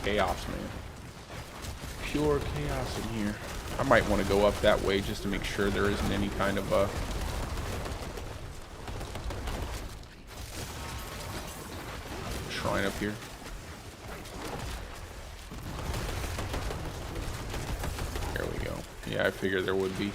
Chaos, man. Pure chaos in here. I might want to go up that way just to make sure there isn't any kind of shrine up here. There we go. Yeah, I figured there would be.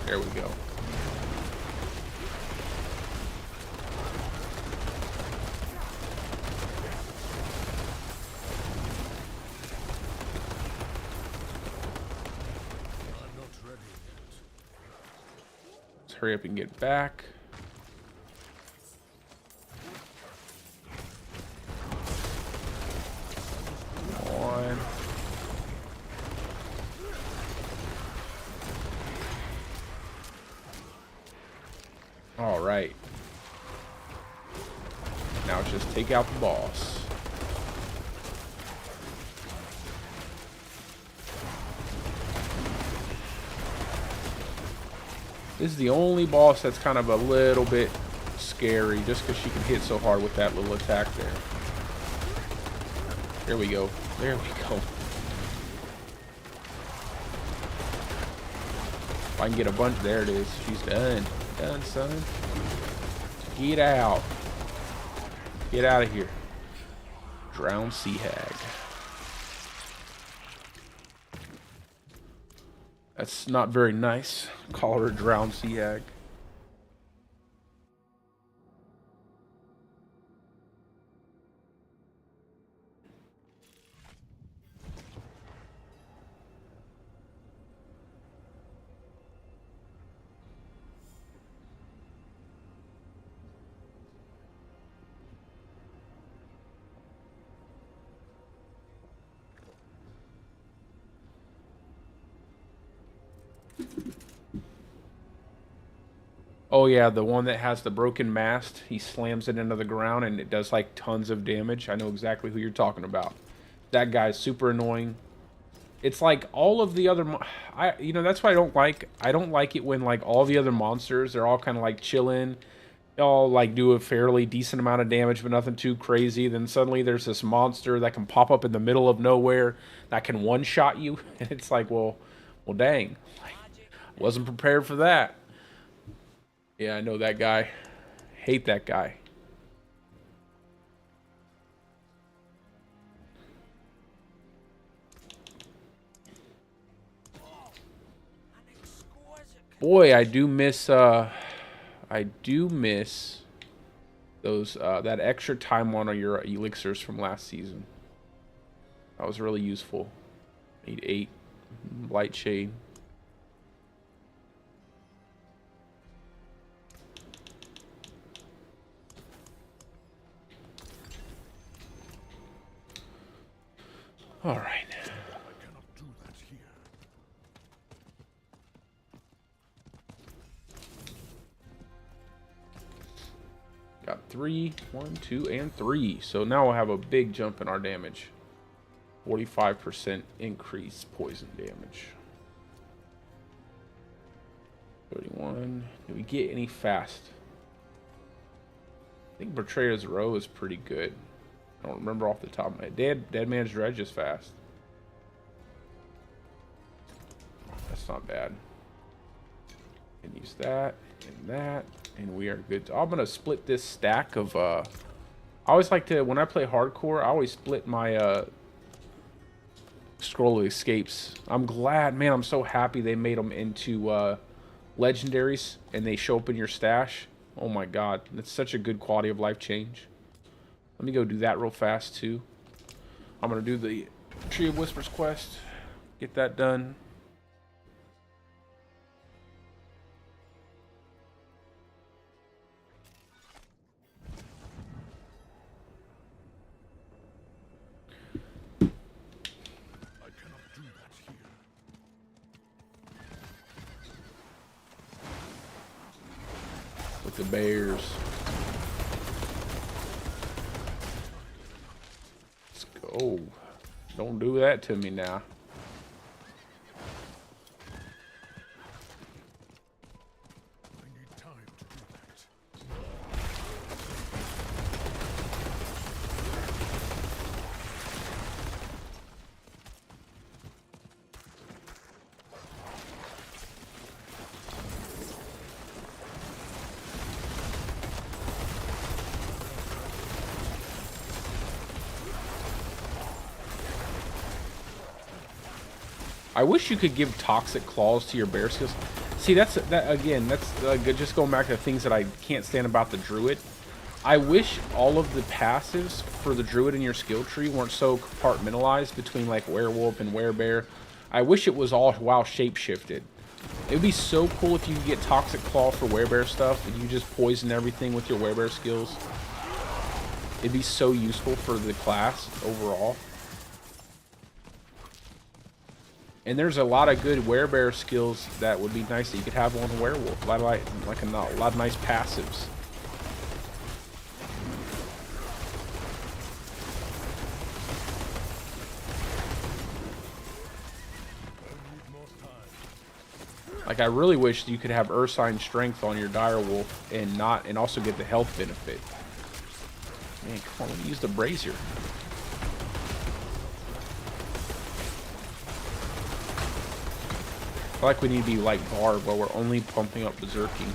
There we go. I'm not ready yet. Let's hurry up and get back. Come on. All right. Now it's just take out the boss. This is the only boss that's kind of a little bit scary, just because she can hit so hard with that little attack there. There we go. There we go. If I can get a bunch, there it is. She's done. Done, son. Get out. Get out of here. Drowned sea hag. That's not very nice. Call her a drowned sea hag. Oh yeah, the one that has the broken mast, he slams it into the ground and it does like tons of damage. I know exactly who you're talking about. That guy's super annoying. It's like all of the other, you know, that's what I don't like. I don't like it when like all the other monsters, they're all kind of like chilling. They all like do a fairly decent amount of damage, but nothing too crazy. Then suddenly there's this monster that can pop up in the middle of nowhere that can one-shot you. And it's like, well dang. Wasn't prepared for that. Yeah, I know that guy. Hate that guy. Boy, I do miss those that extra time on your elixirs from last season. That was really useful. Need 8 light shade. All right. I cannot do that here. Got 3, 1, 2, and 3. So now we'll have a big jump in our damage. 45% increase poison damage. 31. Did we get any fast? I think Betrayer's Row is pretty good. I don't remember off the top of my head. Dead Man's Dredge is fast. That's not bad. And use that and that, and we are good. I'm gonna split this stack of. I always like to, when I play hardcore, I always split my scroll of escapes. I'm glad, man. I'm so happy they made them into legendaries, and they show up in your stash. Oh my god, that's such a good quality of life change. Let me go do that real fast too. I'm gonna do the Tree of Whispers quest. Get that done. I cannot do that here. With the bears. Let's go. Don't do that to me now. I need time to do that. I wish you could give toxic claws to your bear skills. See, that's just going back to things that I can't stand about the druid. I wish all of the passives for the druid in your skill tree weren't so compartmentalized between like werewolf and werebear. I wish it was all WoW shapeshifted. It would be so cool if you could get toxic claw for werebear stuff and you just poison everything with your werebear skills. It'd be so useful for the class overall. And there's a lot of good werebear skills that would be nice that you could have on a werewolf. A lot of nice passives. Like I really wish you could have Ursine Strength on your direwolf and also get the health benefit. Man, come on, let me use the brazier. I feel like we need to be like Barb, where we're only pumping up berserking.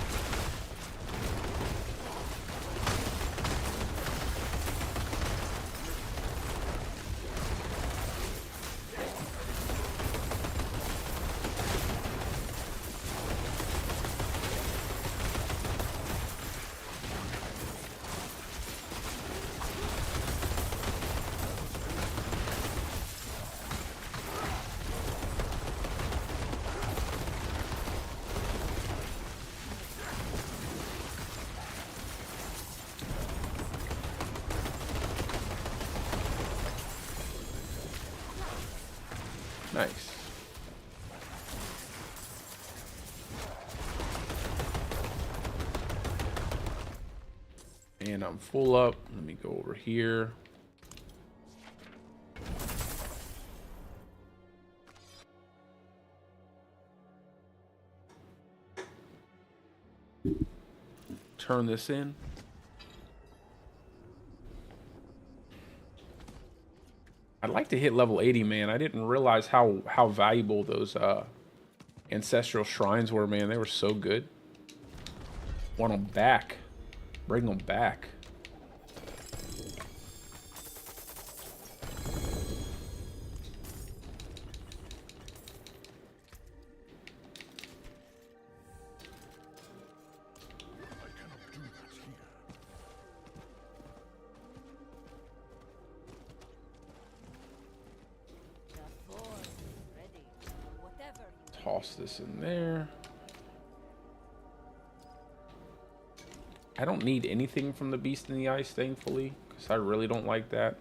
Nice. And I'm full up. Let me go over here. Turn this in. I'd like to hit level 80, man. I didn't realize how valuable those ancestral shrines were, man. They were so good. Want them back. Bring them back. Toss this in there. I don't need anything from the Beast in the Ice, thankfully, because I really don't like that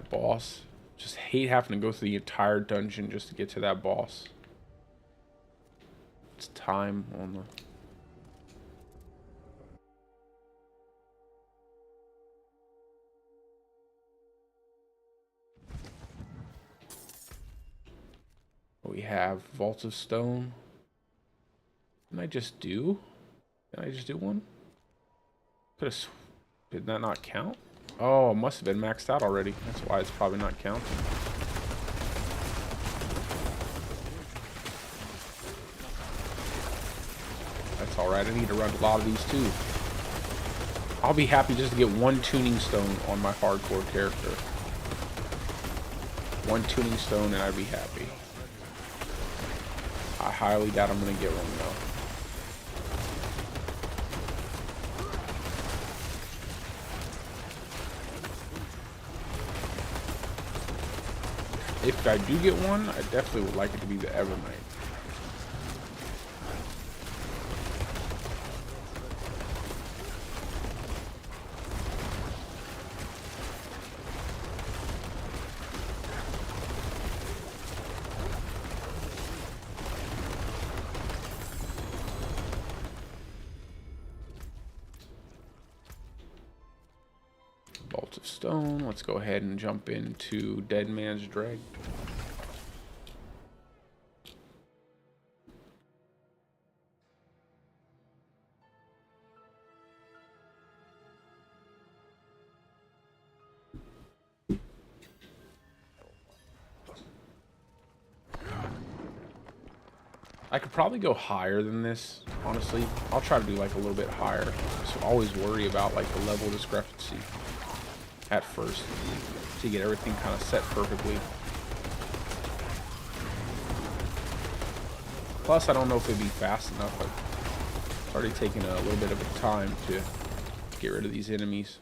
boss. Just hate having to go through the entire dungeon just to get to that boss. It's time on the... We have Vault of Stone. Did I just do one? Did that not count? Oh, it must have been maxed out already. That's why it's probably not counting. That's alright. I need to run a lot of these too. I'll be happy just to get one tuning stone on my hardcore character. One tuning stone and I'd be happy. I highly doubt I'm going to get one, though. if I do get one, I definitely would like it to be the Evernight. Bolt of Stone. Let's go ahead and jump into Dead Man's Drag. I could probably go higher than this, honestly. I'll try to do like a little bit higher. So always worry about like the level discrepancy at first to get everything kind of set perfectly. Plus, I don't know if it'd be fast enough. I've already taken a little bit of a time to get rid of these enemies.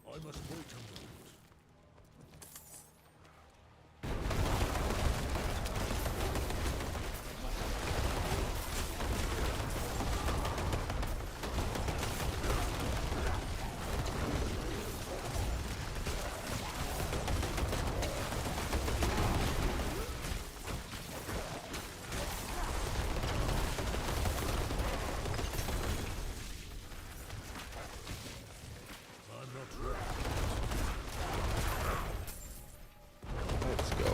I must wait a moment. I'm not ready. Let's go.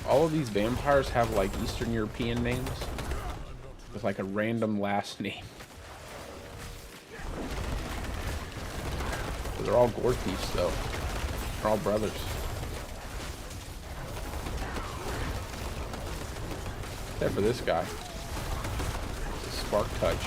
All of these vampires have like Eastern European names with like a random last name. But they're all gore thieves though. They're all brothers. Except for this guy. It's a Spark Touch.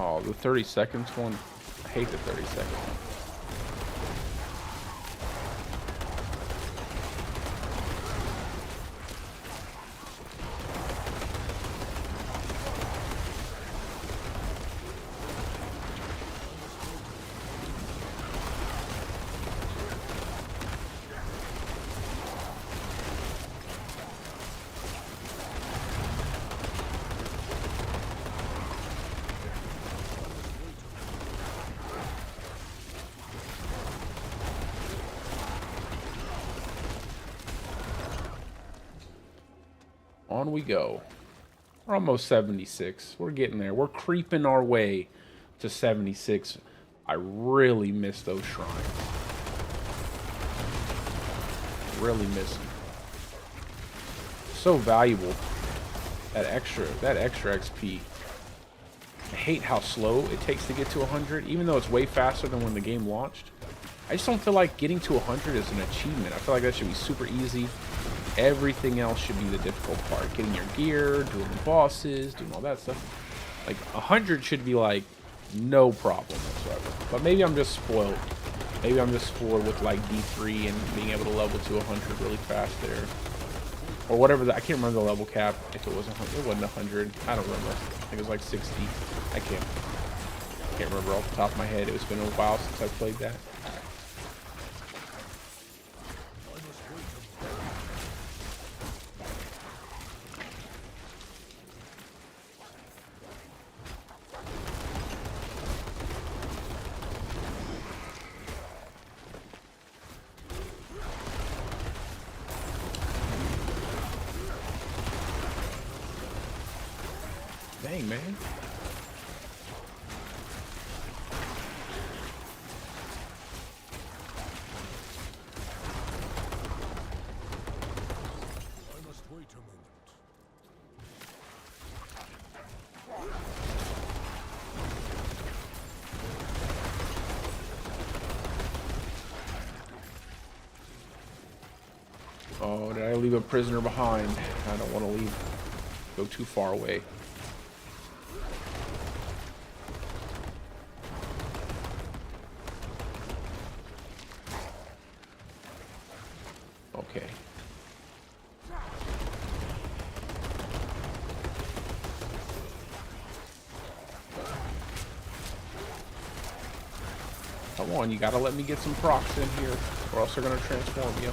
Oh, the 30 seconds one. I hate the 30 second one. On we go. We're almost 76. We're getting there. We're creeping our way to 76. I really miss those shrines. Really miss them. So valuable. That extra XP. I hate how slow it takes to get to 100, even though it's way faster than when the game launched. I just don't feel like getting to 100 is an achievement. I feel like that should be super easy. Everything else should be the difficult part. Getting your gear, doing the bosses, doing all that stuff. Like 100 should be like no problem whatsoever. But maybe I'm just spoiled. Maybe I'm just spoiled with like D3 and being able to level to 100 really fast there. Or whatever, I can't remember the level cap, if it was 100, it wasn't 100, I don't remember. I think it was like 60, I can't remember off the top of my head. It's been a while since I played that. Dang, man. I must wait a moment. Oh, did I leave a prisoner behind? I don't want to leave. Go too far away. Okay. Come on, you gotta let me get some procs in here, or else they're gonna transform you.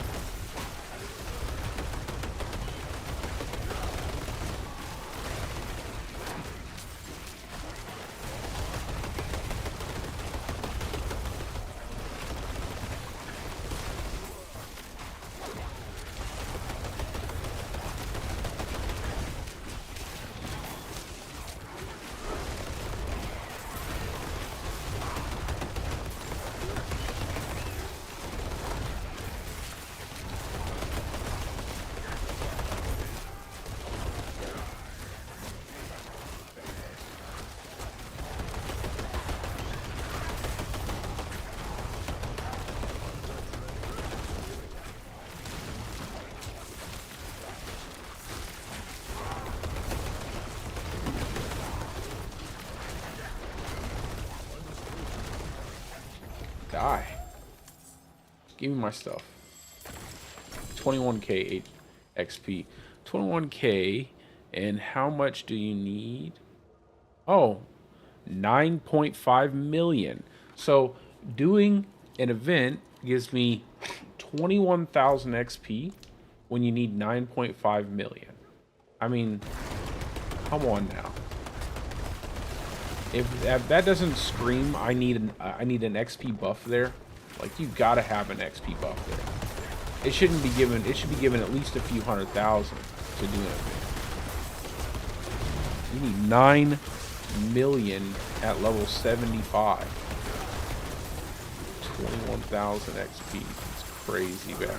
Die. Give me my stuff. 21k XP. 21k, and how much do you need? Oh, 9.5 million. So doing an event gives me 21,000 XP when you need 9.5 million. I mean, come on now. If that doesn't scream, I need an XP buff there. Like, you gotta have an XP buff there. It shouldn't be given. It should be given at least a few 100,000 to do it. You need 9 million at level 75. 21,000 XP. It's crazy, man.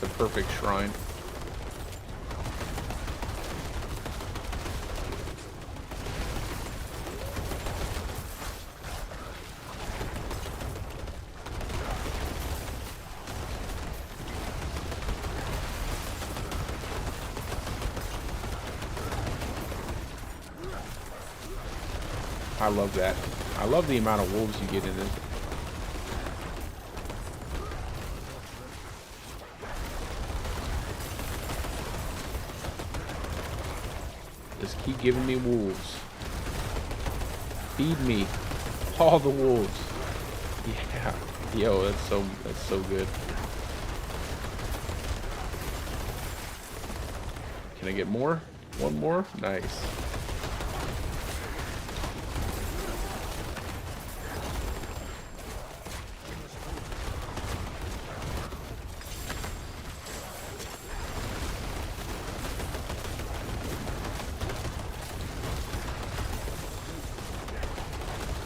The perfect shrine. I love that. I love the amount of wolves you get in this. Just keep giving me wolves. Feed me all the wolves. Yeah. Yo, that's so good. Can I get more? One more? Nice.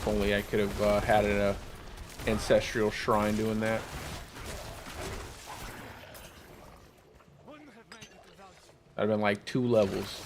If only I could have had a ancestral shrine doing that. Wouldn't have made it without you. That'd have been like 2 levels.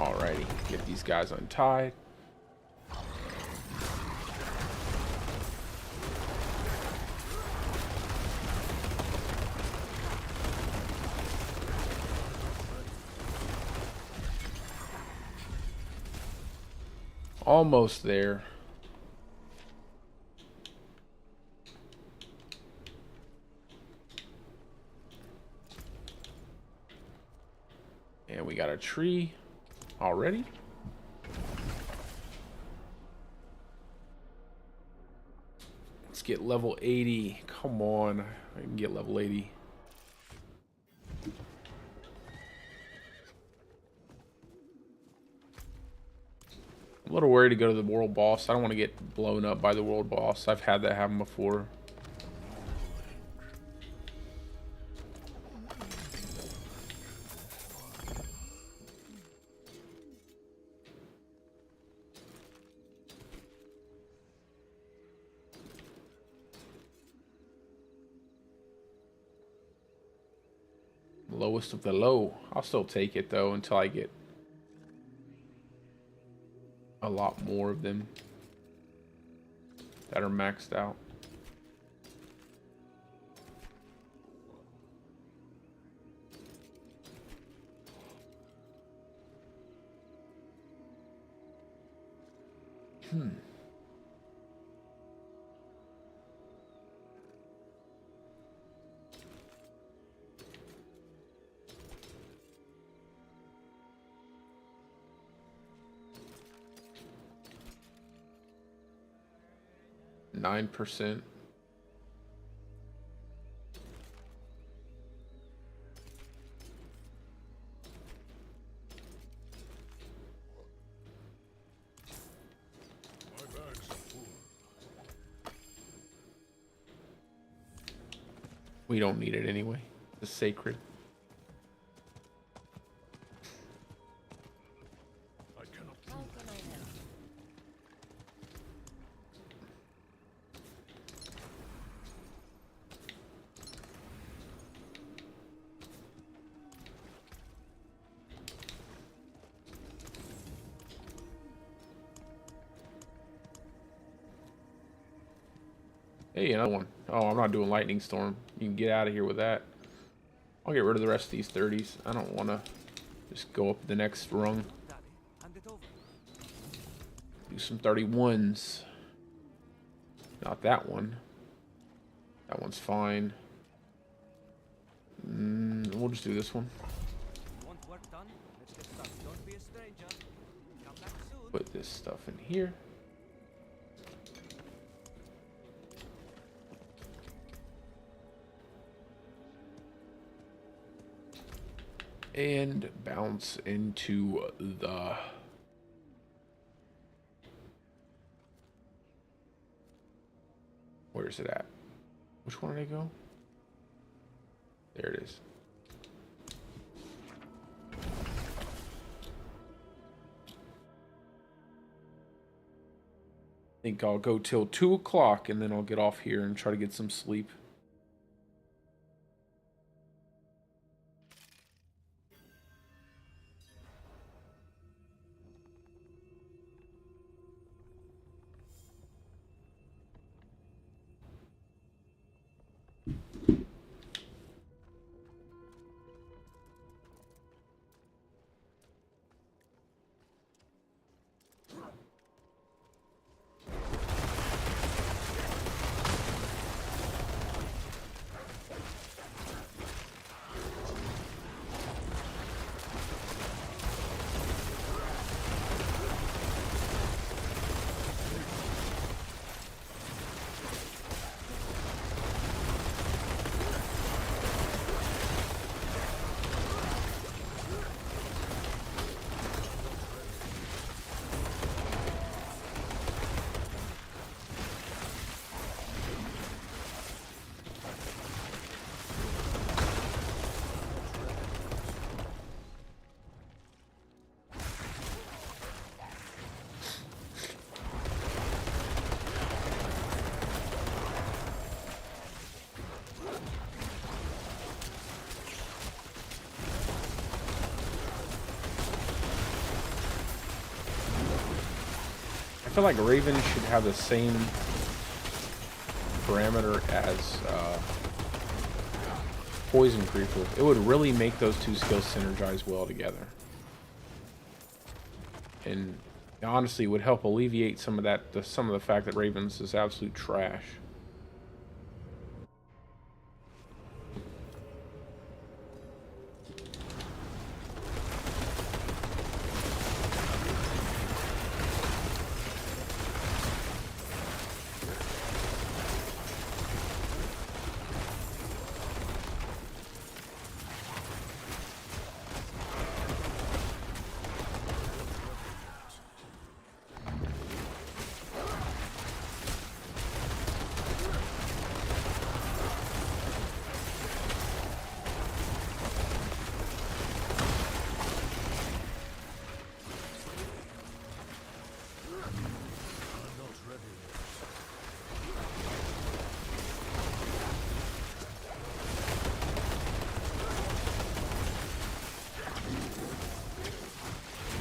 Alrighty, get these guys untied. Almost there. And we got a tree already. Let's get level 80. Come on, I can get level 80. I'm a little worried to go to the world boss. I don't want to get blown up by the world boss. I've had that happen before. Lowest of the low. I'll still take it though until I get a lot more of them that are maxed out. Hmm. %. My bags are full. We don't need it anyway. It's sacred. I cannot do How can I help? Hey, another one. Oh, I'm not doing lightning storm. You can get out of here with that. I'll get rid of the rest of these 30s. I don't want to just go up the next rung. Daddy, hand it over. Do some 31s. Not that one. That one's fine. We'll just do this one. Want work done? Let's get started. Don't be a stranger. Come back soon. Put this stuff in here. And bounce into the... Where is it at? Which one did I go? There it is. I think I'll go till 2 o'clock and then I'll get off here and try to get some sleep. I feel like Raven should have the same parameter as Poison Creeper. It would really make those two skills synergize well together. And honestly, it would help alleviate some of the fact that Raven's is absolute trash.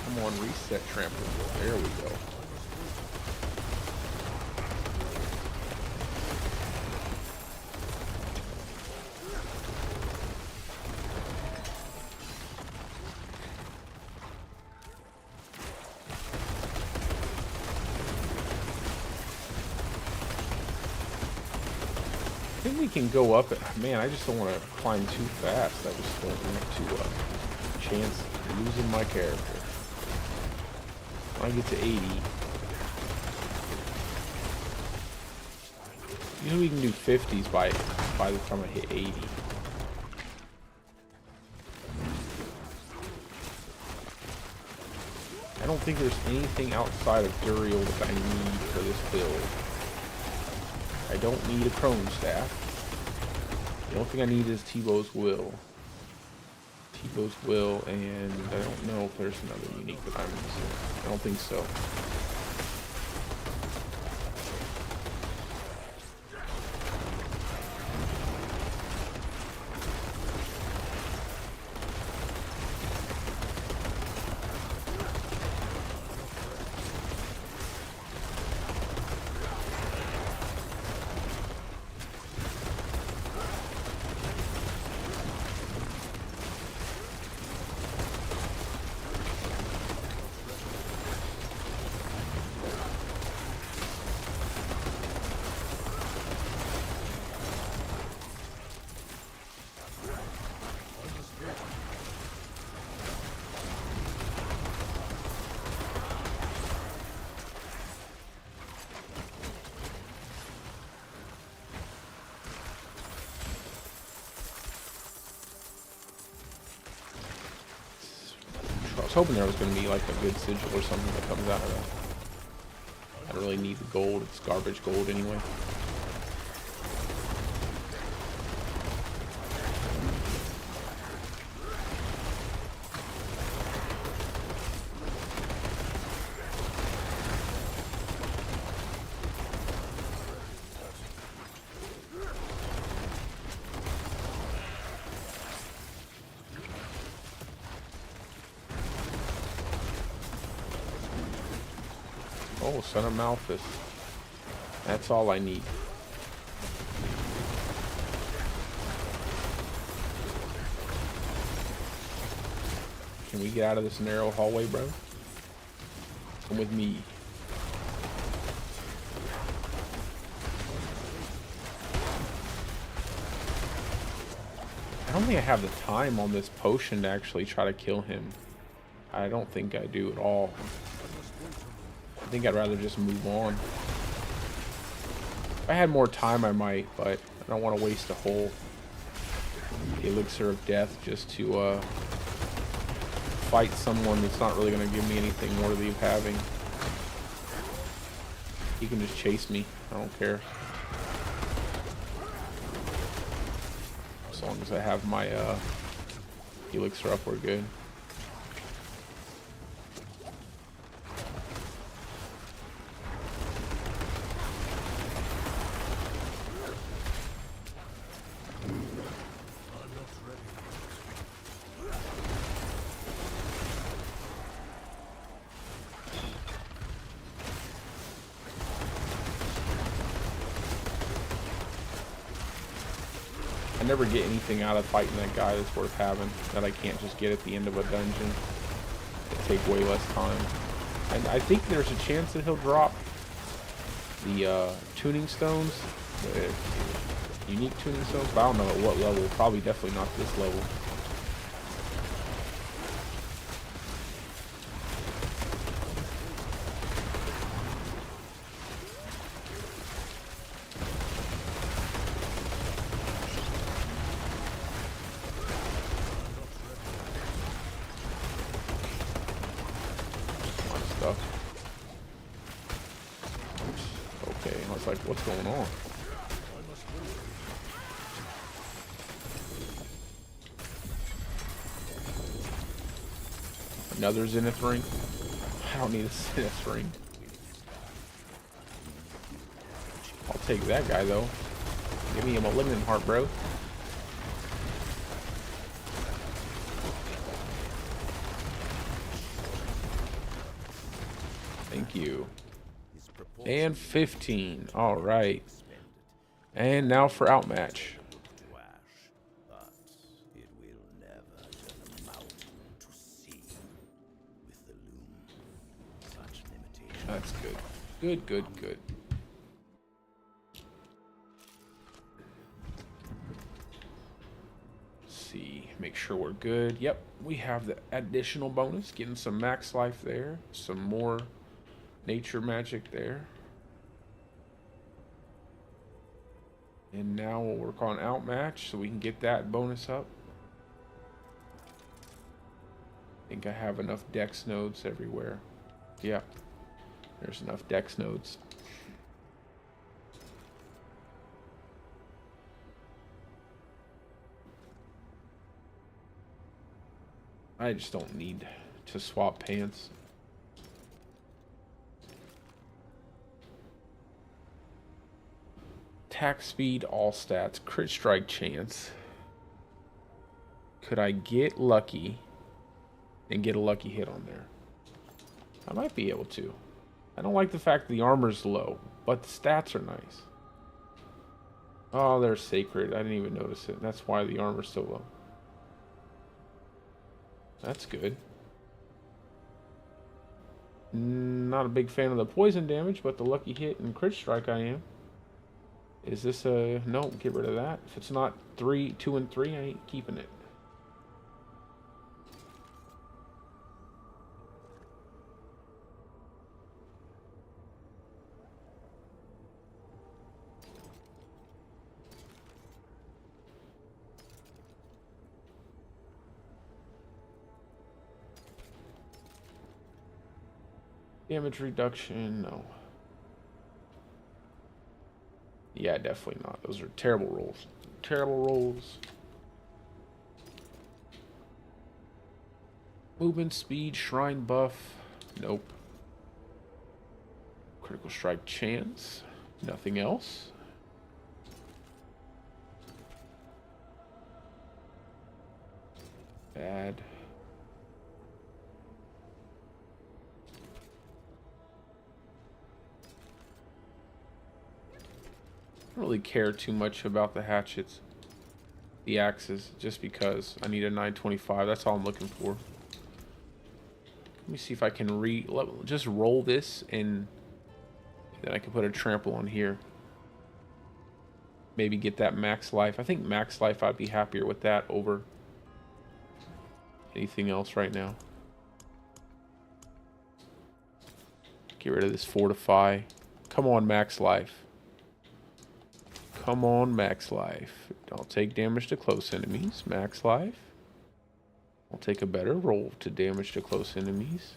Come on, reset trample. There we go. I think we can go up it. Man, I just don't want to climb too fast. I just don't want to chance losing my character. When I get to 80. Usually we can do 50s by the time I hit 80. I don't think there's anything outside of Duriel that I need for this build. I don't need a Crone Staff. The only thing I need is T-Bow's Will. T-Bow's Will, and I don't know if there's another unique that I'm missing. I don't think so. I was hoping there was going to be like a good sigil or something that comes out of that. I don't really need the gold. It's garbage gold anyway. Oh, Son of Malphus. That's all I need. Can we get out of this narrow hallway, bro? Come with me. I don't think I have the time on this potion to actually try to kill him. I don't think I do at all. I think I'd rather just move on. If I had more time, I might, but I don't want to waste a whole elixir of death just to fight someone that's not really going to give me anything worthy of having. He can just chase me. I don't care. As long as I have my elixir up, we're good. I never get anything out of fighting that guy that's worth having that I can't just get at the end of a dungeon. It take way less time. And I think there's a chance that he'll drop the tuning stones, unique tuning stones, but I don't know at what level. Probably definitely not this level. Okay, I was like, what's going on? Another Zenith ring? I don't need a Zenith ring. I'll take that guy though. Give me a malignant heart, bro. Thank you. And 15. All right. And now for outmatch. That's good. Good, good, good. Let's see. Make sure we're good. Yep. We have the additional bonus. Getting some max life there. Some more nature magic there. And now we'll work on outmatch so we can get that bonus up. I think I have enough dex nodes everywhere. Yeah. There's enough dex nodes. I just don't need to swap pants. Attack speed, all stats, crit strike chance. Could I get lucky and get a lucky hit on there? I might be able to. I don't like the fact that the armor's low, but the stats are nice. Oh, they're sacred. I didn't even notice it. That's why the armor's so low. That's good. Not a big fan of the poison damage, but the lucky hit and crit strike I am. Is this a... No, get rid of that. If it's not 2 and 3, I ain't keeping it. Damage reduction, no. Yeah, definitely not. Those are terrible rolls. Terrible rolls. Movement speed, shrine buff. Nope. Critical strike chance. Nothing else. Bad. I don't really care too much about the hatchets, the axes, just because I need a 925. That's all I'm looking for. Let me see if I can just roll this, and then I can put a trample on here. Maybe get that max life. I think max life, I'd be happier with that over anything else right now. Get rid of this fortify. Come on, max life. Come on, max life. Don't take damage to close enemies. Max life. I'll take a better roll to damage to close enemies.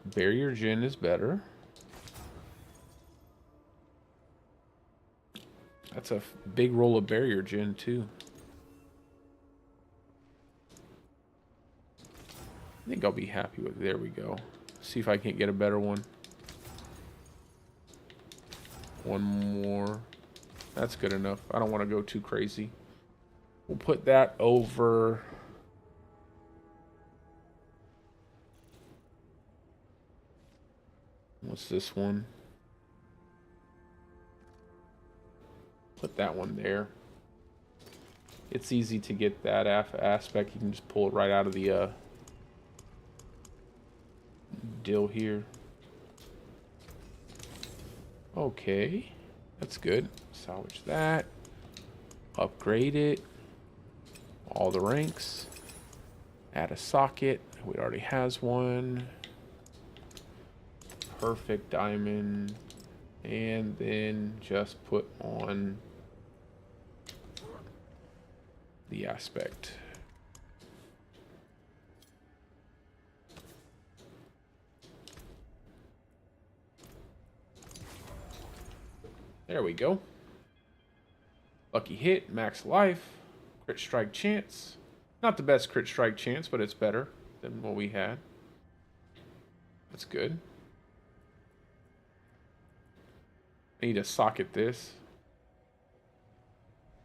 Barrier gen is better. That's a big roll of barrier gen too. I think I'll be happy with it. There we go. See if I can't get a better one. One more. That's good enough. I don't want to go too crazy. We'll put that over. What's this one? Put that one there. It's easy to get that aspect. You can just pull it right out of the deal here. Okay, that's good. Salvage that. Upgrade it. All the ranks. Add a socket. We already has one. Perfect diamond. And then just put on the aspect. There we go. Lucky hit, max life, crit strike chance. Not the best crit strike chance, but it's better than what we had. That's good. I need to socket this.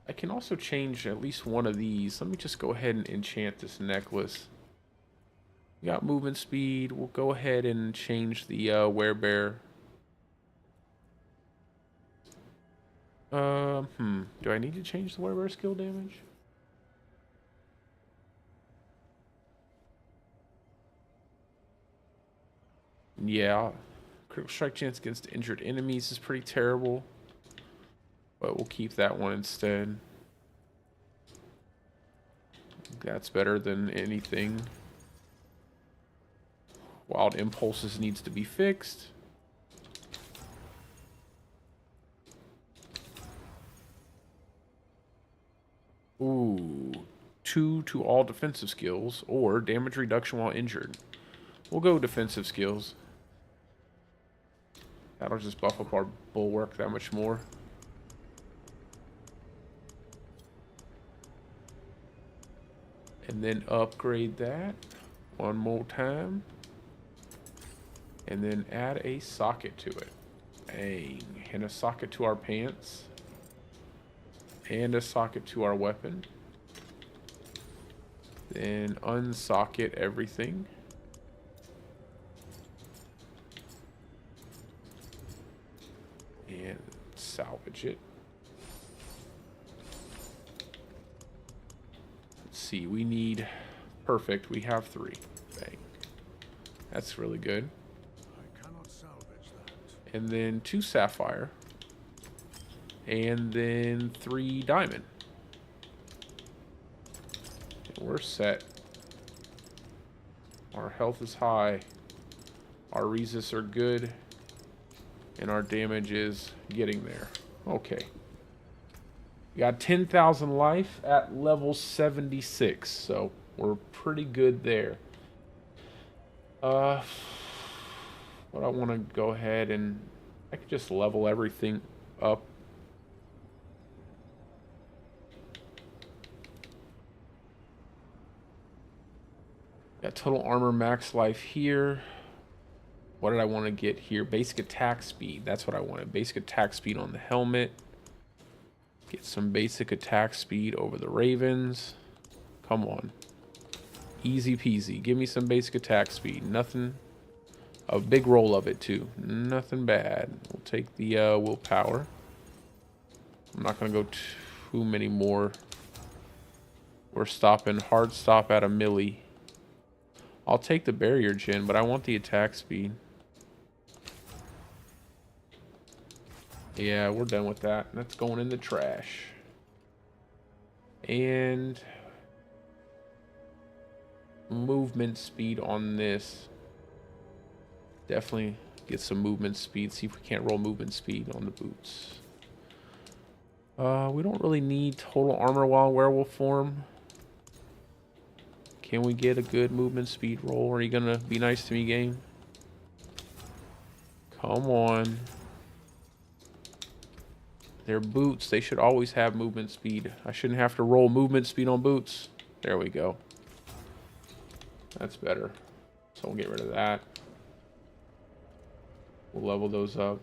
I can also change at least one of these. Let me just go ahead and enchant this necklace. We got movement speed. We'll go ahead and change the werebear. Do I need to change the werebear skill damage? Yeah. Critical strike chance against injured enemies is pretty terrible. But we'll keep that one instead. That's better than anything. Wild impulses needs to be fixed. Ooh. 2 to all defensive skills or damage reduction while injured. We'll go defensive skills. That'll just buff up our bulwark that much more. And then upgrade that one more time. And then add a socket to it. Bang. And a socket to our pants. And a socket to our weapon. Then unsocket everything. And salvage it. Let's see, we need... Perfect, we have 3. Bang. That's really good. I cannot salvage that. And then 2 sapphire. And then 3 diamond. And we're set. Our health is high. Our resists are good. And our damage is getting there. Okay. We got 10,000 life at level 76. So we're pretty good there. What I want to go ahead and... I could just level everything up. Got total armor max life here. What did I want to get here? Basic attack speed. That's what I wanted. Basic attack speed on the helmet. Get some basic attack speed over the ravens. Come on. Easy peasy. Give me some basic attack speed. Nothing. A big roll of it too. Nothing bad. We'll take the willpower. I'm not going to go too many more. We're stopping. Hard stop at a milli. I'll take the barrier gen, but I want the attack speed. Yeah, we're done with that. That's going in the trash. And movement speed on this. Definitely get some movement speed. See if we can't roll movement speed on the boots. We don't really need total armor while in werewolf form. Can we get a good movement speed roll? Are you gonna be nice to me, game? Come on. They're boots. They should always have movement speed. I shouldn't have to roll movement speed on boots. There we go. That's better. So we'll get rid of that. We'll level those up.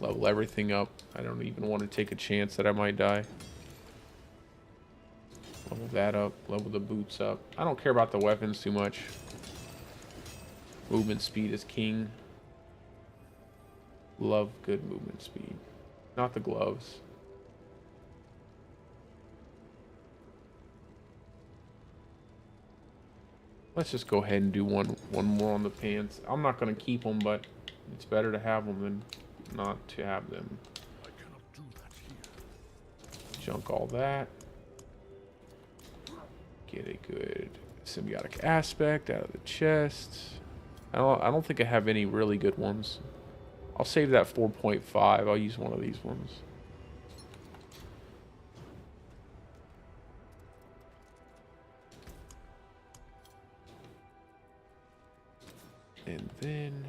Level everything up. I don't even want to take a chance that I might die. Level that up. Level the boots up. I don't care about the weapons too much. Movement speed is king. Love good movement speed. Not the gloves. Let's just go ahead and do one more on the pants. I'm not gonna keep them, but it's better to have them than not to have them. I cannot do that here. Junk all that. Get a good symbiotic aspect out of the chest. I don't think I have any really good ones. I'll save that 4.5. I'll use one of these ones. And then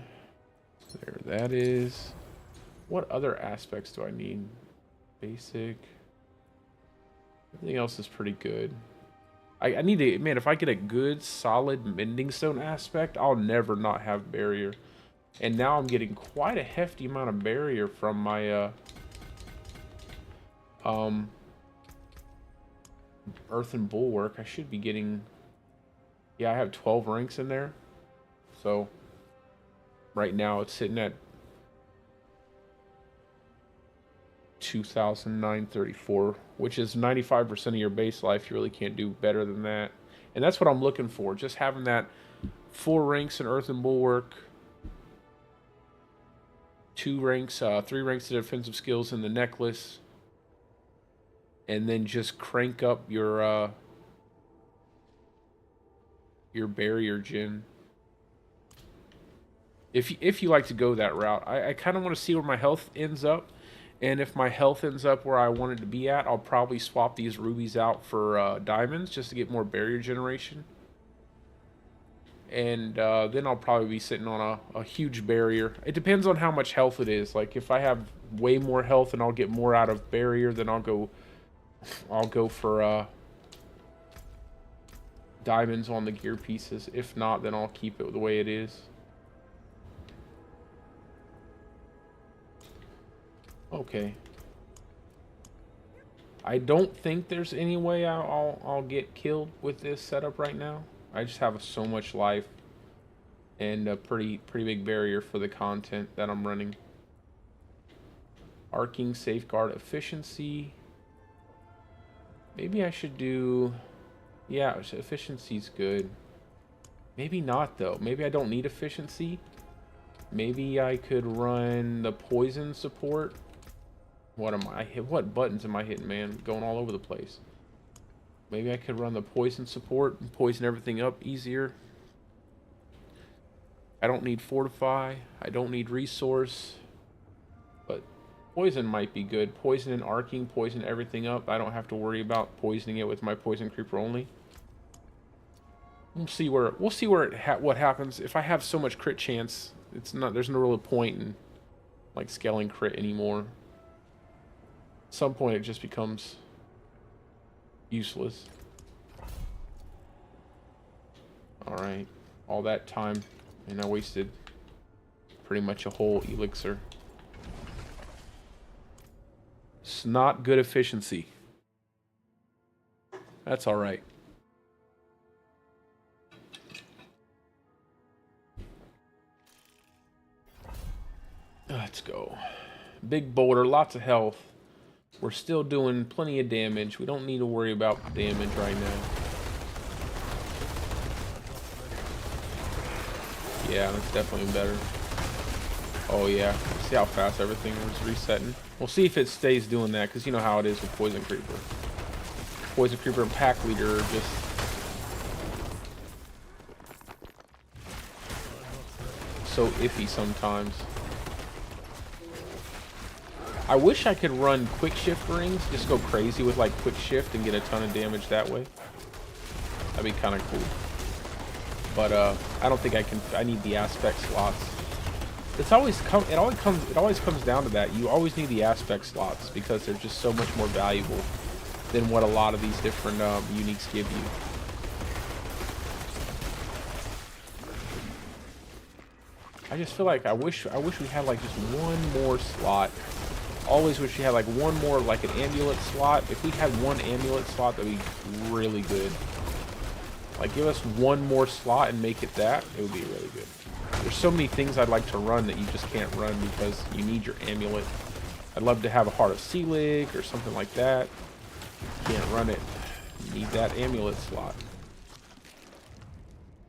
there that is. What other aspects do I need? Basic. Everything else is pretty good. I need to, man, if I get a good solid mending stone aspect, I'll never not have barrier. And now I'm getting quite a hefty amount of barrier from my earthen bulwark. I should be getting, yeah, I have 12 ranks in there. So right now it's sitting at 2,934, which is 95% of your base life. You really can't do better than that. And that's what I'm looking for. Just having that 4 ranks in earthen bulwark, 3 ranks of defensive skills in the necklace, and then just crank up your barrier gen. If you like to go that route. I kind of want to see where my health ends up. And if my health ends up where I want it to be at, I'll probably swap these rubies out for diamonds just to get more barrier generation. And then I'll probably be sitting on a huge barrier. It depends on how much health it is. Like if I have way more health and I'll get more out of barrier, then I'll go for diamonds on the gear pieces. If not, then I'll keep it the way it is. Okay. I don't think there's any way I'll get killed with this setup right now. I just have so much life and a pretty big barrier for the content that I'm running. Arcing, safeguard, efficiency. Maybe I should do, yeah, efficiency's good. Maybe not though. Maybe I don't need efficiency. Maybe I could run the poison support. What buttons am I hitting, man? Going all over the place. Maybe I could run the poison support and poison everything up easier. I don't need fortify. I don't need resource. But poison might be good. Poison and arcing, poison everything up. I don't have to worry about poisoning it with my poison creeper only. We'll see what happens. If I have so much crit chance, there's no real point in like scaling crit anymore. At some point it just becomes useless. Alright, all that time and I wasted pretty much a whole elixir. It's not good efficiency. That's alright. Let's go. Big boulder, lots of health. We're still doing plenty of damage. We don't need to worry about damage right now. Yeah, that's definitely better. Oh yeah, see how fast everything was resetting. We'll see if it stays doing that, because you know how it is with Poison Creeper. Poison Creeper and Pack Leader are just so iffy sometimes. I wish I could run quick shift rings, just go crazy with like quick shift and get a ton of damage that way. That'd be kind of cool. But I don't think I can. I need the aspect slots. It always comes down to that. You always need the aspect slots because they're just so much more valuable than what a lot of these different uniques give you. I just feel like I wish we had like just one more slot. Always wish we had like one more, like an amulet slot. If we had one amulet slot, that'd be really good. Like give us one more slot and make it that, it would be really good. There's so many things I'd like to run that you just can't run because you need your amulet. I'd love to have a Heart of Selig or something like that. You can't run it. You need that amulet slot.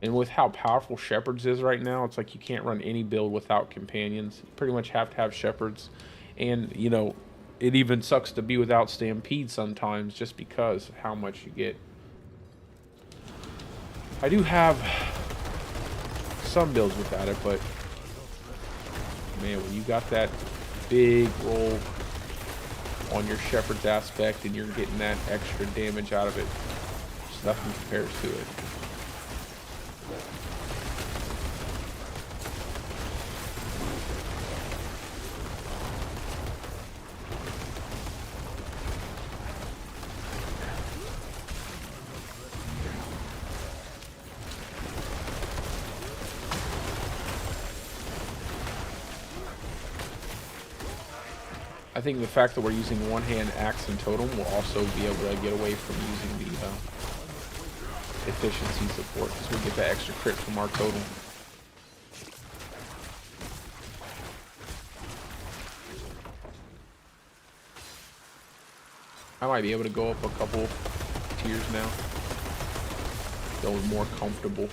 And with how powerful Shepherds is right now, it's like you can't run any build without companions. You pretty much have to have Shepherds. And, you know, it even sucks to be without Stampede sometimes just because of how much you get. I do have some builds without it, but man, when you got that big roll on your Shepherd's aspect and you're getting that extra damage out of it, just nothing compares to it. I think the fact that we're using one-hand axe and totem will also be able to get away from using the efficiency support, because we get that extra crit from our totem. I might be able to go up a couple tiers now. Feel more comfortable.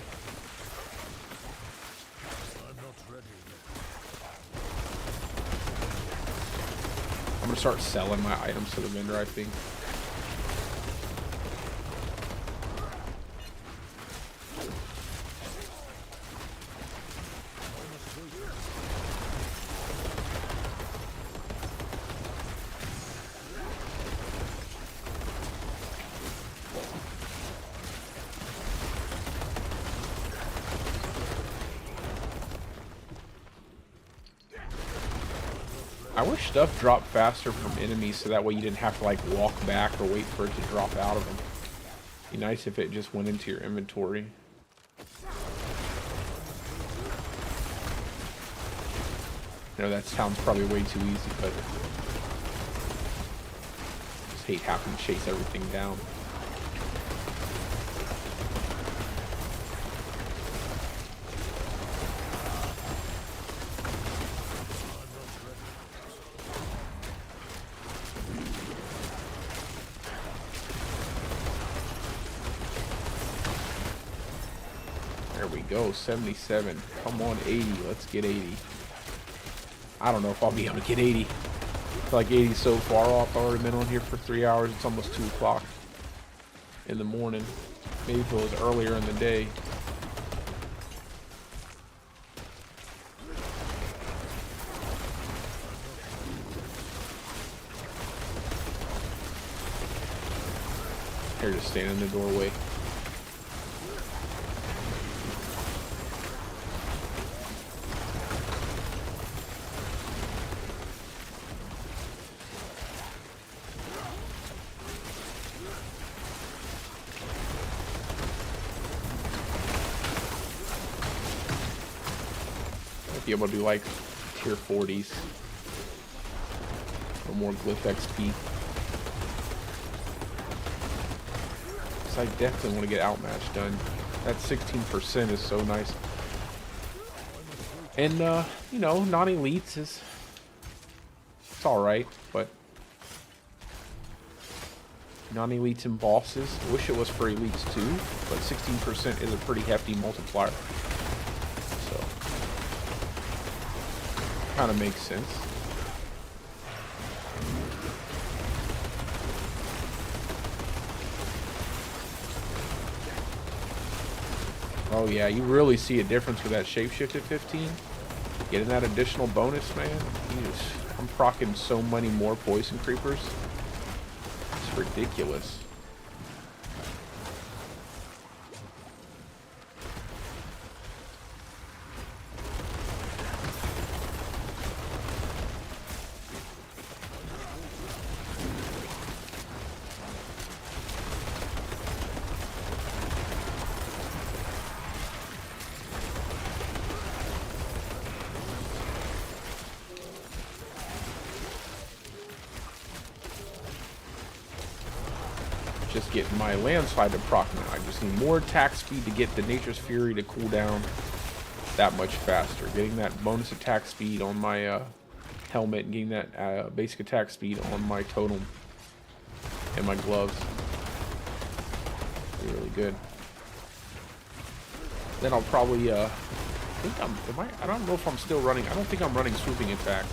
I'm gonna start selling my items to the vendor, I think. I wish stuff dropped faster from enemies so that way you didn't have to like walk back or wait for it to drop out of them. Be nice if it just went into your inventory. I know that sounds probably way too easy, but I just hate having to chase everything down. There we go, 77. Come on, 80. Let's get 80. I don't know if I'll be able to get 80. I feel like 80 is so far off. I've already been on here for 3 hours. It's almost 2 o'clock in the morning. Maybe if it was earlier in the day. Here, just stand in the doorway. Be able to do like tier 40s or more glyph XP. So I definitely want to get outmatch done. That 16% is so nice. And you know, non-elites is, it's alright, but non-elites and bosses, I wish it was for elites too, but 16% is a pretty hefty multiplier. Kind of makes sense. Oh yeah, you really see a difference with that shapeshift at 15. Getting that additional bonus, man. I'm procking so many more poison creepers. It's ridiculous. Just getting my landslide to proc now. I just need more attack speed to get the Nature's Fury to cool down that much faster. Getting that bonus attack speed on my helmet and getting that basic attack speed on my totem and my gloves. Really good. Then I'll probably, I think I don't know if I'm still running. I don't think I'm running swooping attacks.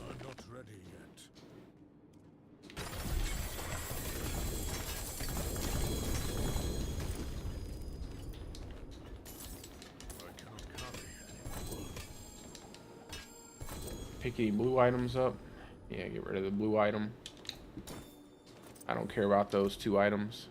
I'm not ready yet. I cannot carry anymore. Pick any blue items up. Yeah, get rid of the blue item. I don't care about those 2 items.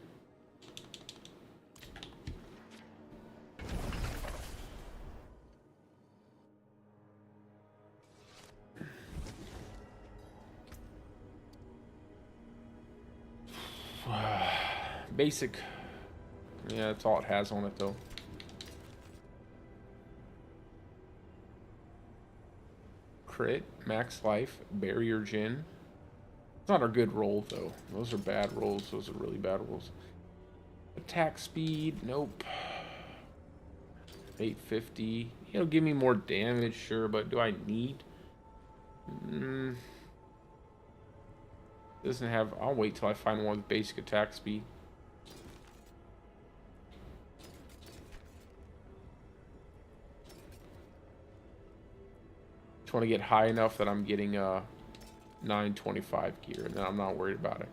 Basic. Yeah, that's all it has on it, though. Crit, max life, barrier gen. It's not a good roll, though. Those are bad rolls. Those are really bad rolls. Attack speed, nope. 850. It'll give me more damage, sure, but do I need? Doesn't have. I'll wait till I find one with basic attack speed. Just want to get high enough that I'm getting 925 gear, and then I'm not worried about it.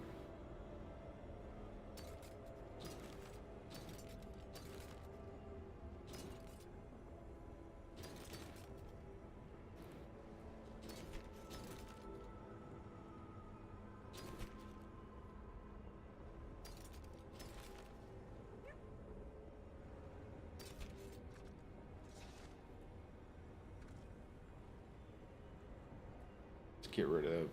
Get rid of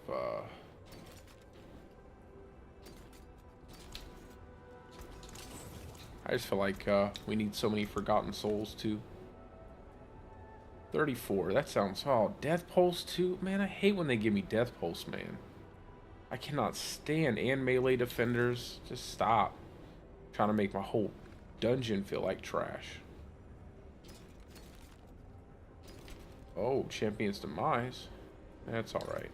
I just feel like we need so many forgotten souls too. 34, that sounds, oh, death pulse too, man. I hate when they give me death pulse, man. I cannot stand, and melee defenders. Just stop trying to make my whole dungeon feel like trash. Oh, champion's demise. That's all right.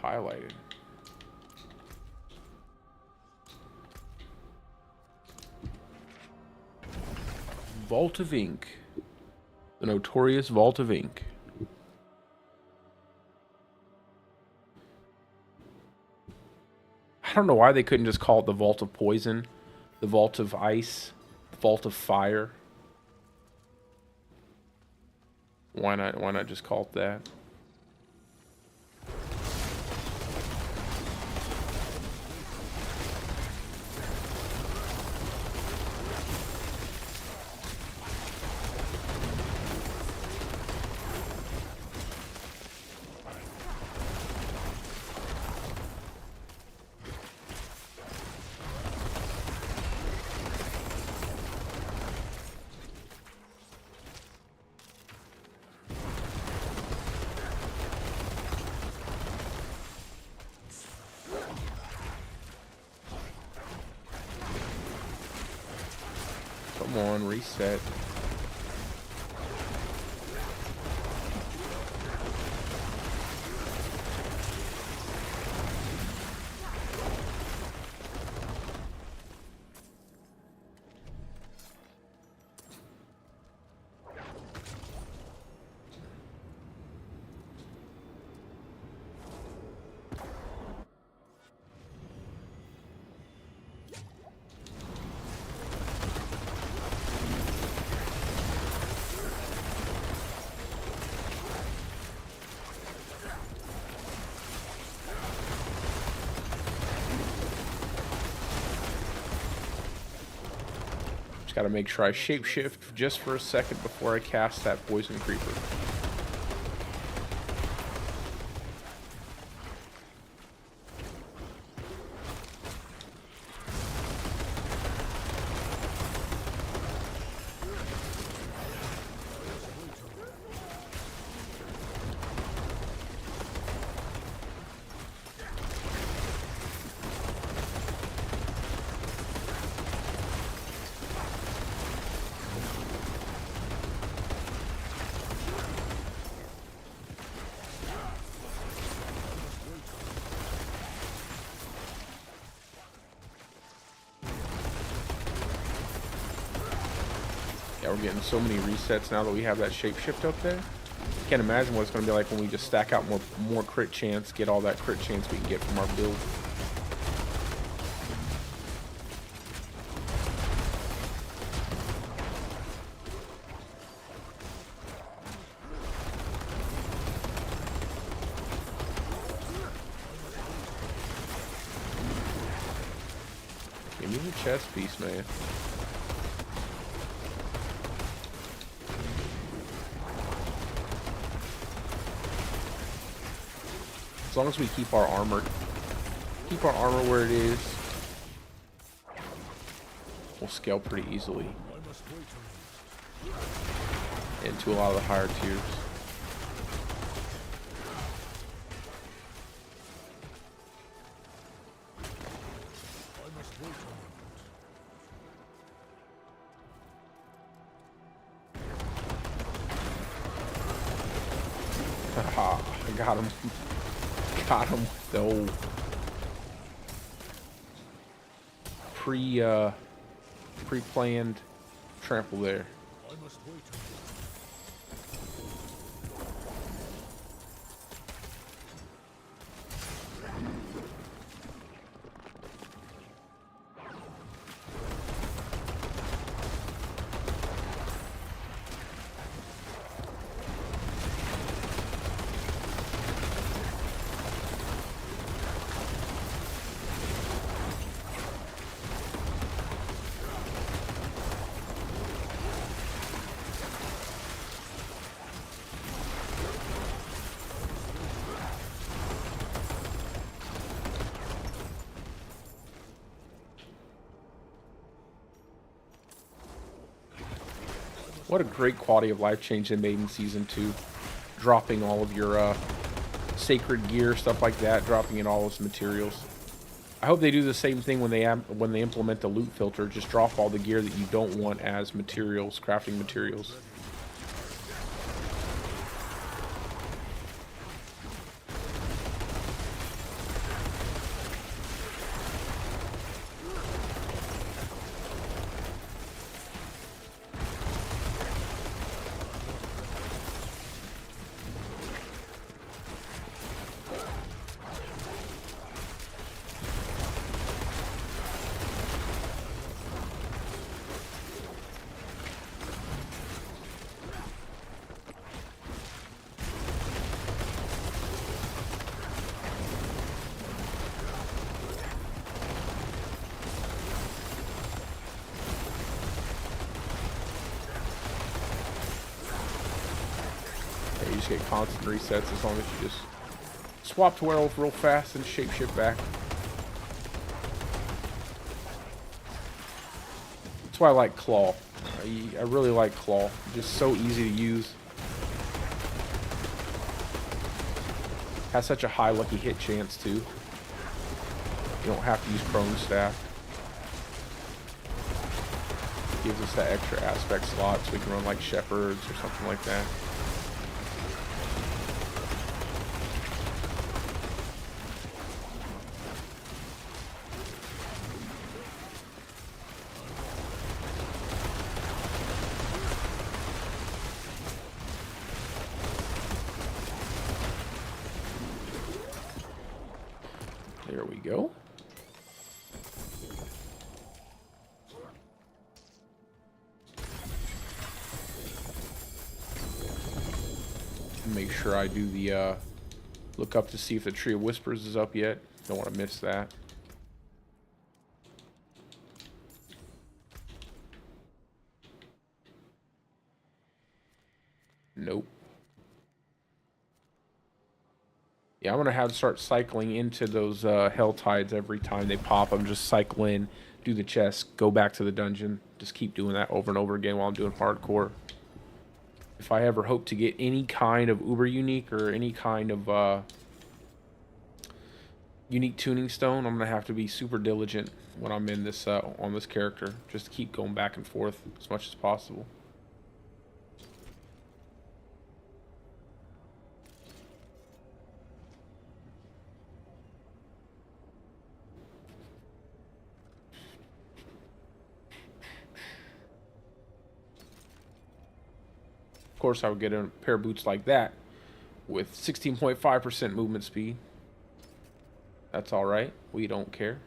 Highlighted. Vault of Ink. The notorious Vault of Ink. I don't know why they couldn't just call it the Vault of Poison, the Vault of Ice, the Vault of Fire. Why not just call it that? Come on, reset. Just gotta make sure I shapeshift just for a second before I cast that poison creeper. Yeah, we're getting so many resets now that we have that shapeshift up there. Can't imagine what it's going to be like when we just stack out more crit chance, get all that crit chance we can get from our build. Give me the chest piece, man. As long as we keep our armor where it is, we'll scale pretty easily into a lot of the higher tiers. Haha, I got him. Got him with the old pre-planned trample there. I must wait. What a great quality of life change they made in Season 2. Dropping all of your sacred gear, stuff like that, dropping in all those materials. I hope they do the same thing when they implement the loot filter. Just drop all the gear that you don't want as materials, crafting materials. You just get constant resets as long as you just swap to werewolf real fast and shapeshift back. That's why I like Claw. I really like Claw. Just so easy to use. Has such a high lucky hit chance too. You don't have to use prone staff. Gives us that extra aspect slot so we can run like shepherds or something like that. There we go. Make sure I do the look up to see if the Tree of Whispers is up yet. Don't want to miss that. Yeah, I'm gonna have to start cycling into those hell tides every time they pop. I'm just cycle in, do the chest, go back to the dungeon. Just keep doing that over and over again while I'm doing hardcore. If I ever hope to get any kind of uber unique or any kind of unique tuning stone, I'm gonna have to be super diligent when I'm in this on this character. Just to keep going back and forth as much as possible. Of course, I would get a pair of boots like that with 16.5% movement speed. That's all right. We don't care.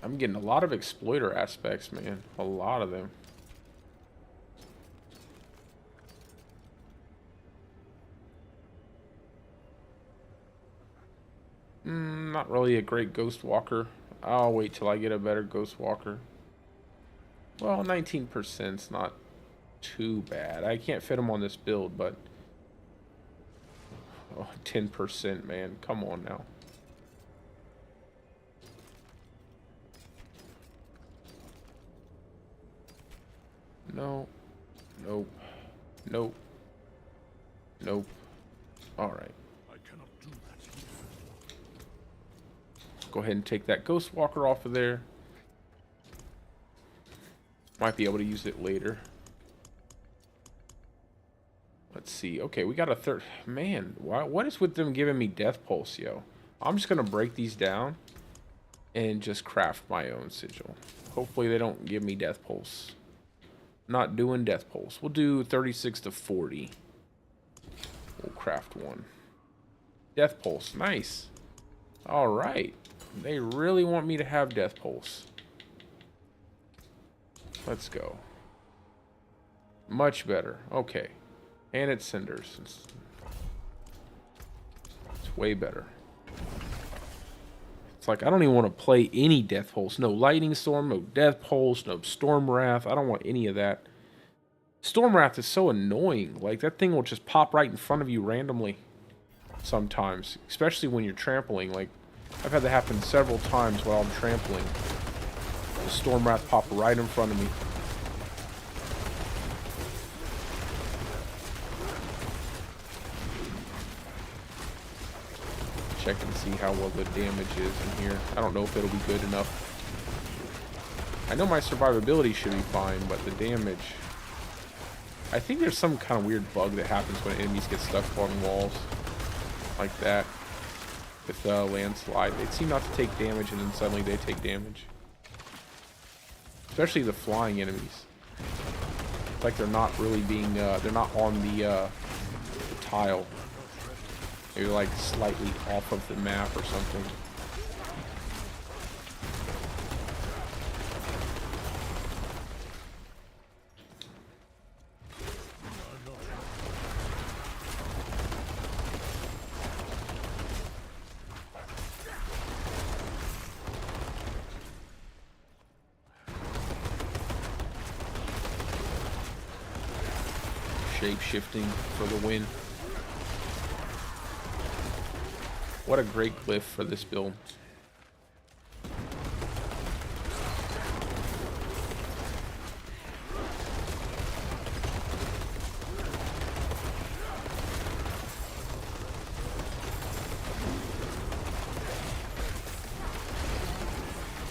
I'm getting a lot of exploiter aspects, man. A lot of them. Not really a great Ghost Walker. I'll wait till I get a better Ghost Walker. Well, 19%'s not too bad. I can't fit him on this build, but... Oh, 10%, man. Come on now. No. Nope. Nope. Nope. Alright. I cannot do that here. Go ahead and take that Ghost Walker off of there. Might be able to use it later. Let's see. Okay, we got a third. Man, what is with them giving me Death Pulse, yo? I'm just going to break these down and just craft my own sigil. Hopefully they don't give me Death Pulse. Not doing Death Pulse. We'll do 36 to 40. We'll craft one. Death Pulse. Nice. All right. They really want me to have Death Pulse. Let's go. Much better. Okay. And it's Cinders. It's way better. It's like I don't even want to play any Death Pulse. No Lightning Storm, no Death Pulse, no Storm Wrath. I don't want any of that. Storm Wrath is so annoying. Like, that thing will just pop right in front of you randomly sometimes. Especially when you're trampling. Like, I've had that happen several times while I'm trampling. The Storm Wrath pop right in front of me. Check and see how well the damage is in here. I don't know if it'll be good enough. I know my survivability should be fine, but the damage... I think there's some kind of weird bug that happens when enemies get stuck on walls. Like that. With landslide. They seem not to take damage, and then suddenly they take damage. Especially the flying enemies. It's like they're not really being... they're not on the tile. Maybe like slightly off of the map or something. Shape shifting for the win. What a great glyph for this build.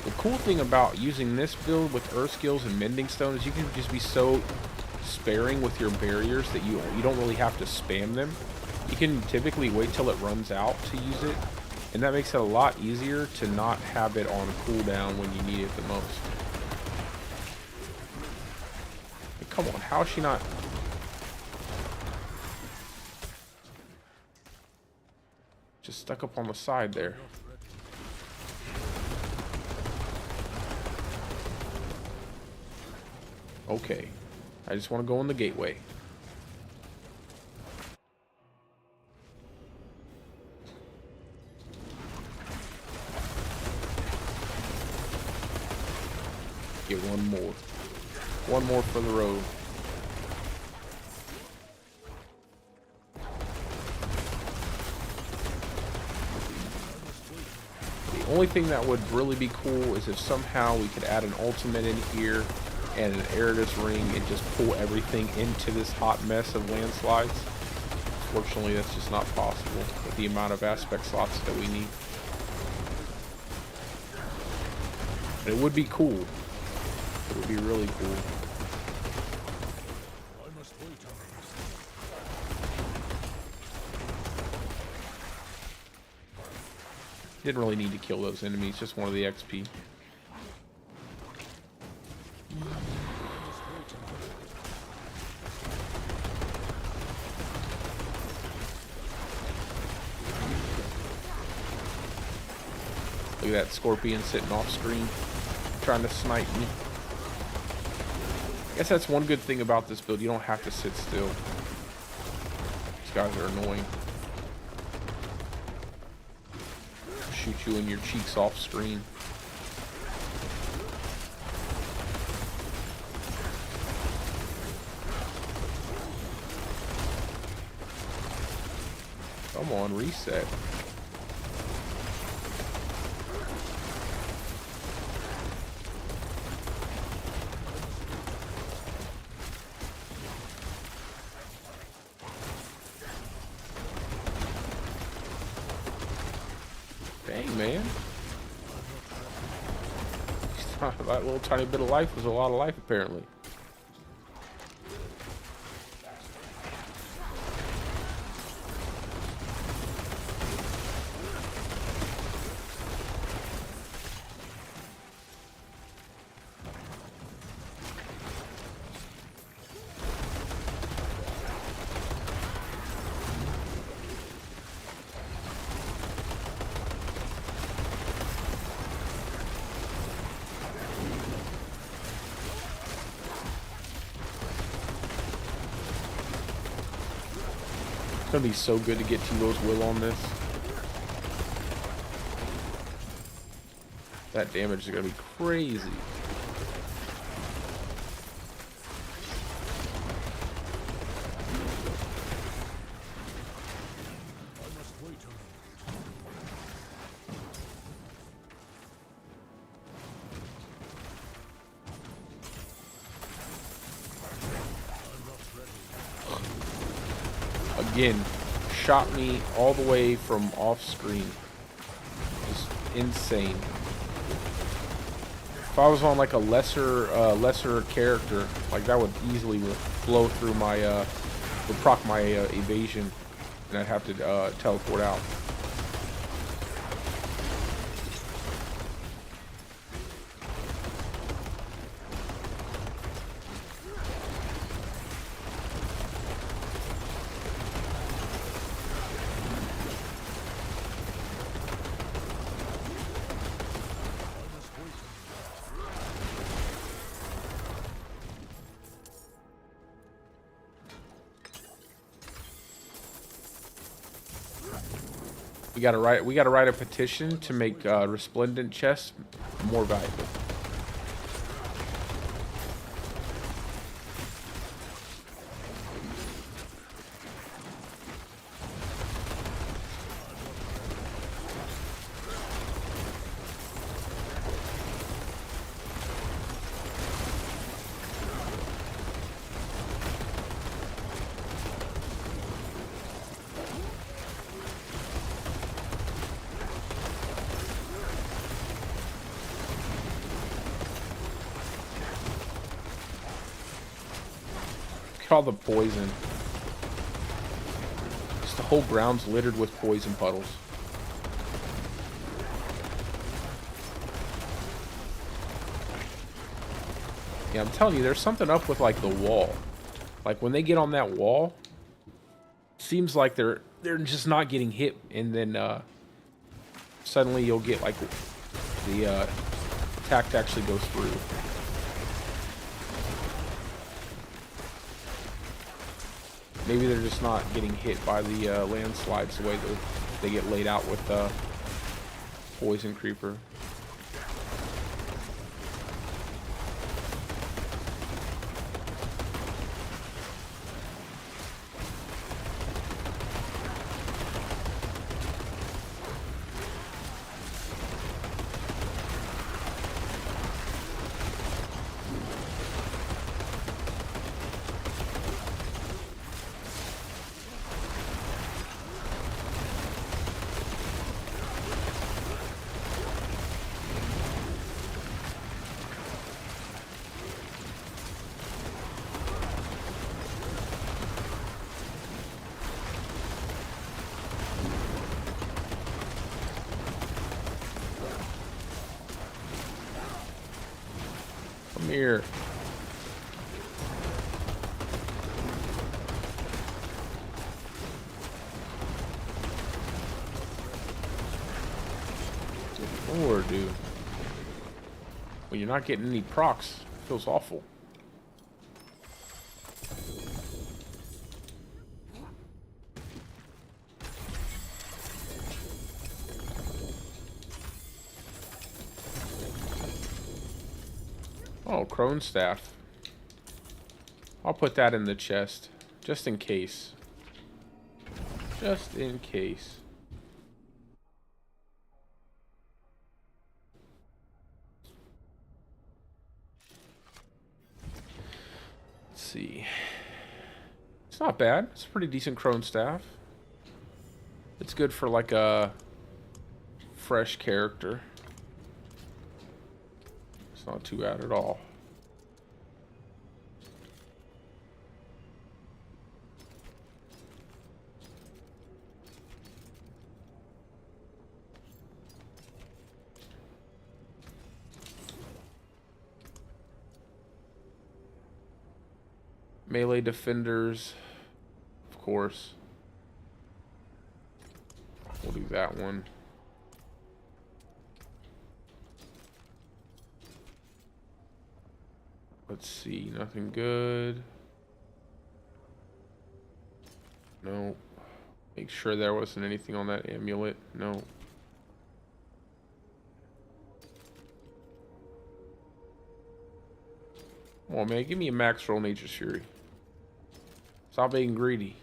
The cool thing about using this build with Earth Skills and Mending Stone is you can just be so sparing with your barriers that you don't really have to spam them. You can typically wait till it runs out to use it, and that makes it a lot easier to not have it on cooldown when you need it the most. Like, come on, how is she not... Just stuck up on the side there. Okay, I just want to go in the gateway. Get one more. One more for the road. The only thing that would really be cool is if somehow we could add an ultimate in here and an Eridus ring and just pull everything into this hot mess of landslides. Fortunately, that's just not possible with the amount of aspect slots that we need. But it would be cool. It would be really cool. I must wait on this. Didn't really need to kill those enemies, just one of the XP. Look at that scorpion sitting off screen, trying to snipe me. I guess that's one good thing about this build. You don't have to sit still. These guys are annoying. Shoot you in your cheeks off screen. Come on, reset. Dang, man. That little tiny bit of life was a lot of life, apparently. It's gonna be so good to get Tilo's will on this. That damage is gonna be crazy. I must wait on Again, shot me all the way from off screen. Just insane. If I was on like a lesser character, like that would easily blow through my would proc my evasion, and I'd have to teleport out. We gotta write a petition to make resplendent chests more valuable. Look at all the poison. Just the whole ground's littered with poison puddles. Yeah, I'm telling you, there's something up with like the wall. Like when they get on that wall, it seems like they're just not getting hit, and then suddenly you'll get like the attack actually goes through. Maybe they're just not getting hit by the landslides the way that they get laid out with Poison Creeper. here. Good lord, dude. Well, you're not getting any procs. Feels awful. Oh, crone staff. I'll put that in the chest, just in case. Just in case. Let's see. It's not bad. It's a pretty decent crone staff. It's good for like a fresh character. It's not too bad at all. Melee defenders, of course. We'll do that one. Let's see, nothing good. No. Make sure there wasn't anything on that amulet. No. Come on, man, give me a max roll Nature's Fury. Stop being greedy.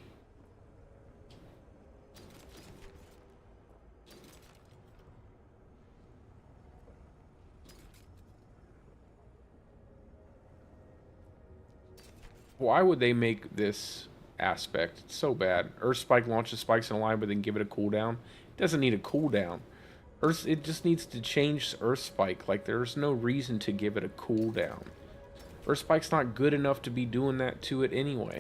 Why would they make this aspect? It's so bad. Earth Spike launches spikes in a line, but then give it a cooldown. It doesn't need a cooldown. It just needs to change Earth Spike. Like, there's no reason to give it a cooldown. Earth Spike's not good enough to be doing that to it anyway.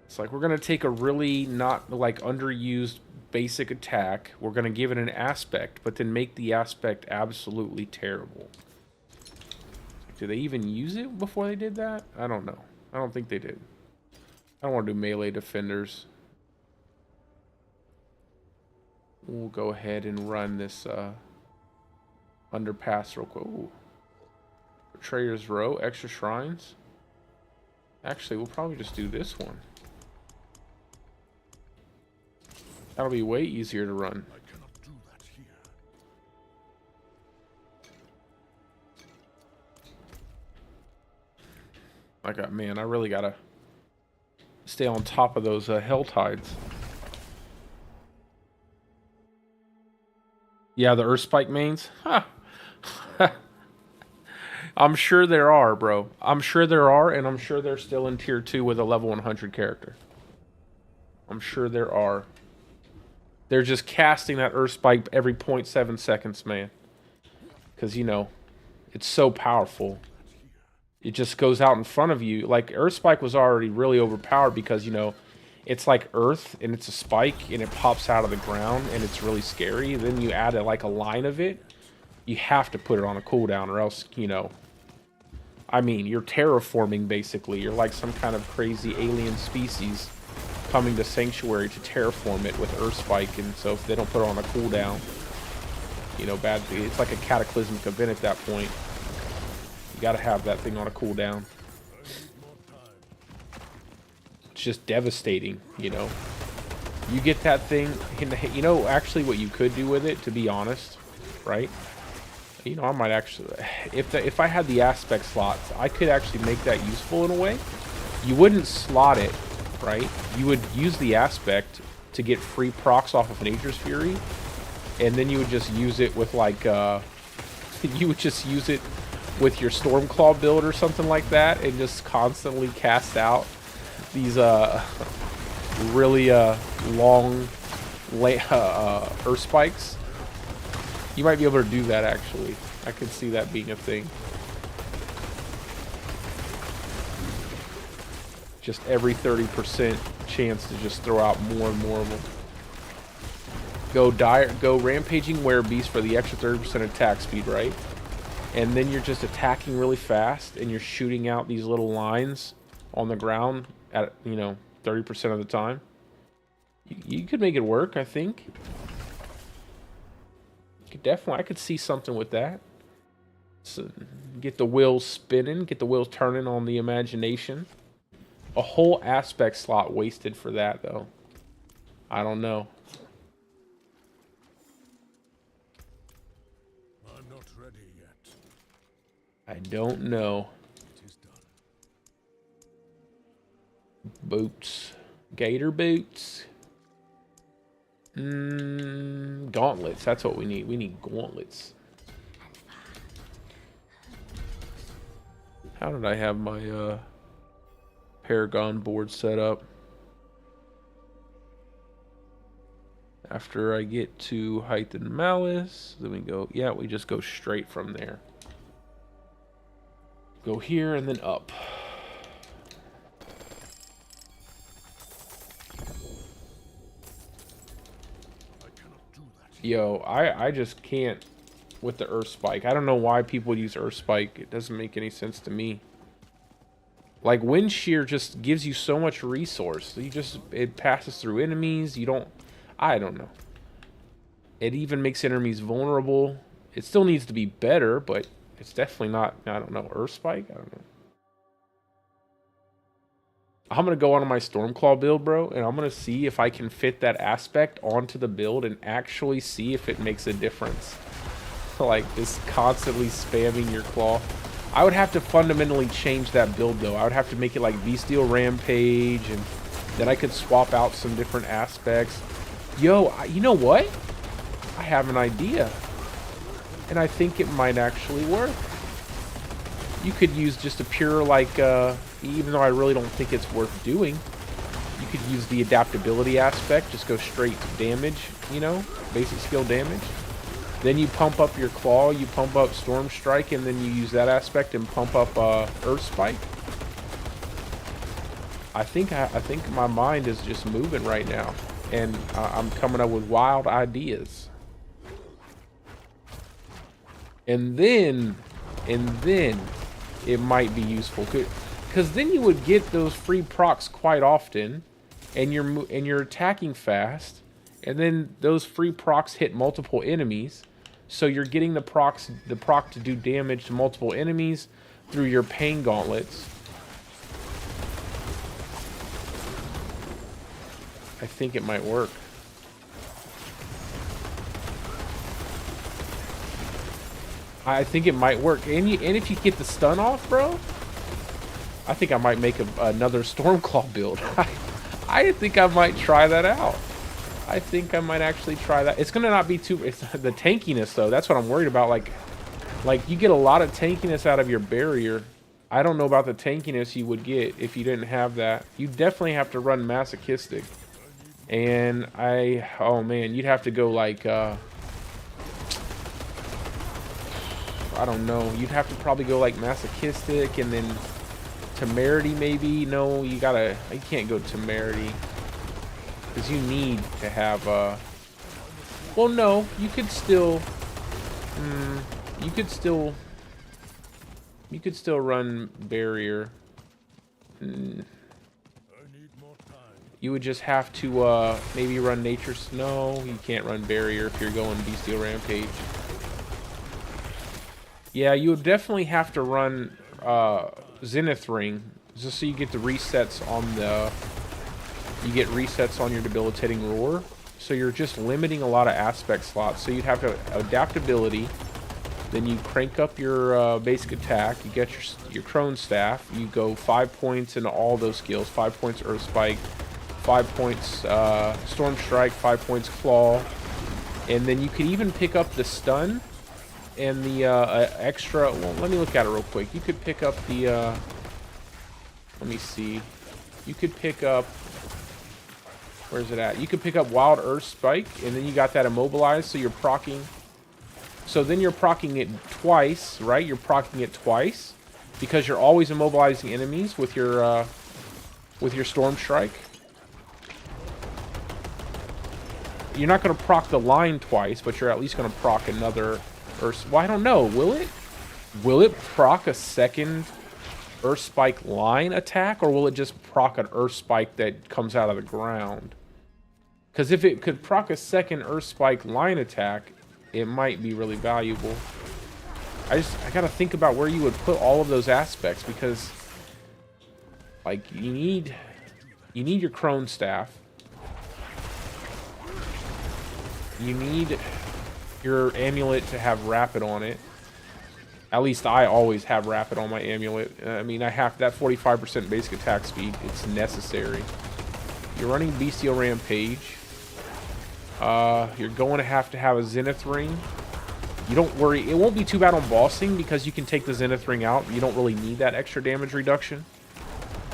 It's like, we're going to take a really not, like, underused basic attack. We're going to give it an aspect, but then make the aspect absolutely terrible. Did they even use it before they did that? I don't know. I don't think they did. I don't want to do melee defenders. We'll go ahead and run this underpass real quick. Ooh. Betrayer's Row, extra shrines. Actually, we'll probably just do this one. That'll be way easier to run. I cannot do that here. Man, I really gotta stay on top of those hell tides. Yeah, the Earth Spike mains? Huh. I'm sure there are, bro. I'm sure there are, and I'm sure they're still in tier 2 with a level 100 character. I'm sure there are. They're just casting that Earth Spike every 0.7 seconds, man. Because, you know, it's so powerful. It just goes out in front of you. Like, Earth Spike was already really overpowered because, you know, it's like Earth, and it's a spike, and it pops out of the ground, and it's really scary. Then you add like a line of it. You have to put it on a cooldown, or else, you know... I mean, you're terraforming, basically. You're like some kind of crazy alien species coming to Sanctuary to terraform it with Earth Spike, and so if they don't put it on a cooldown, you know, bad thing. It's like a cataclysmic event at that point. You gotta have that thing on a cooldown. It's just devastating, you know. You get that thing, you know, actually what you could do with it, to be honest, right? You know, I might actually, if I had the aspect slots, I could actually make that useful in a way. You wouldn't slot it, right? You would use the aspect to get free procs off of Nature's Fury, and then you would just use it with like, you would just use it with your Stormclaw build or something like that, and just constantly cast out these really long Earth Spikes. You might be able to do that, actually. I could see that being a thing. Just every 30% chance to just throw out more and more of them. Go Rampaging Werebeast for the extra 30% attack speed, right? and then you're just attacking really fast, and you're shooting out these little lines on the ground at, you know, 30% of the time. You could make it work, I think. You could definitely, I could see something with that. So get the wheels spinning, get the wheels turning on the imagination. A whole aspect slot wasted for that, though. I don't know. I'm not ready yet. I don't know. It is done. Boots. Gator boots. Gauntlets. That's what we need. We need gauntlets. How did I have my Paragon board set up? After I get to Height and Malice, then we go, yeah, we just go straight from there. Go here and then up. I cannot do that. Yo, I just can't with the Earth Spike. I don't know why people use Earth Spike. It doesn't make any sense to me. Like, Wind Shear just gives you so much resource. It passes through enemies. I don't know. It even makes enemies vulnerable. It still needs to be better, but it's definitely not, I don't know, Earth Spike? I don't know. I'm going to go on my Stormclaw build, bro, and I'm going to see if I can fit that aspect onto the build and actually see if it makes a difference. Like, just constantly spamming your claw. I would have to fundamentally change that build, though. I would have to make it like Bestial Rampage, and then I could swap out some different aspects. Yo, you know what? I have an idea. And I think it might actually work. You could use just a pure, like, even though I really don't think it's worth doing, you could use the adaptability aspect, just go straight damage, you know, basic skill damage. Then you pump up your claw, you pump up Storm Strike, and then you use that aspect and pump up Earth Spike. I think my mind is just moving right now, and I'm coming up with wild ideas. And then it might be useful, because then you would get those free procs quite often, and you're attacking fast, and then those free procs hit multiple enemies, so you're getting the proc to do damage to multiple enemies through your pain gauntlets. I think it might work. I think it might work, and if you get the stun off, bro, I think I might make another Stormclaw build. I think I might try that out. I think I might actually try that. It's gonna not be too. It's the tankiness, though. That's what I'm worried about. Like you get a lot of tankiness out of your barrier. I don't know about the tankiness you would get if you didn't have that. You definitely have to run masochistic, and oh man, you'd have to go like. I don't know. You'd have to probably go like masochistic and then temerity maybe. No, you can't go temerity because you need to have well, no, you could still run barrier. I need more time. You would just have to maybe run nature. No, you can't run barrier if you're going Bestial Rampage. Yeah, you would definitely have to run Zenith Ring, just so you get the resets on your debilitating roar. So you're just limiting a lot of aspect slots. So you'd have to adaptability, then you crank up your basic attack, you get your Crone Staff, you go 5 points into all those skills, 5 points Earth Spike, 5 points Storm Strike, 5 points Claw, and then you could even pick up the stun and the extra. Well, let me look at it real quick. You could pick up the let me see, you could pick up, where's it at? You could pick up Wild Earth Spike, and then you got that immobilized, so you're proccing. So then you're proccing it twice, right? You're proccing it twice because you're always immobilizing enemies with your Storm Strike. You're not going to proc the line twice, but you're at least going to proc another. Well, I don't know. Will it? Will it proc a second Earth Spike line attack, or will it just proc an Earth Spike that comes out of the ground? Because if it could proc a second Earth Spike line attack, it might be really valuable. I gotta think about where you would put all of those aspects, because like you need your Crone Staff. You need your amulet to have rapid on it. At least I always have rapid on my amulet. I mean, I have that 45% basic attack speed. It's necessary. You're running Bestial Rampage. You're going to have a Zenith Ring. You don't worry. It won't be too bad on bossing because you can take the Zenith Ring out. You don't really need that extra damage reduction.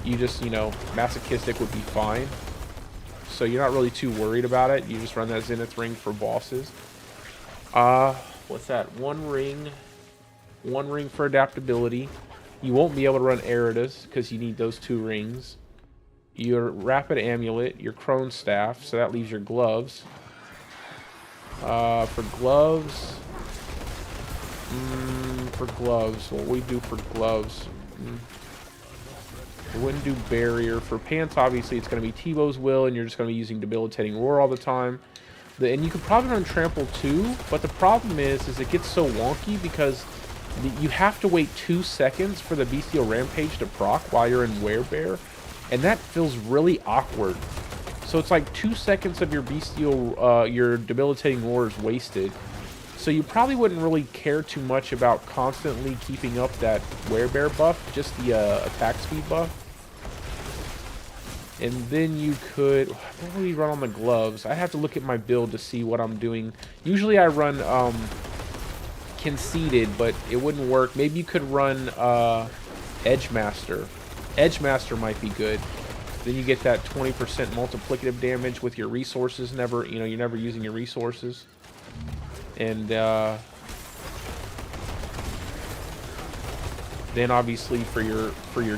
You just, you know, Masochistic would be fine. So you're not really too worried about it. You just run that Zenith Ring for bosses. What's that? One ring for adaptability. You won't be able to run Eridas because you need those 2 rings. Your Rapid Amulet, your Crone Staff, so that leaves your gloves. For gloves, what we do for gloves? We wouldn't do barrier. For pants, obviously, it's going to be Tebow's Will, and you're just going to be using Debilitating Roar all the time. And you could probably run Trample too, but the problem is it gets so wonky because you have to wait 2 seconds for the Bestial Rampage to proc while you're in Werebear, and that feels really awkward. So it's like 2 seconds of your Bestial, your Debilitating Roar is wasted. So you probably wouldn't really care too much about constantly keeping up that Werebear buff, just the attack speed buff. And then you could, what would we run on the gloves? I have to look at my build to see what I'm doing. Usually I run Conceited, but it wouldn't work. Maybe you could run Edgemaster. Edgemaster might be good. Then you get that 20% multiplicative damage with your resources. Never, you know, you're never using your resources. And then obviously for your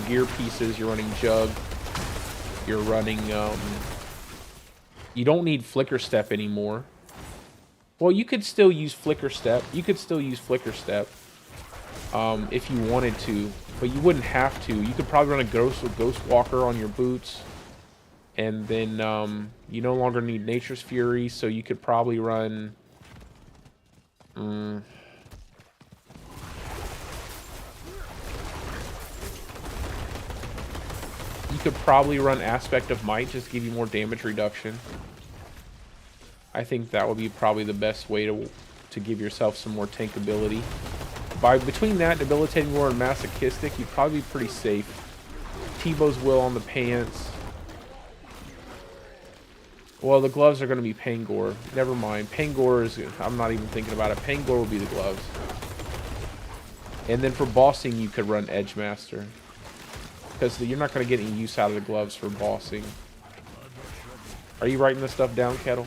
gear pieces, you're running Jug. You're running, you don't need Flicker Step anymore. Well, you could still use Flicker Step. You could still use Flicker Step if you wanted to, but you wouldn't have to. You could probably run a Ghost Walker on your boots, and then you no longer need Nature's Fury, so you could probably run. You could probably run Aspect of Might, just to give you more damage reduction. I think that would be probably the best way to give yourself some more tankability. Between that, Debilitating Roar and Masochistic, you'd probably be pretty safe. Tebow's Will on the pants. Well, the gloves are going to be Pangor. Never mind. Pangor is... I'm not even thinking about it. Pangor will be the gloves. And then for bossing, you could run Edgemaster. Because you're not going to get any use out of the gloves for bossing. Are you writing this stuff down, Kettle?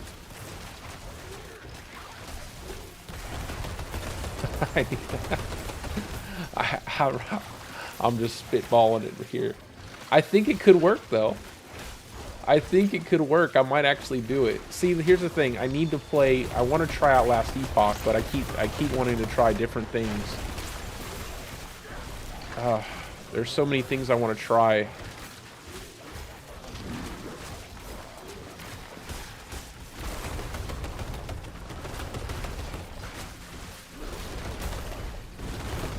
I'm just spitballing it here. I think it could work, though. I think it could work. I might actually do it. See, here's the thing. I need to play... I want to try out Last Epoch, but I keep wanting to try different things. There's so many things I want to try.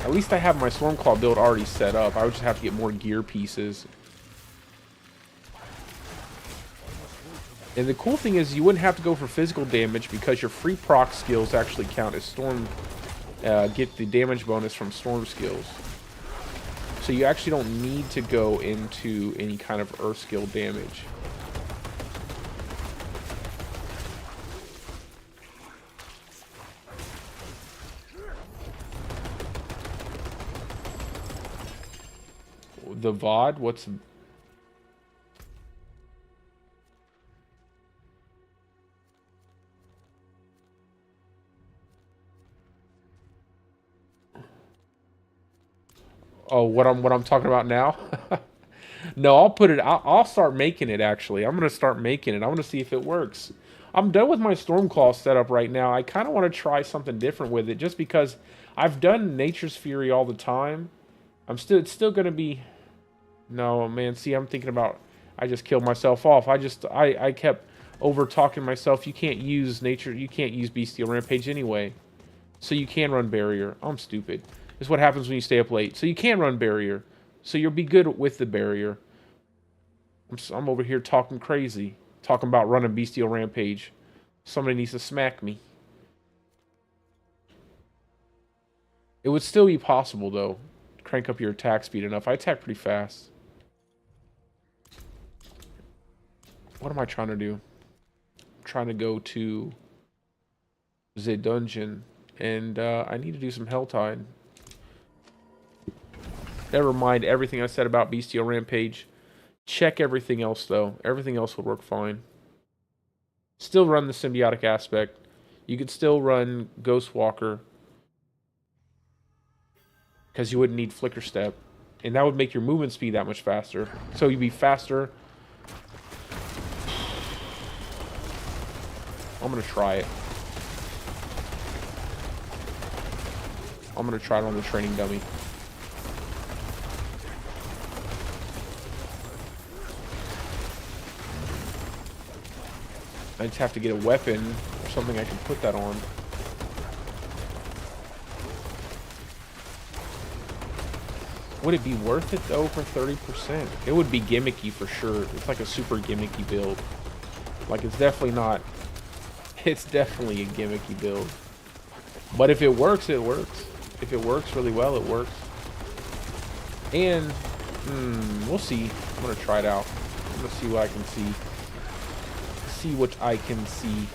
At least I have my Stormclaw build already set up. I would just have to get more gear pieces. And the cool thing is you wouldn't have to go for physical damage because your free proc skills actually count as Storm... get the damage bonus from Storm skills. So you actually don't need to go into any kind of Earth skill damage. The VOD? What's... Oh, what I'm talking about now? No, I'll put it... I'll start making it, actually. I'm going to start making it. I want to see if it works. I'm done with my Stormclaw setup right now. I kind of want to try something different with it, just because I've done Nature's Fury all the time. It's still gonna be... No, man, see, I'm thinking about... I just killed myself off. I kept over-talking myself. You can't use Bestial Rampage anyway. So you can run Barrier. I'm stupid. This is what happens when you stay up late. So you can run Barrier. So you'll be good with the Barrier. I'm over here talking crazy. Talking about running Bestial Rampage. Somebody needs to smack me. It would still be possible, though. Crank up your attack speed enough. I attack pretty fast. What am I trying to do? I'm trying to go to the dungeon. And I need to do some Helltide. Never mind everything I said about Bestial Rampage. Check everything else, though. Everything else would work fine. Still run the symbiotic aspect. You could still run Ghostwalker. Because you wouldn't need Flicker Step. And that would make your movement speed that much faster. So you'd be faster. I'm going to try it. I'm going to try it on the training dummy. I just have to get a weapon or something I can put that on. Would it be worth it though for 30%? It would be gimmicky for sure. It's like a super gimmicky build. Like it's definitely not. It's definitely a gimmicky build. But if it works, it works. If it works really well, it works. And we'll see. I'm gonna try it out. I'm gonna see what I can see. See what I can see.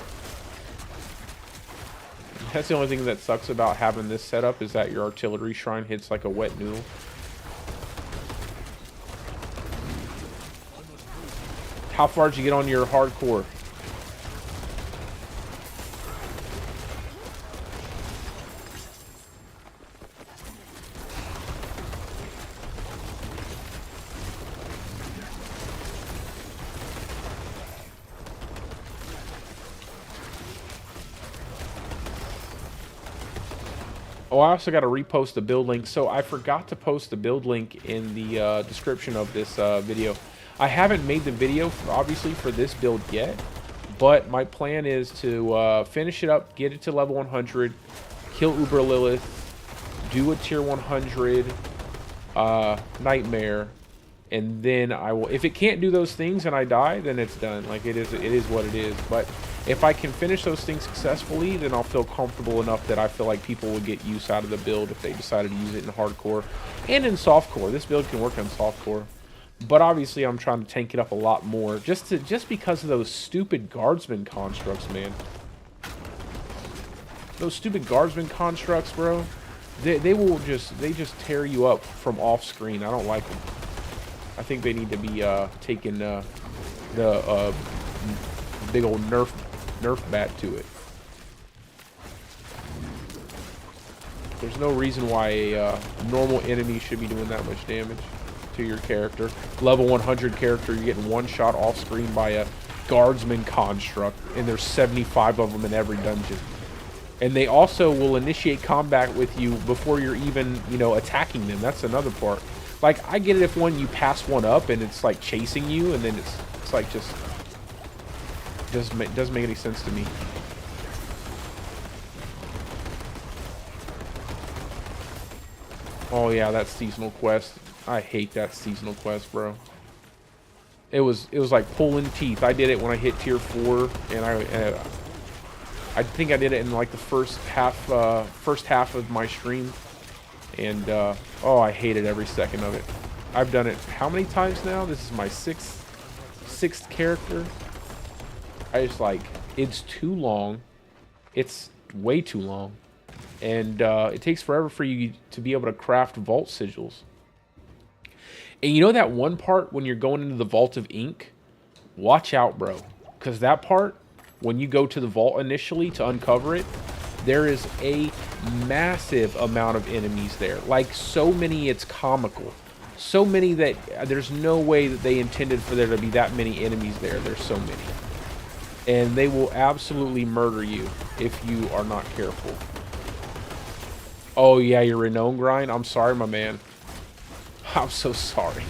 That's the only thing that sucks about having this setup is that your artillery shrine hits like a wet noodle. How far did you get on your hardcore? Oh, I also got to repost the build link. So I forgot to post the build link in the description of this video. I haven't made the video, obviously, for this build yet. But my plan is to finish it up, get it to level 100, kill Uber Lilith, do a tier 100 Nightmare. And then I will... If it can't do those things and I die, then it's done. Like, it is what it is. But if I can finish those things successfully, then I'll feel comfortable enough that I feel like people would get use out of the build if they decided to use it in hardcore and in softcore. This build can work on softcore, but obviously I'm trying to tank it up a lot more just because of those stupid guardsman constructs, man. Those stupid guardsman constructs, bro. They just tear you up from off screen. I don't like them. I think they need to be taking the big old nerf bat to it. There's no reason why a normal enemy should be doing that much damage to your character. Level 100 character, you're getting one shot off screen by a guardsman construct, and there's 75 of them in every dungeon. And they also will initiate combat with you before you're even, attacking them. That's another part. Like, I get it if you pass one up and it's like chasing you, and then it's like just doesn't make any sense to me. Oh yeah, that seasonal quest. I hate that seasonal quest, bro. It was like pulling teeth. I did it when I hit tier 4, and I think I did it in like the first half of my stream. And oh, I hated every second of it. I've done it how many times now? This is my sixth character. I just like, it's too long. It's way too long. And it takes forever for you to be able to craft vault sigils. And you know that one part when you're going into the Vault of Ink? Watch out, bro. Because that part, when you go to the vault initially to uncover it, there is a massive amount of enemies there. Like, so many it's comical. So many that there's no way that they intended for there to be that many enemies there. There's so many. And they will absolutely murder you if you are not careful. Oh yeah, your renown grind. I'm sorry, my man. I'm so sorry.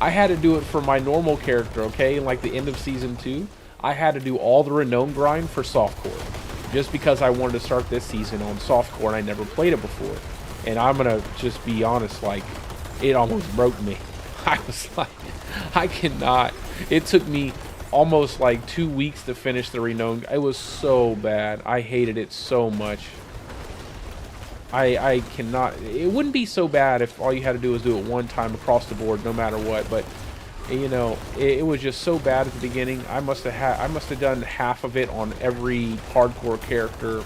I had to do it for my normal character, okay? In like the end of season 2, I had to do all the renown grind for softcore, just because I wanted to start this season on softcore and I never played it before. And I'm gonna just be honest, like, it almost broke me. I was like, I cannot. It took me almost like 2 weeks to finish the renown. It was so bad. I hated it so much. I cannot. It wouldn't be so bad if all you had to do was do it one time across the board, no matter what. But you know, it was just so bad at the beginning. I must have done half of it on every hardcore character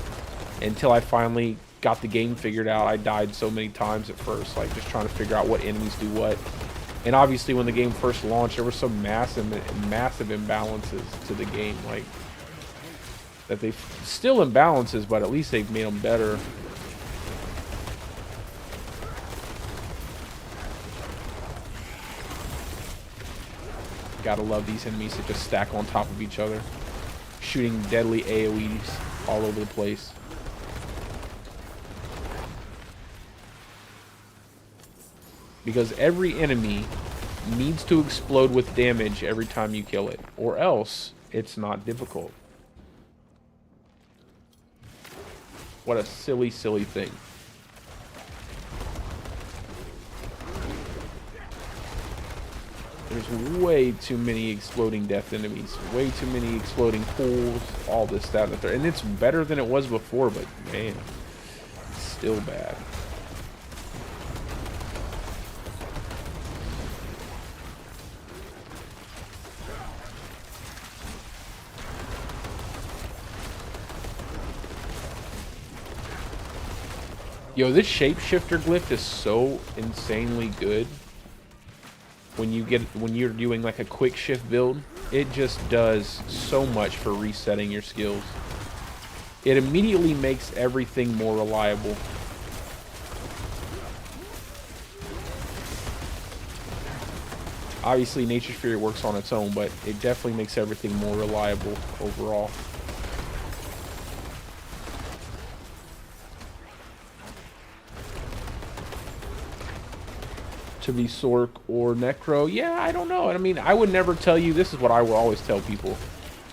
until I finally got the game figured out. I died so many times at first, like just trying to figure out what enemies do what. And obviously, when the game first launched, there were some massive imbalances to the game, like that they still imbalances, but at least they've made them better. Gotta love these enemies that just stack on top of each other, shooting deadly AoEs all over the place. Because every enemy needs to explode with damage every time you kill it, or else it's not difficult. What a silly, silly thing. There's way too many exploding death enemies, way too many exploding pools, all this, that, and the third. And it's better than it was before, but man, it's still bad. Yo, this shapeshifter glyph is so insanely good. When you're doing like a quick shift build, it just does so much for resetting your skills. It immediately makes everything more reliable. Obviously, Nature's Fury works on its own, but it definitely makes everything more reliable overall. To be Sork or Necro, yeah, I don't know. I mean, I would never tell you, this is what I will always tell people.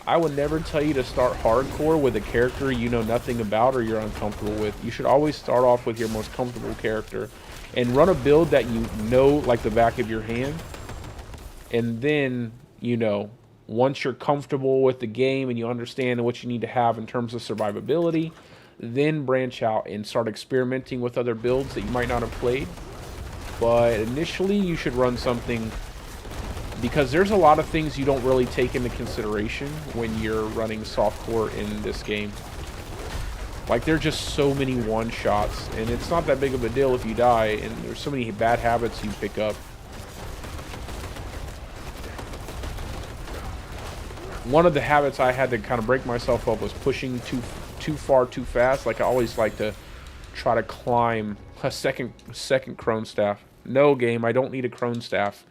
I would never tell you to start hardcore with a character you know nothing about or you're uncomfortable with. You should always start off with your most comfortable character and run a build that you know like the back of your hand. And then, you know, once you're comfortable with the game and you understand what you need to have in terms of survivability, then branch out and start experimenting with other builds that you might not have played. But initially, you should run something, because there's a lot of things you don't really take into consideration when you're running softcore in this game. Like, there's just so many one-shots, and it's not that big of a deal if you die, and there's so many bad habits you pick up. One of the habits I had to kind of break myself up was pushing too far too fast. Like, I always like to try to climb a second crone staff. No, game, I don't need a crone staff.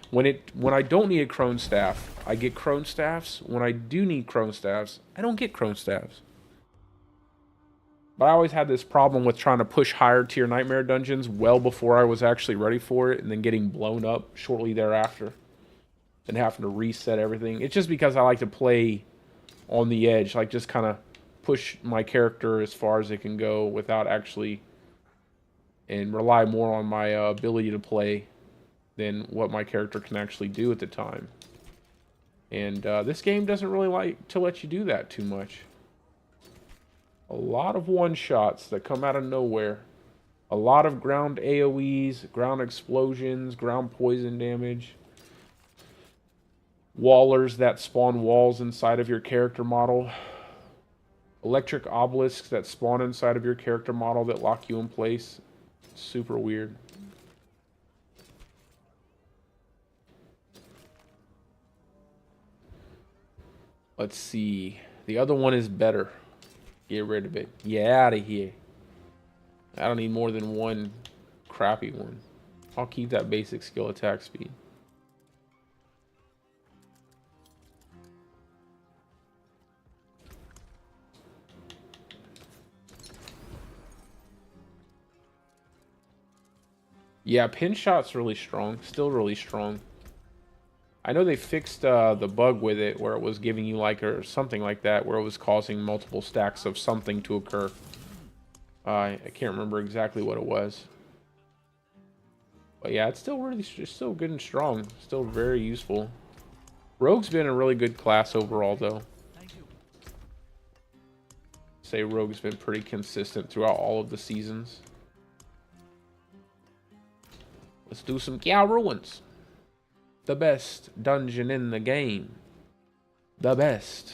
When I don't need a crone staff, I get crone staffs. When I do need crone staffs, I don't get crone staffs. But I always had this problem with trying to push higher tier nightmare dungeons well before I was actually ready for it, and then getting blown up shortly thereafter and having to reset everything. It's just because I like to play on the edge, like just kind of push my character as far as it can go without actually, and rely more on my ability to play than what my character can actually do at the time. And this game doesn't really like to let you do that too much. A lot of one-shots that come out of nowhere. A lot of ground AoEs, ground explosions, ground poison damage. Wallers that spawn walls inside of your character model. Electric obelisks that spawn inside of your character model that lock you in place. Super weird. Let's see. The other one is better. Get rid of it. Get out of here. I don't need more than one crappy one. I'll keep that basic skill attack speed. Yeah, pin shot's really strong. Still really strong. I know they fixed the bug with it where it was giving you like or something like that, where it was causing multiple stacks of something to occur. I can't remember exactly what it was. But yeah, it's still good and strong. Still very useful. Rogue's been a really good class overall, though. Say Rogue's been pretty consistent throughout all of the seasons. Let's do some Cow Ruins. The best dungeon in the game. The best.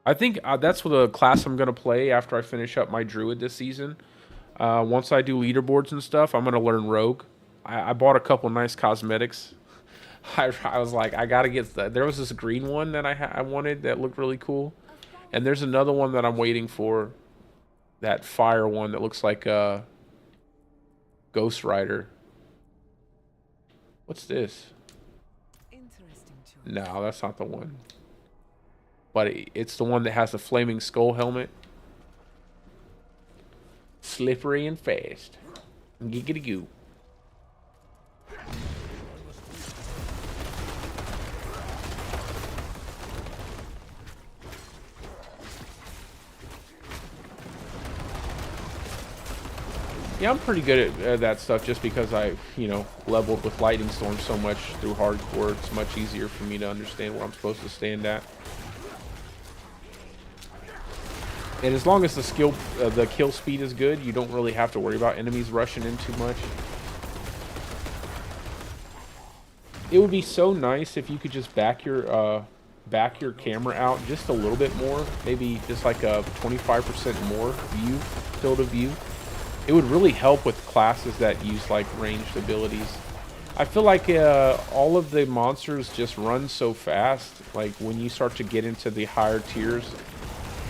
I think that's the class I'm going to play after I finish up my Druid this season. Once I do leaderboards and stuff, I'm going to learn Rogue. I bought a couple nice cosmetics. I was like, I got to get... There was this green one that I wanted that looked really cool. And there's another one that I'm waiting for. That fire one that looks like Ghost Rider. What's this? Interesting choice. No, that's not the one. But it's the one that has the flaming skull helmet. Slippery and fast. Giggity goo. Yeah, I'm pretty good at that stuff just because I, leveled with Lightning Storm so much through hardcore. It's much easier for me to understand where I'm supposed to stand at. And as long as the kill speed is good, you don't really have to worry about enemies rushing in too much. It would be so nice if you could just back your camera out just a little bit more, maybe just like a 25% more field of view. It would really help with classes that use like ranged abilities. I feel like all of the monsters just run so fast. Like when you start to get into the higher tiers,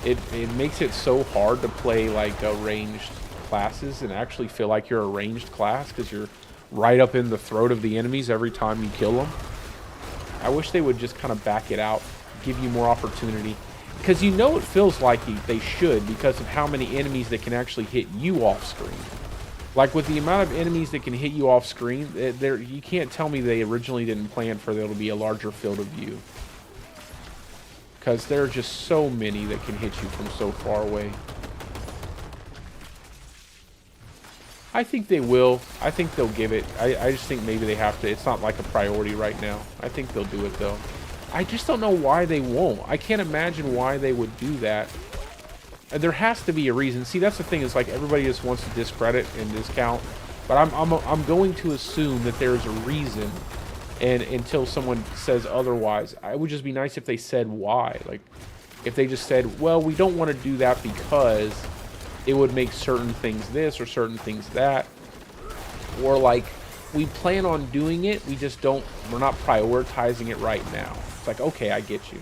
it makes it so hard to play like ranged classes and actually feel like you're a ranged class because you're right up in the throat of the enemies every time you kill them. I wish they would just kind of back it out, give you more opportunity. Because it feels like they should because of how many enemies that can actually hit you off screen. Like with the amount of enemies that can hit you off screen, you can't tell me they originally didn't plan for there to be a larger field of view. Because there are just so many that can hit you from so far away. I think they will. I think they'll give it. I just think maybe they have to. It's not like a priority right now. I think they'll do it though. I just don't know why they won't. I can't imagine why they would do that. There has to be a reason. See, that's the thing, is like everybody just wants to discredit and discount, but I'm going to assume that there's a reason, and until someone says otherwise, it would just be nice if they said why. Like if they just said, well, we don't want to do that because it would make certain things this or certain things that, or like we plan on doing it, we're not prioritizing it right now. It's like, okay, I get you.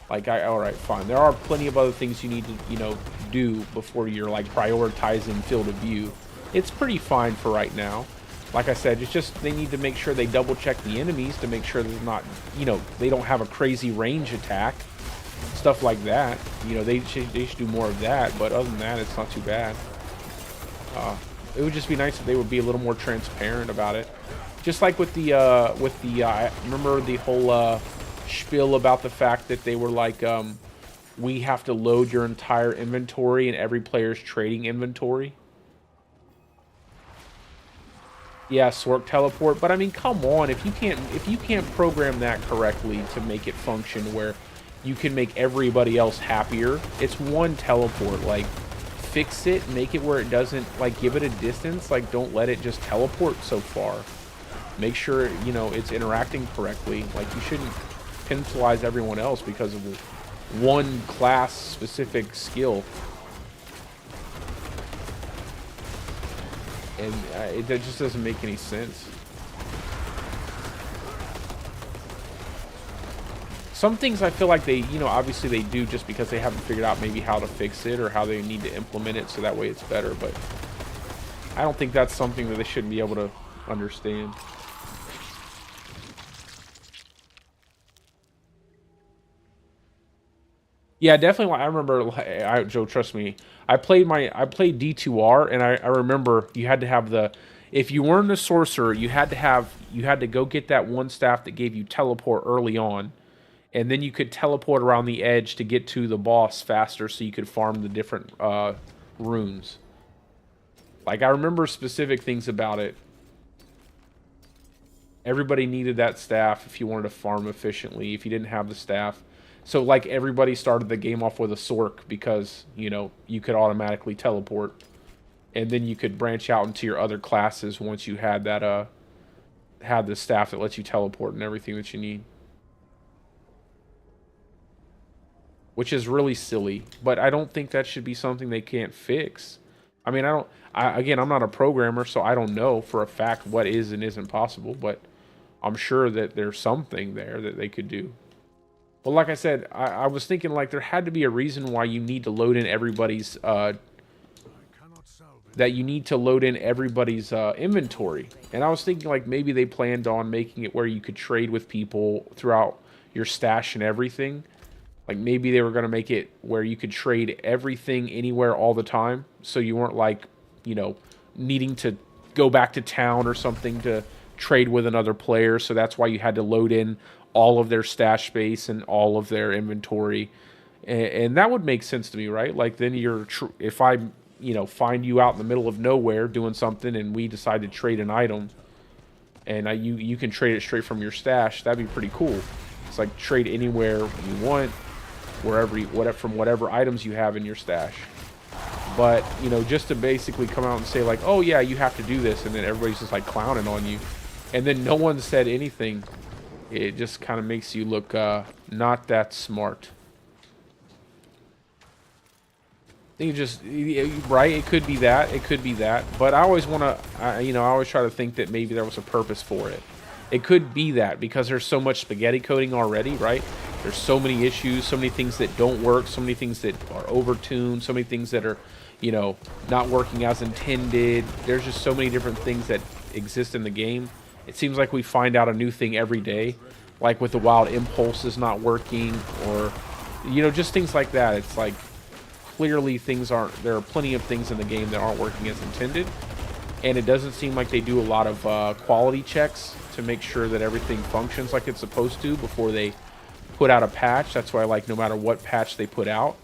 Like, all right, fine. There are plenty of other things you need to, do before you're like prioritizing field of view. It's pretty fine for right now. Like I said, it's just they need to make sure they double check the enemies to make sure there's not, they don't have a crazy range attack, stuff like that. They should do more of that. But other than that, it's not too bad. It would just be nice if they would be a little more transparent about it. Just like with the remember the whole spiel about the fact that they were like, we have to load your entire inventory and every player's trading inventory. Yeah, Swark teleport, but I mean, come on, if you can't program that correctly to make it function where you can make everybody else happier, it's one teleport. Like, fix it, make it where it doesn't, like, give it a distance, like, don't let it just teleport so far. Make sure, it's interacting correctly. Like, you shouldn't penalize everyone else because of one class specific skill. And that just doesn't make any sense. Some things I feel like they, obviously they do just because they haven't figured out maybe how to fix it or how they need to implement it so that way it's better. But I don't think that's something that they shouldn't be able to understand. Yeah, definitely. I remember, Joe, trust me. I played D2R, and I remember you had to have the. If you weren't a sorcerer, you had to go get that one staff that gave you teleport early on, and then you could teleport around the edge to get to the boss faster, so you could farm the different runes. Like I remember specific things about it. Everybody needed that staff if you wanted to farm efficiently. If you didn't have the staff. So, like, everybody started the game off with a Sork because, you know, you could automatically teleport. And then you could branch out into your other classes once you had that, had the staff that lets you teleport and everything that you need. Which is really silly. But I don't think that should be something they can't fix. I mean, again, I'm not a programmer, so I don't know for a fact what is and isn't possible. But I'm sure that there's something there that they could do. Well, like I said, I was thinking like there had to be a reason why you need to load in everybody's inventory. And I was thinking like maybe they planned on making it where you could trade with people throughout your stash and everything. Like maybe they were going to make it where you could trade everything anywhere all the time. So you weren't like, you know, needing to go back to town or something to trade with another player. So that's why you had to load in all of their stash space and all of their inventory, and that would make sense to me, right? Like then if I, you know, find you out in the middle of nowhere doing something, and we decide to trade an item, and you can trade it straight from your stash. That'd be pretty cool. It's like trade anywhere you want, from whatever items you have in your stash. But you know, just to basically come out and say like, oh yeah, you have to do this, and then everybody's just like clowning on you, and then no one said anything. It just kind of makes you look not that smart. I think right? It could be that. It could be that. But I always want to, you know, I always try to think that maybe there was a purpose for it. It could be that because there's so much spaghetti coding already, right? There's so many issues, so many things that don't work, so many things that are overtuned, so many things that are, you know, not working as intended. There's just so many different things that exist in the game. It seems like we find out a new thing every day, like with the wild impulse is not working, or, you know, just things like that. It's like clearly there are plenty of things in the game that aren't working as intended, and it doesn't seem like they do a lot of quality checks to make sure that everything functions like it's supposed to before they put out a patch. That's why, like, no matter what patch they put out,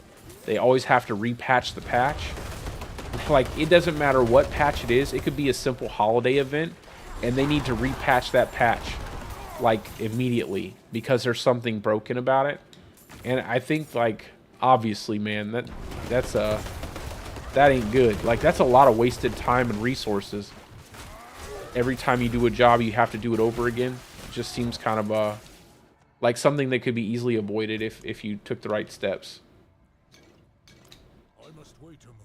they always have to repatch the patch. Like, it doesn't matter what patch it is. It could be a simple holiday event, and they need to repatch that patch like immediately because there's something broken about it. And I think, like, obviously, man, that ain't good. Like, that's a lot of wasted time and resources. Every time you do a job, you have to do it over again. It just seems kind of like something that could be easily avoided if you took the right steps. I must wait a moment.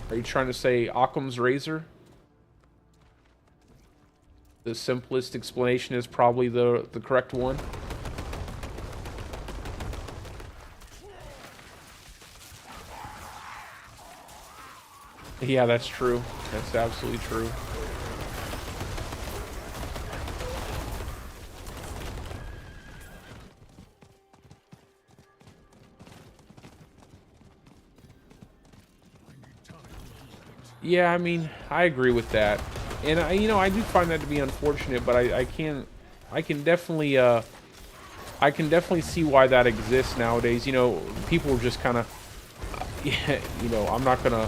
Are you trying to say Occam's razor? The simplest explanation is probably the correct one. Yeah, that's true. That's absolutely true. Yeah, I mean, I agree with that, and you know, I do find that to be unfortunate, but I can definitely see why that exists nowadays. You know, people are just kind of, you know, I'm not trying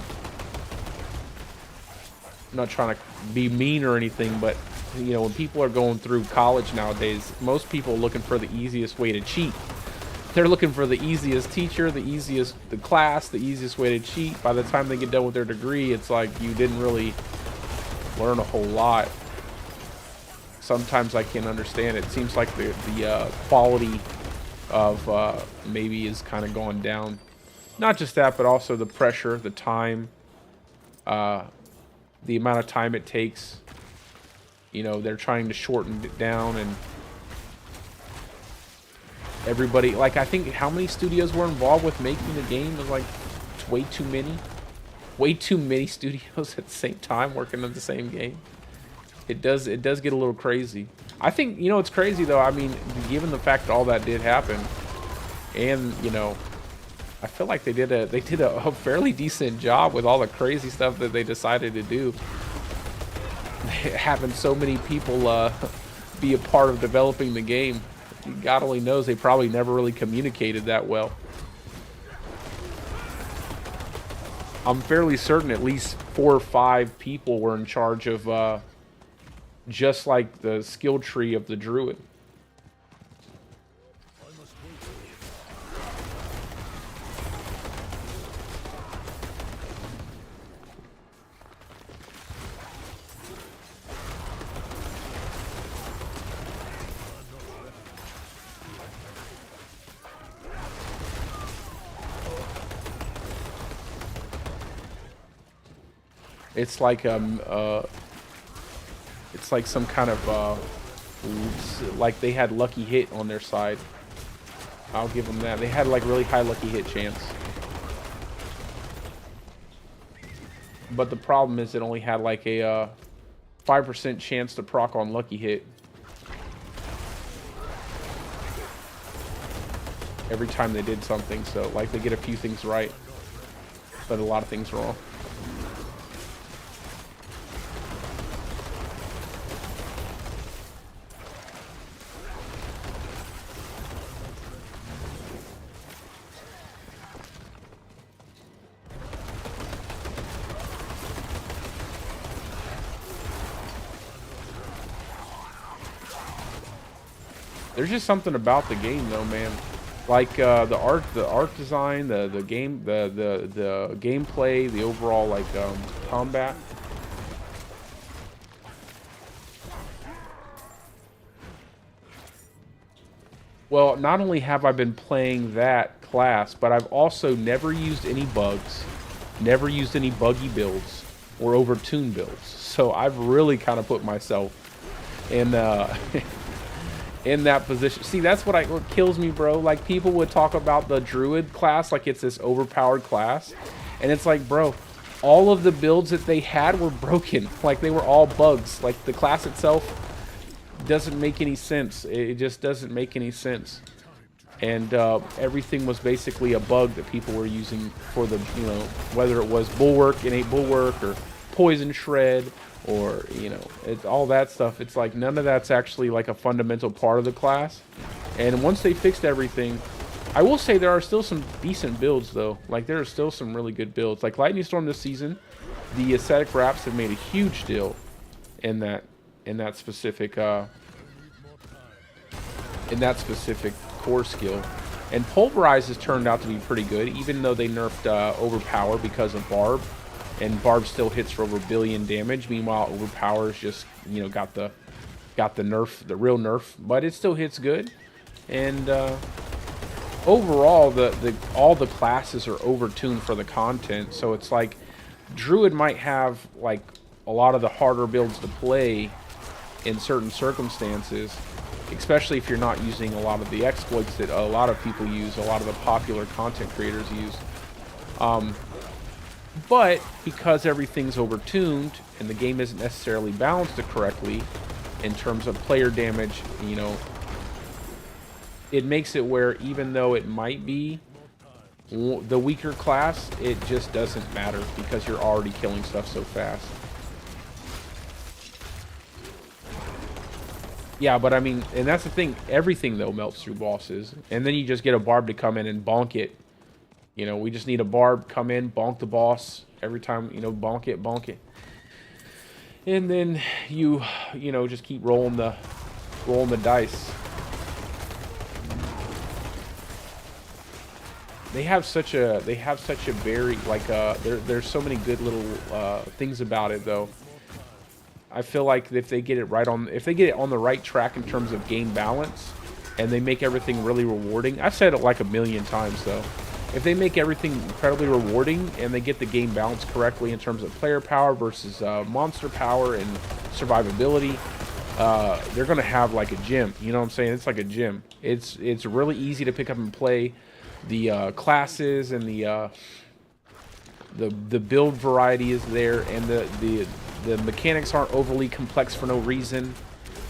to be mean or anything, but you know, when people are going through college nowadays, most people are looking for the easiest way to cheat. They're looking for the easiest teacher, the class, the easiest way to cheat. By the time they get done with their degree, it's like you didn't really learn a whole lot. Sometimes I can't understand it. It seems like the quality of maybe is kind of going down. Not just that, but also the pressure, the time, the amount of time it takes. You know, they're trying to shorten it down, and everybody, like, I think how many studios were involved with making the game? It was like way too many studios at the same time working on the same game. It does get a little crazy. I think, you know, it's crazy though. I mean, given the fact that all that did happen, and you know, I feel like they did a fairly decent job with all the crazy stuff that they decided to do. Having so many people be a part of developing the game, God only knows they probably never really communicated that well. I'm fairly certain at least 4 or 5 people were in charge of just like the skill tree of the druid. It's like it's like some kind of like they had lucky hit on their side. I'll give them that. They had like really high lucky hit chance. But the problem is it only had like a 5% chance to proc on lucky hit every time they did something. So like they get a few things right, but a lot of things wrong. There's just something about the game, though, man. Like the art design, the gameplay, the overall like combat. Well, not only have I been playing that class, but I've also never used any bugs, never used any buggy builds or overtuned builds. So I've really kind of put myself in in that position. See, that's what kills me, bro. Like, people would talk about the druid class like it's this overpowered class, and it's like, bro, all of the builds that they had were broken. Like, they were all bugs. Like, the class itself doesn't make any sense. It just doesn't make any sense. And everything was basically a bug that people were using for the, you know, whether it was bulwark, innate bulwark, or poison shred, or, you know, it's all that stuff. It's like none of that's actually like a fundamental part of the class. And once they fixed everything, I will say there are still some decent builds though. Like, there are still some really good builds. Like Lightning Storm this season, the aesthetic wraps have made a huge deal in that specific core skill. And Pulverize has turned out to be pretty good, even though they nerfed Overpower because of Barb. And Barb still hits for over 1 billion damage. Meanwhile, Overpower's just, you know, got the nerf, the real nerf, but it still hits good. And overall, all the classes are overtuned for the content. So it's like Druid might have like a lot of the harder builds to play in certain circumstances, especially if you're not using a lot of the exploits that a lot of people use, a lot of the popular content creators use. But because everything's overtuned and the game isn't necessarily balanced correctly in terms of player damage, you know, it makes it where even though it might be the weaker class, it just doesn't matter because you're already killing stuff so fast. Yeah, but I mean, and that's the thing, everything though melts through bosses, and then you just get a Barb to come in and bonk it. You know, we just need a Barb, come in, bonk the boss every time, you know, bonk it. And then you know, just keep rolling the dice. They have such a very, like, there's so many good little things about it though. I feel like if they get it on the right track in terms of game balance, and they make everything really rewarding. I've said it like 1,000,000 times though. If they make everything incredibly rewarding and they get the game balanced correctly in terms of player power versus monster power and survivability, they're gonna have like a gym. You know what I'm saying? It's like a gym. It's really easy to pick up and play. The classes and the build variety is there, and the mechanics aren't overly complex for no reason.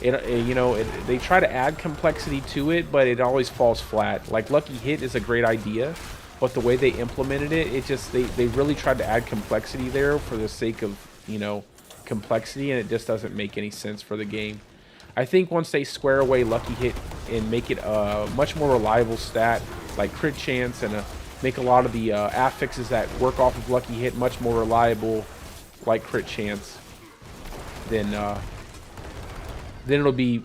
They try to add complexity to it, but it always falls flat. Like Lucky Hit is a great idea, but the way they implemented it, they really tried to add complexity there for the sake of, complexity, and it just doesn't make any sense for the game. I think once they square away Lucky Hit and make it a much more reliable stat, like crit chance, and make a lot of the affixes that work off of Lucky Hit much more reliable, like crit chance, then it'll be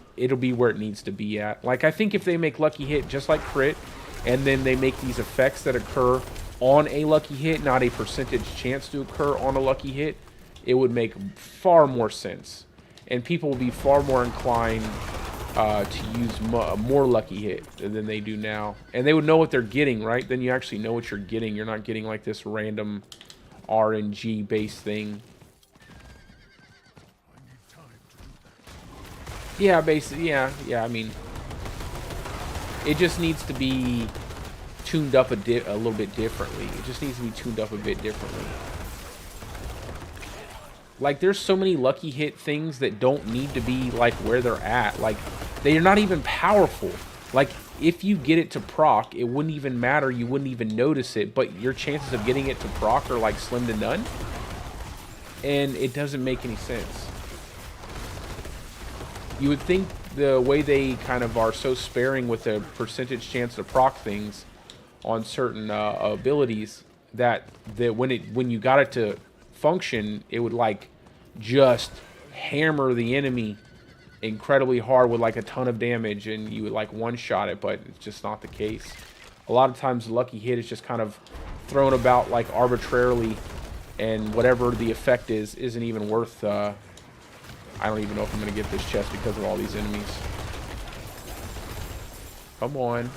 where it needs to be at. Like, I think if they make Lucky Hit just like crit, and then they make these effects that occur on a Lucky Hit, not a percentage chance to occur on a Lucky Hit, it would make far more sense. And people will be far more inclined to use more Lucky Hit than they do now. And they would know what they're getting, right? Then you actually know what you're getting. You're not getting like this random RNG based thing. Yeah, basically, yeah, I mean, it just needs to be tuned up a little bit differently. It just needs to be tuned up a bit differently. Like, there's so many Lucky Hit things that don't need to be, like, where they're at. Like, they're not even powerful. Like, if you get it to proc, it wouldn't even matter. You wouldn't even notice it. But your chances of getting it to proc are, like, slim to none. And it doesn't make any sense. You would think the way they kind of are so sparing with the percentage chance to proc things on certain abilities that when you got it to function, it would like just hammer the enemy incredibly hard with like a ton of damage, and you would like one-shot it, but it's just not the case. A lot of times Lucky Hit is just kind of thrown about like arbitrarily, and whatever the effect is isn't even worth I don't even know if I'm going to get this chest because of all these enemies. Come on.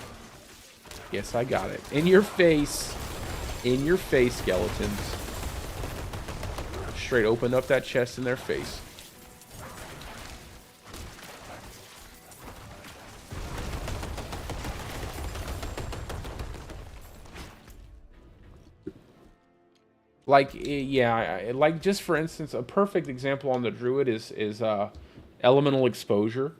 Yes, I got it. In your face. In your face, skeletons. Straight open up that chest in their face. Like, yeah, like, just for instance, a perfect example on the Druid is elemental exposure.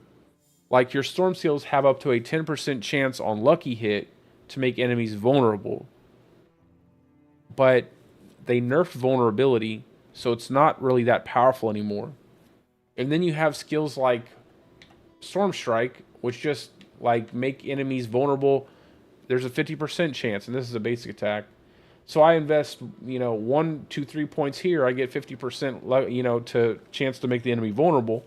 Like, your Storm Seals have up to a 10% chance on Lucky Hit to make enemies vulnerable. But they nerfed vulnerability, so it's not really that powerful anymore. And then you have skills like Storm Strike, which just, like, make enemies vulnerable. There's a 50% chance, and this is a basic attack. So I invest, 1, 2, 3 points here. I get 50%, to chance to make the enemy vulnerable.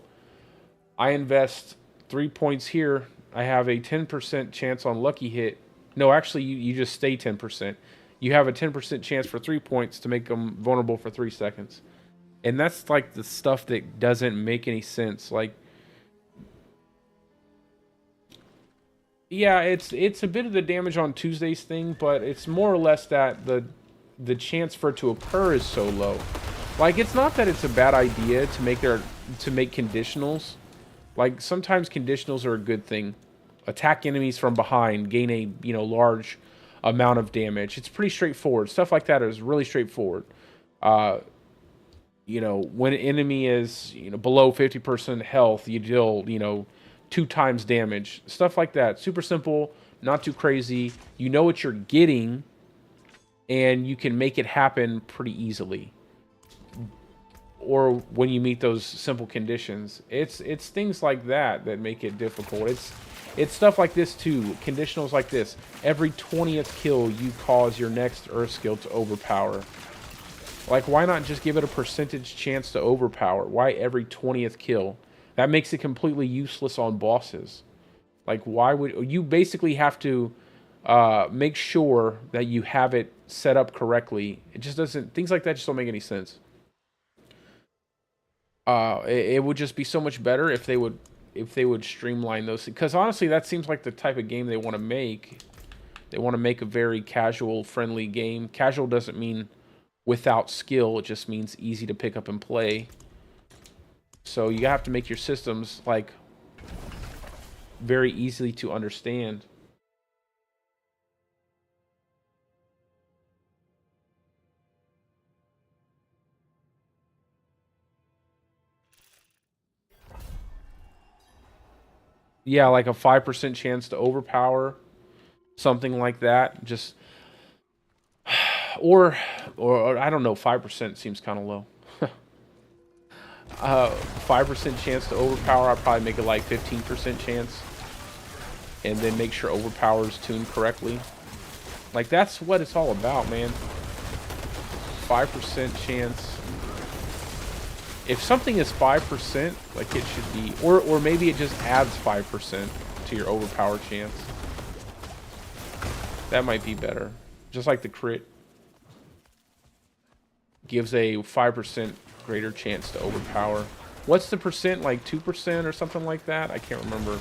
I invest 3 points here. I have a 10% chance on Lucky Hit. No, actually, you just stay 10%. You have a 10% chance for 3 points to make them vulnerable for 3 seconds. And that's like the stuff that doesn't make any sense. Like, yeah, it's a bit of the damage on Tuesdays thing, but it's more or less that the chance for it to occur is so low. Like, it's not that it's a bad idea to make conditionals. Like, sometimes conditionals are a good thing. Attack enemies from behind, gain a large amount of damage. It's pretty straightforward. Stuff like that is really straightforward. When an enemy is below 50% health, you deal 2 times damage. Stuff like that. Super simple, not too crazy. You know what you're getting, and you can make it happen pretty easily. Or when you meet those simple conditions. It's things like that that make it difficult. It's stuff like this too. Conditionals like this. Every 20th kill, you cause your next Earth skill to overpower. Like, why not just give it a percentage chance to overpower? Why every 20th kill? That makes it completely useless on bosses. Like, why would... You basically have to make sure that you have it set up correctly. It just doesn't... Things like that just don't make any sense. It would just be so much better if they would streamline those. Because honestly, that seems like the type of game they want to make. They want to make a very casual, friendly game. Casual doesn't mean without skill. It just means easy to pick up and play. So you have to make your systems like very easily to understand. Yeah, like a 5% chance to overpower, something like that. Just or or I don't know, 5% seems kind of low. 5% chance to overpower, I'd probably make it like 15% chance. And then make sure overpower is tuned correctly. Like, that's what it's all about, man. 5% chance. If something is 5%, like it should be, or maybe it just adds 5% to your overpower chance. That might be better. Just like the crit gives a 5% greater chance to overpower. What's the percent? Like 2% or something like that? I can't remember.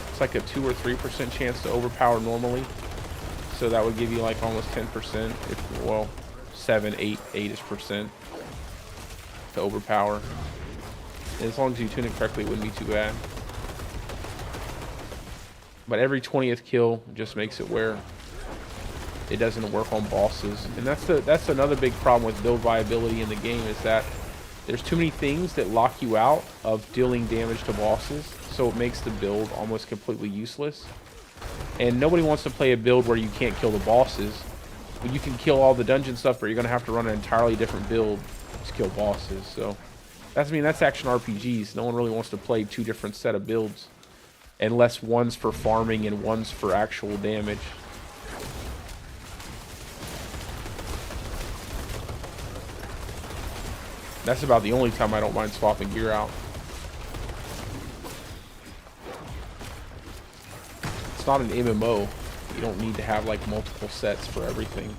It's like a 2 or 3% chance to overpower normally. So that would give you like almost 10%. If, well, 7, 8-ish percent to overpower. And as long as you tune it correctly, it wouldn't be too bad. But every 20th kill just makes it where it doesn't work on bosses. And that's another big problem with build viability in the game, is that there's too many things that lock you out of dealing damage to bosses, so it makes the build almost completely useless. And nobody wants to play a build where you can't kill the bosses. But you can kill all the dungeon stuff, but you're going to have to run an entirely different build to kill bosses. So that's, I mean, that's action RPGs. No one really wants to play two different set of builds, unless one's for farming and one's for actual damage. That's about the only time I don't mind swapping gear out. It's not an MMO. You don't need to have like multiple sets for everything.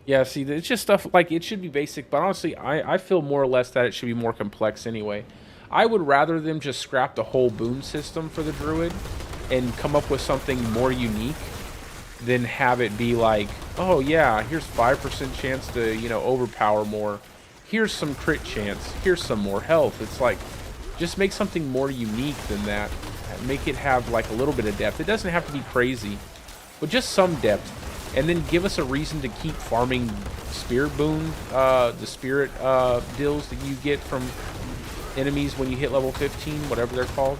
Yeah, see, it's just stuff like, it should be basic, but honestly, I feel more or less that it should be more complex anyway. I would rather them just scrap the whole boon system for the druid and come up with something more unique than have it be like, oh yeah, here's 5% chance to, you know, overpower more. Here's some crit chance. Here's some more health. It's like, just make something more unique than that. Make it have like a little bit of depth. It doesn't have to be crazy, but just some depth. And then give us a reason to keep farming spirit boon, the spirit deals that you get from enemies when you hit level 15, whatever they're called.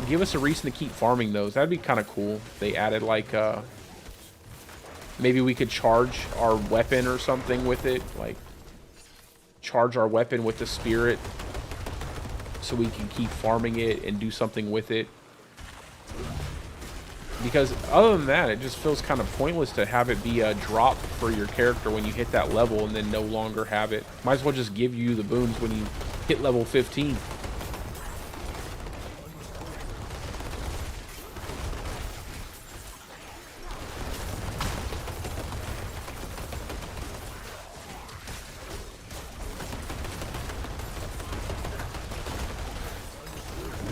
Give us a reason to keep farming those. That'd be kind of cool. They added like, maybe we could charge our weapon or something with it. Like, charge our weapon with the spirit so we can keep farming it and do something with it. Because other than that, it just feels kind of pointless to have it be a drop for your character when you hit that level and then no longer have it. Might as well just give you the boons when you hit level 15.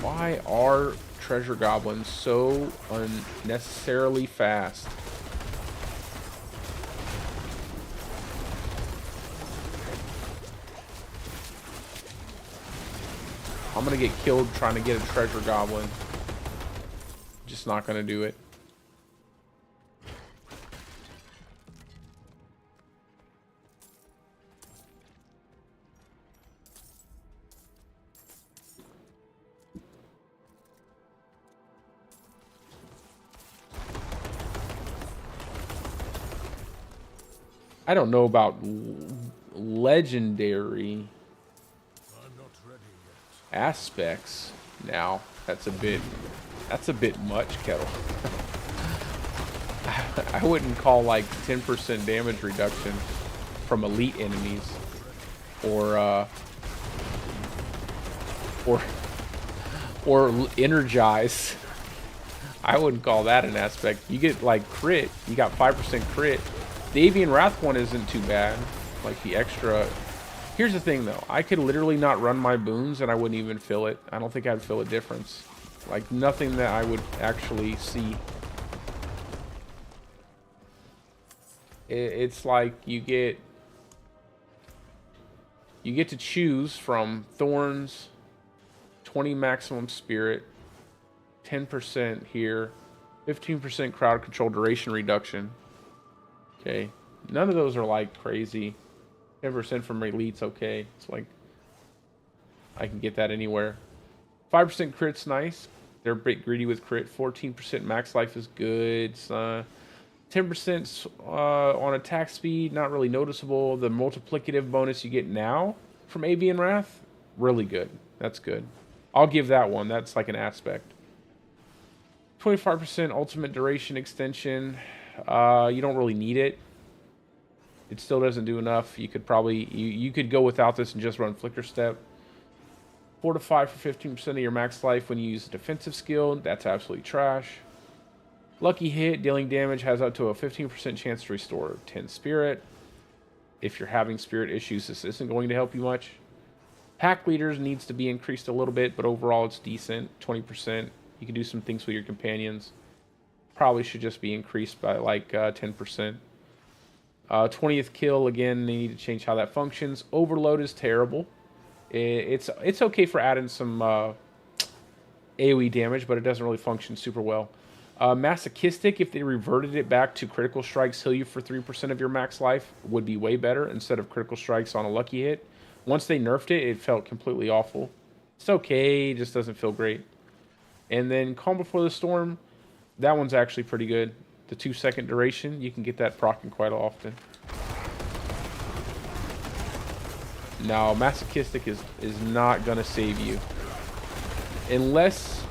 Why are treasure goblins so unnecessarily fast? I'm gonna get killed trying to get a treasure goblin. Just not gonna do it. I don't know about legendary I'm not ready yet. aspects now. That's a bit much, Kettle. I wouldn't call like 10% damage reduction from elite enemies or energize. I wouldn't call that an aspect. You get like crit. You got 5% crit. The Avian Wrath one isn't too bad. Like the extra. Here's the thing though. I could literally not run my boons and I wouldn't even feel it. I don't think I'd feel a difference. Like nothing that I would actually see. It's like you get to choose from thorns, 20 maximum spirit, 10% here, 15% crowd control duration reduction. Okay, None of those are like crazy. 10% from Elite's okay. It's like I can get that anywhere. 5% crit's nice. They're a bit greedy with crit. 14% max life is good. 10% on attack speed, not really noticeable. The multiplicative bonus you get now from Avian Wrath, really good. That's good. I'll give that one. That's like an aspect. 25% ultimate duration extension. You don't really need it. It still doesn't do enough. You could probably you could go without this and just run Flicker Step. Fortify for 15% of your max life when you use a defensive skill. That's absolutely trash. Lucky hit, dealing damage, has up to a 15% chance to restore 10 spirit. If you're having spirit issues, this isn't going to help you much. Pack leaders needs to be increased a little bit, but overall it's decent. 20%. You can do some things with your companions. Probably should just be increased by like 10%. 20th kill, again, they need to change how that functions. Overload is terrible. It's okay for adding some AoE damage, but it doesn't really function super well. Masochistic, if they reverted it back to critical strikes heal you for 3% of your max life, would be way better instead of critical strikes on a lucky hit. Once they nerfed it, it felt completely awful. It's okay, it just doesn't feel great. And then Calm Before the Storm, that one's actually pretty good. The 2-second duration, you can get that proccing quite often. No, Masochistic is not going to save you. Unless...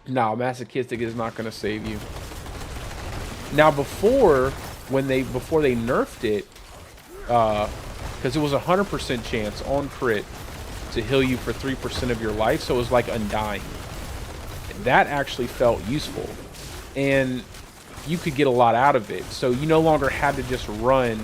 No, Masochistic is not going to save you. Now, before they nerfed it, because it was a 100% chance on crit to heal you for 3% of your life, so it was like Undying. That actually felt useful. And you could get a lot out of it. So you no longer had to just run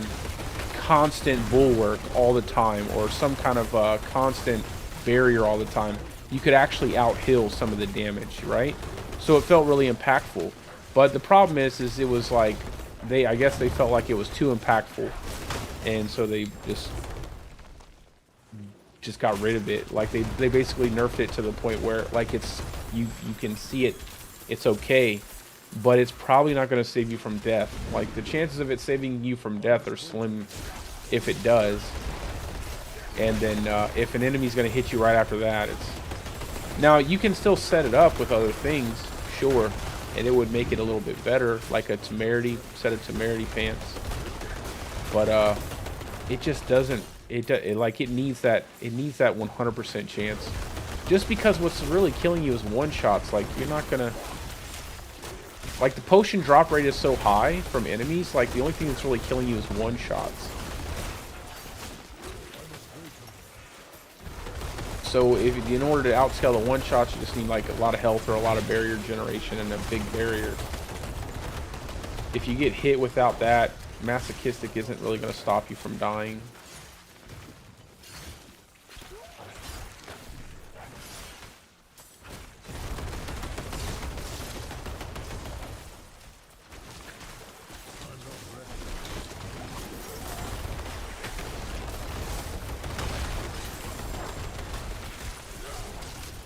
constant bulwark all the time or some kind of constant barrier all the time. You could actually out-heal some of the damage, right? So it felt really impactful. But the problem is it was like, I guess they felt like it was too impactful. And so they just got rid of it. Like they basically nerfed it to the point where like you can see it, it's okay, but it's probably not going to save you from death. Like the chances of it saving you from death are slim if it does. And then if an enemy's going to hit you right after that, it's... Now, you can still set it up with other things, sure, and it would make it a little bit better, like a temerity, set of temerity pants. But it just doesn't... It needs that 100% chance. Just because what's really killing you is one-shots. Like, you're not going to... Like, the potion drop rate is so high from enemies, like, the only thing that's really killing you is one-shots. So in order to outscale the one-shots, you just need like a lot of health or a lot of barrier generation and a big barrier. If you get hit without that, Masochistic isn't really going to stop you from dying.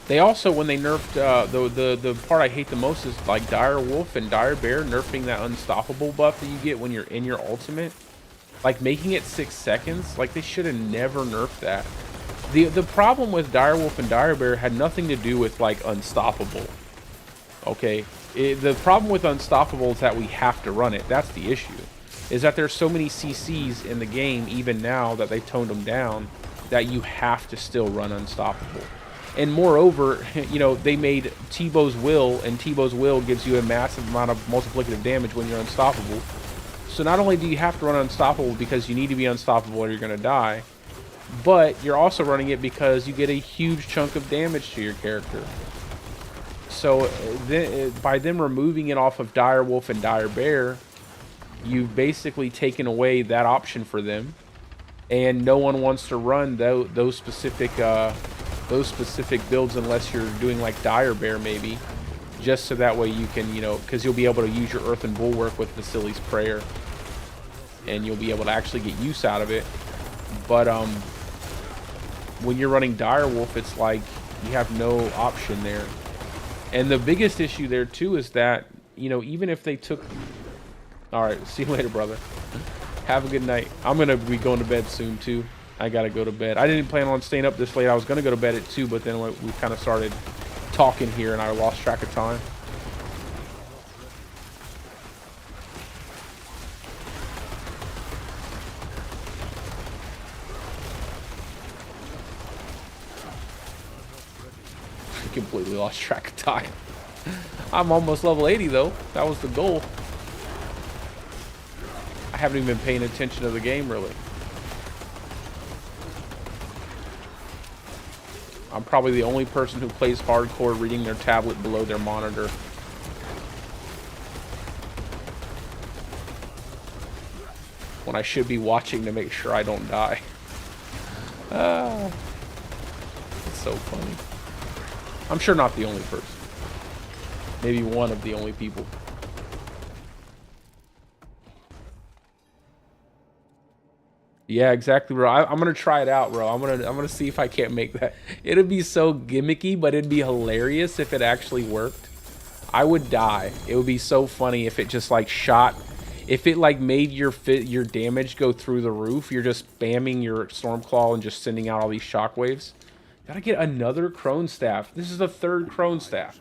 They also, when they nerfed, the part I hate the most is like Dire Wolf and Dire Bear nerfing that unstoppable buff that you get when you're in your ultimate. Like making it 6 seconds, like they should have never nerfed that. The problem with Dire Wolf and Dire Bear had nothing to do with like unstoppable. Okay, the problem with unstoppable is that we have to run it. That's the issue. Is that there's so many CCs in the game, even now that they toned them down, that you have to still run unstoppable. And moreover, you know, they made Tebow's Will, and Tebow's Will gives you a massive amount of multiplicative damage when you're unstoppable. So not only do you have to run unstoppable because you need to be unstoppable or you're going to die, but you're also running it because you get a huge chunk of damage to your character. So by them removing it off of Dire Wolf and Dire Bear, you've basically taken away that option for them, and no one wants to run those specific builds unless you're doing like Dire Bear maybe, just so that way you can, you know, because you'll be able to use your Earthen Bulwark with Vasily's Prayer, and you'll be able to actually get use out of it. But when you're running Dire Wolf, it's like you have no option there. And the biggest issue there too is that, you know, even if they took... Alright, see you later, brother. Have a good night. I'm gonna be going to bed soon too. I gotta go to bed. I didn't plan on staying up this late. I was gonna go to bed at 2, but then we kind of started talking here and I lost track of time. I completely lost track of time. I'm almost level 80 though. That was the goal. I haven't even been paying attention to the game really. I'm probably the only person who plays hardcore reading their tablet below their monitor. When I should be watching to make sure I don't die. It's so funny. I'm sure not the only person. Maybe one of the only people. Yeah, exactly, bro. I'm gonna try it out, bro. I'm gonna see if I can't make that. It'd be so gimmicky, but it'd be hilarious if it actually worked. I would die. It would be so funny if it just like shot. If it like made your damage go through the roof. You're just spamming your Stormclaw and just sending out all these shockwaves. Gotta get another Crone Staff. This is the 3rd Crone Staff.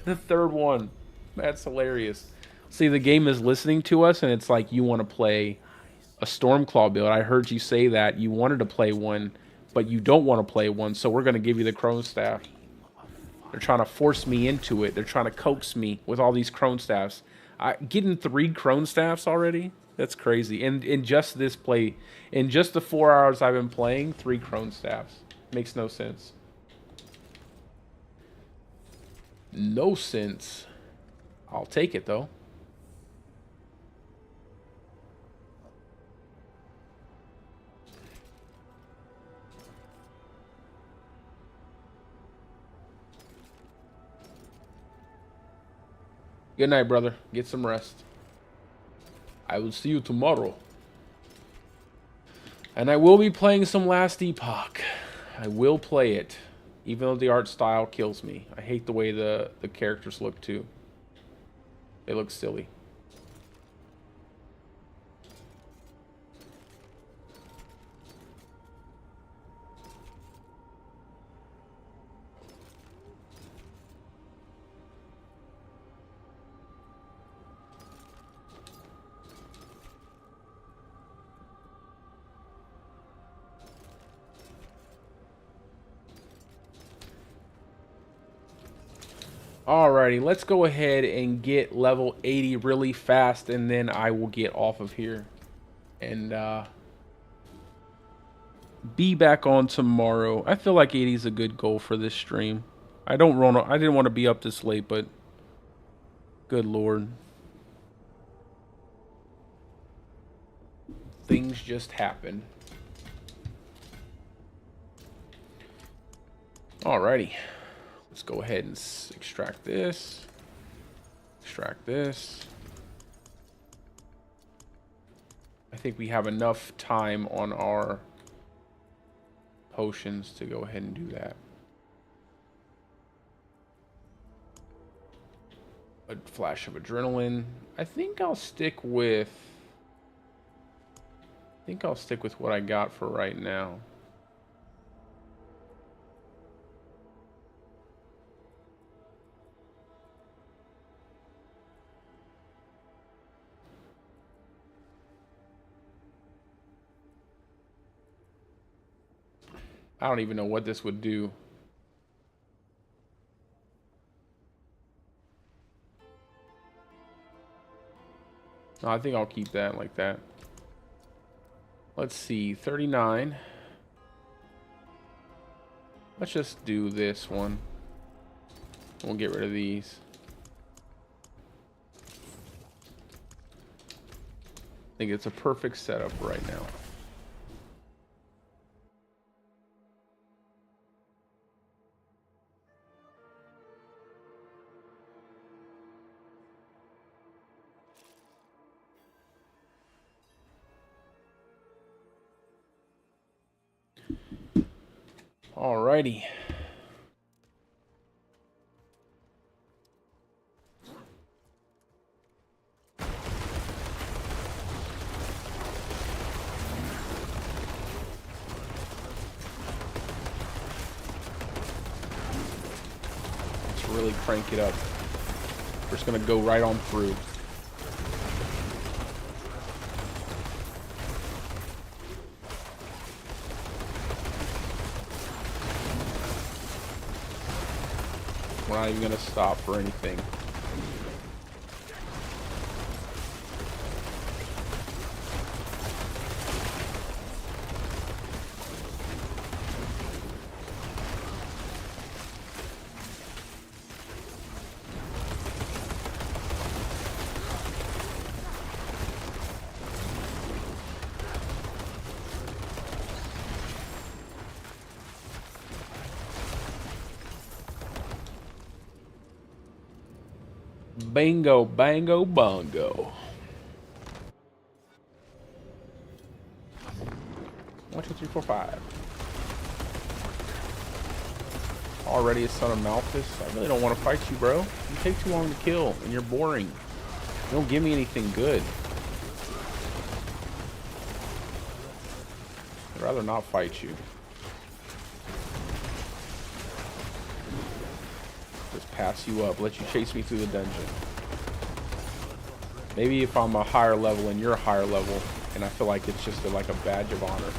The 3rd one. That's hilarious. See, the game is listening to us, and it's like you want to play a Stormclaw build. I heard you say that you wanted to play one, but you don't want to play one, so we're going to give you the Crone Staff. They're trying to force me into it. They're trying to coax me with all these Crone Staffs. Getting 3 Crone Staffs already? That's crazy. And in just this play, in just the 4 hours I've been playing, 3 Crone Staffs. Makes no sense. No sense. I'll take it, though. Good night, brother. Get some rest. I will see you tomorrow. And I will be playing some Last Epoch. I will play it. Even though the art style kills me. I hate the way the characters look, too. They look silly. Alrighty, let's go ahead and get level 80 really fast, and then I will get off of here and be back on tomorrow. I feel like 80 is a good goal for this stream. I didn't want to be up this late, but good lord, things just happen. Alrighty. Let's go ahead and extract this. Extract this. I think we have enough time on our potions to go ahead and do that. A flash of adrenaline. I think I'll stick with what I got for right now. I don't even know what this would do. No, I think I'll keep that like that. Let's see, 39. Let's just do this one. We'll get rid of these. I think it's a perfect setup right now. Alrighty. really crank it up. We're just gonna go right on through. We're not even gonna stop for anything. Bingo, bango, bongo. 1, 2, 3, 4, 5. Already a son of Malthus. I really don't want to fight you, bro. You take too long to kill, and you're boring. You don't give me anything good. I'd rather not fight you. Just pass you up, let you chase me through the dungeon. Maybe if I'm a higher level and you're a higher level, and I feel like it's just like a badge of honor.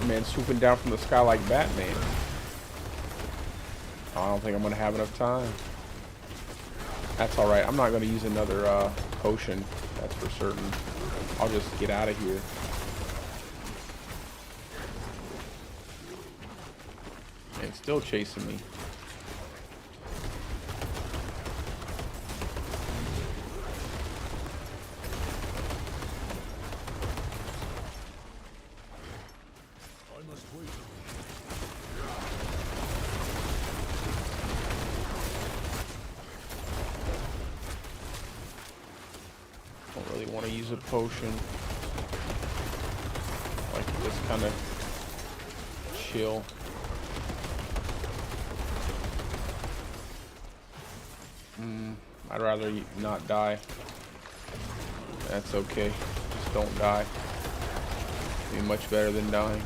Man swooping down from the sky like Batman. I don't think I'm gonna have enough time. That's alright. I'm not gonna use another potion. That's for certain. I'll just get out of here. Man, it's still chasing me. Want to use a potion. Like just kind of chill. I'd rather not die. That's okay. Just don't die. Be much better than dying.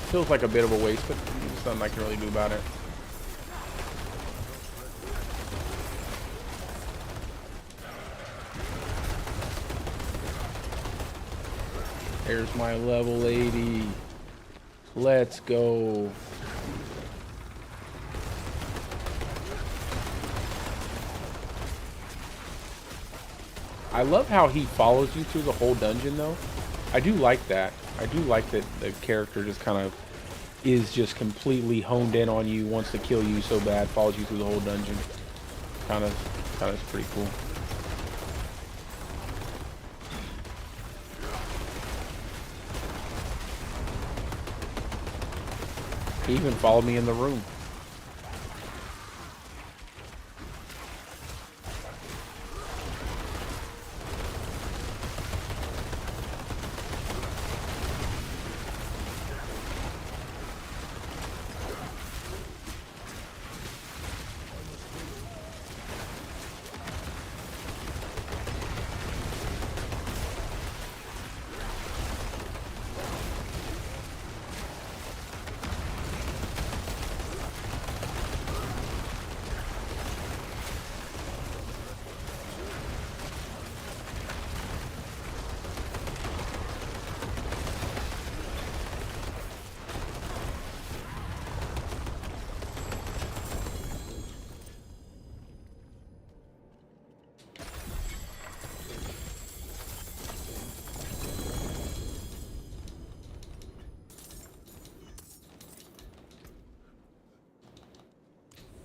Feels like a bit of a waste, but there's nothing I can really do about it. There's my level 80. Let's go. I love how he follows you through the whole dungeon, though. I do like that. I do like that the character just kind of is just completely honed in on you, wants to kill you so bad, follows you through the whole dungeon. Kind of pretty cool. He even followed me in the room.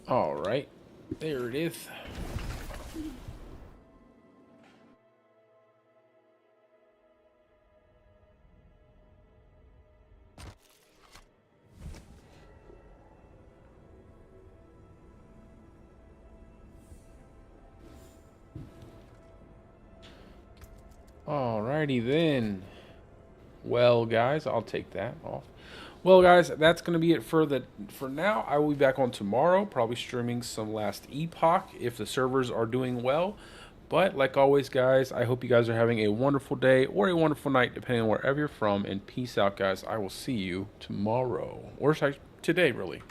All right, there it is. Alrighty then. Well, guys, I'll take that off. Well, guys, that's going to be it for now. I will be back on tomorrow, probably streaming some last Epoch if the servers are doing well. But like always, guys, I hope you guys are having a wonderful day or a wonderful night, depending on wherever you're from. And peace out, guys. I will see you tomorrow, or today, really.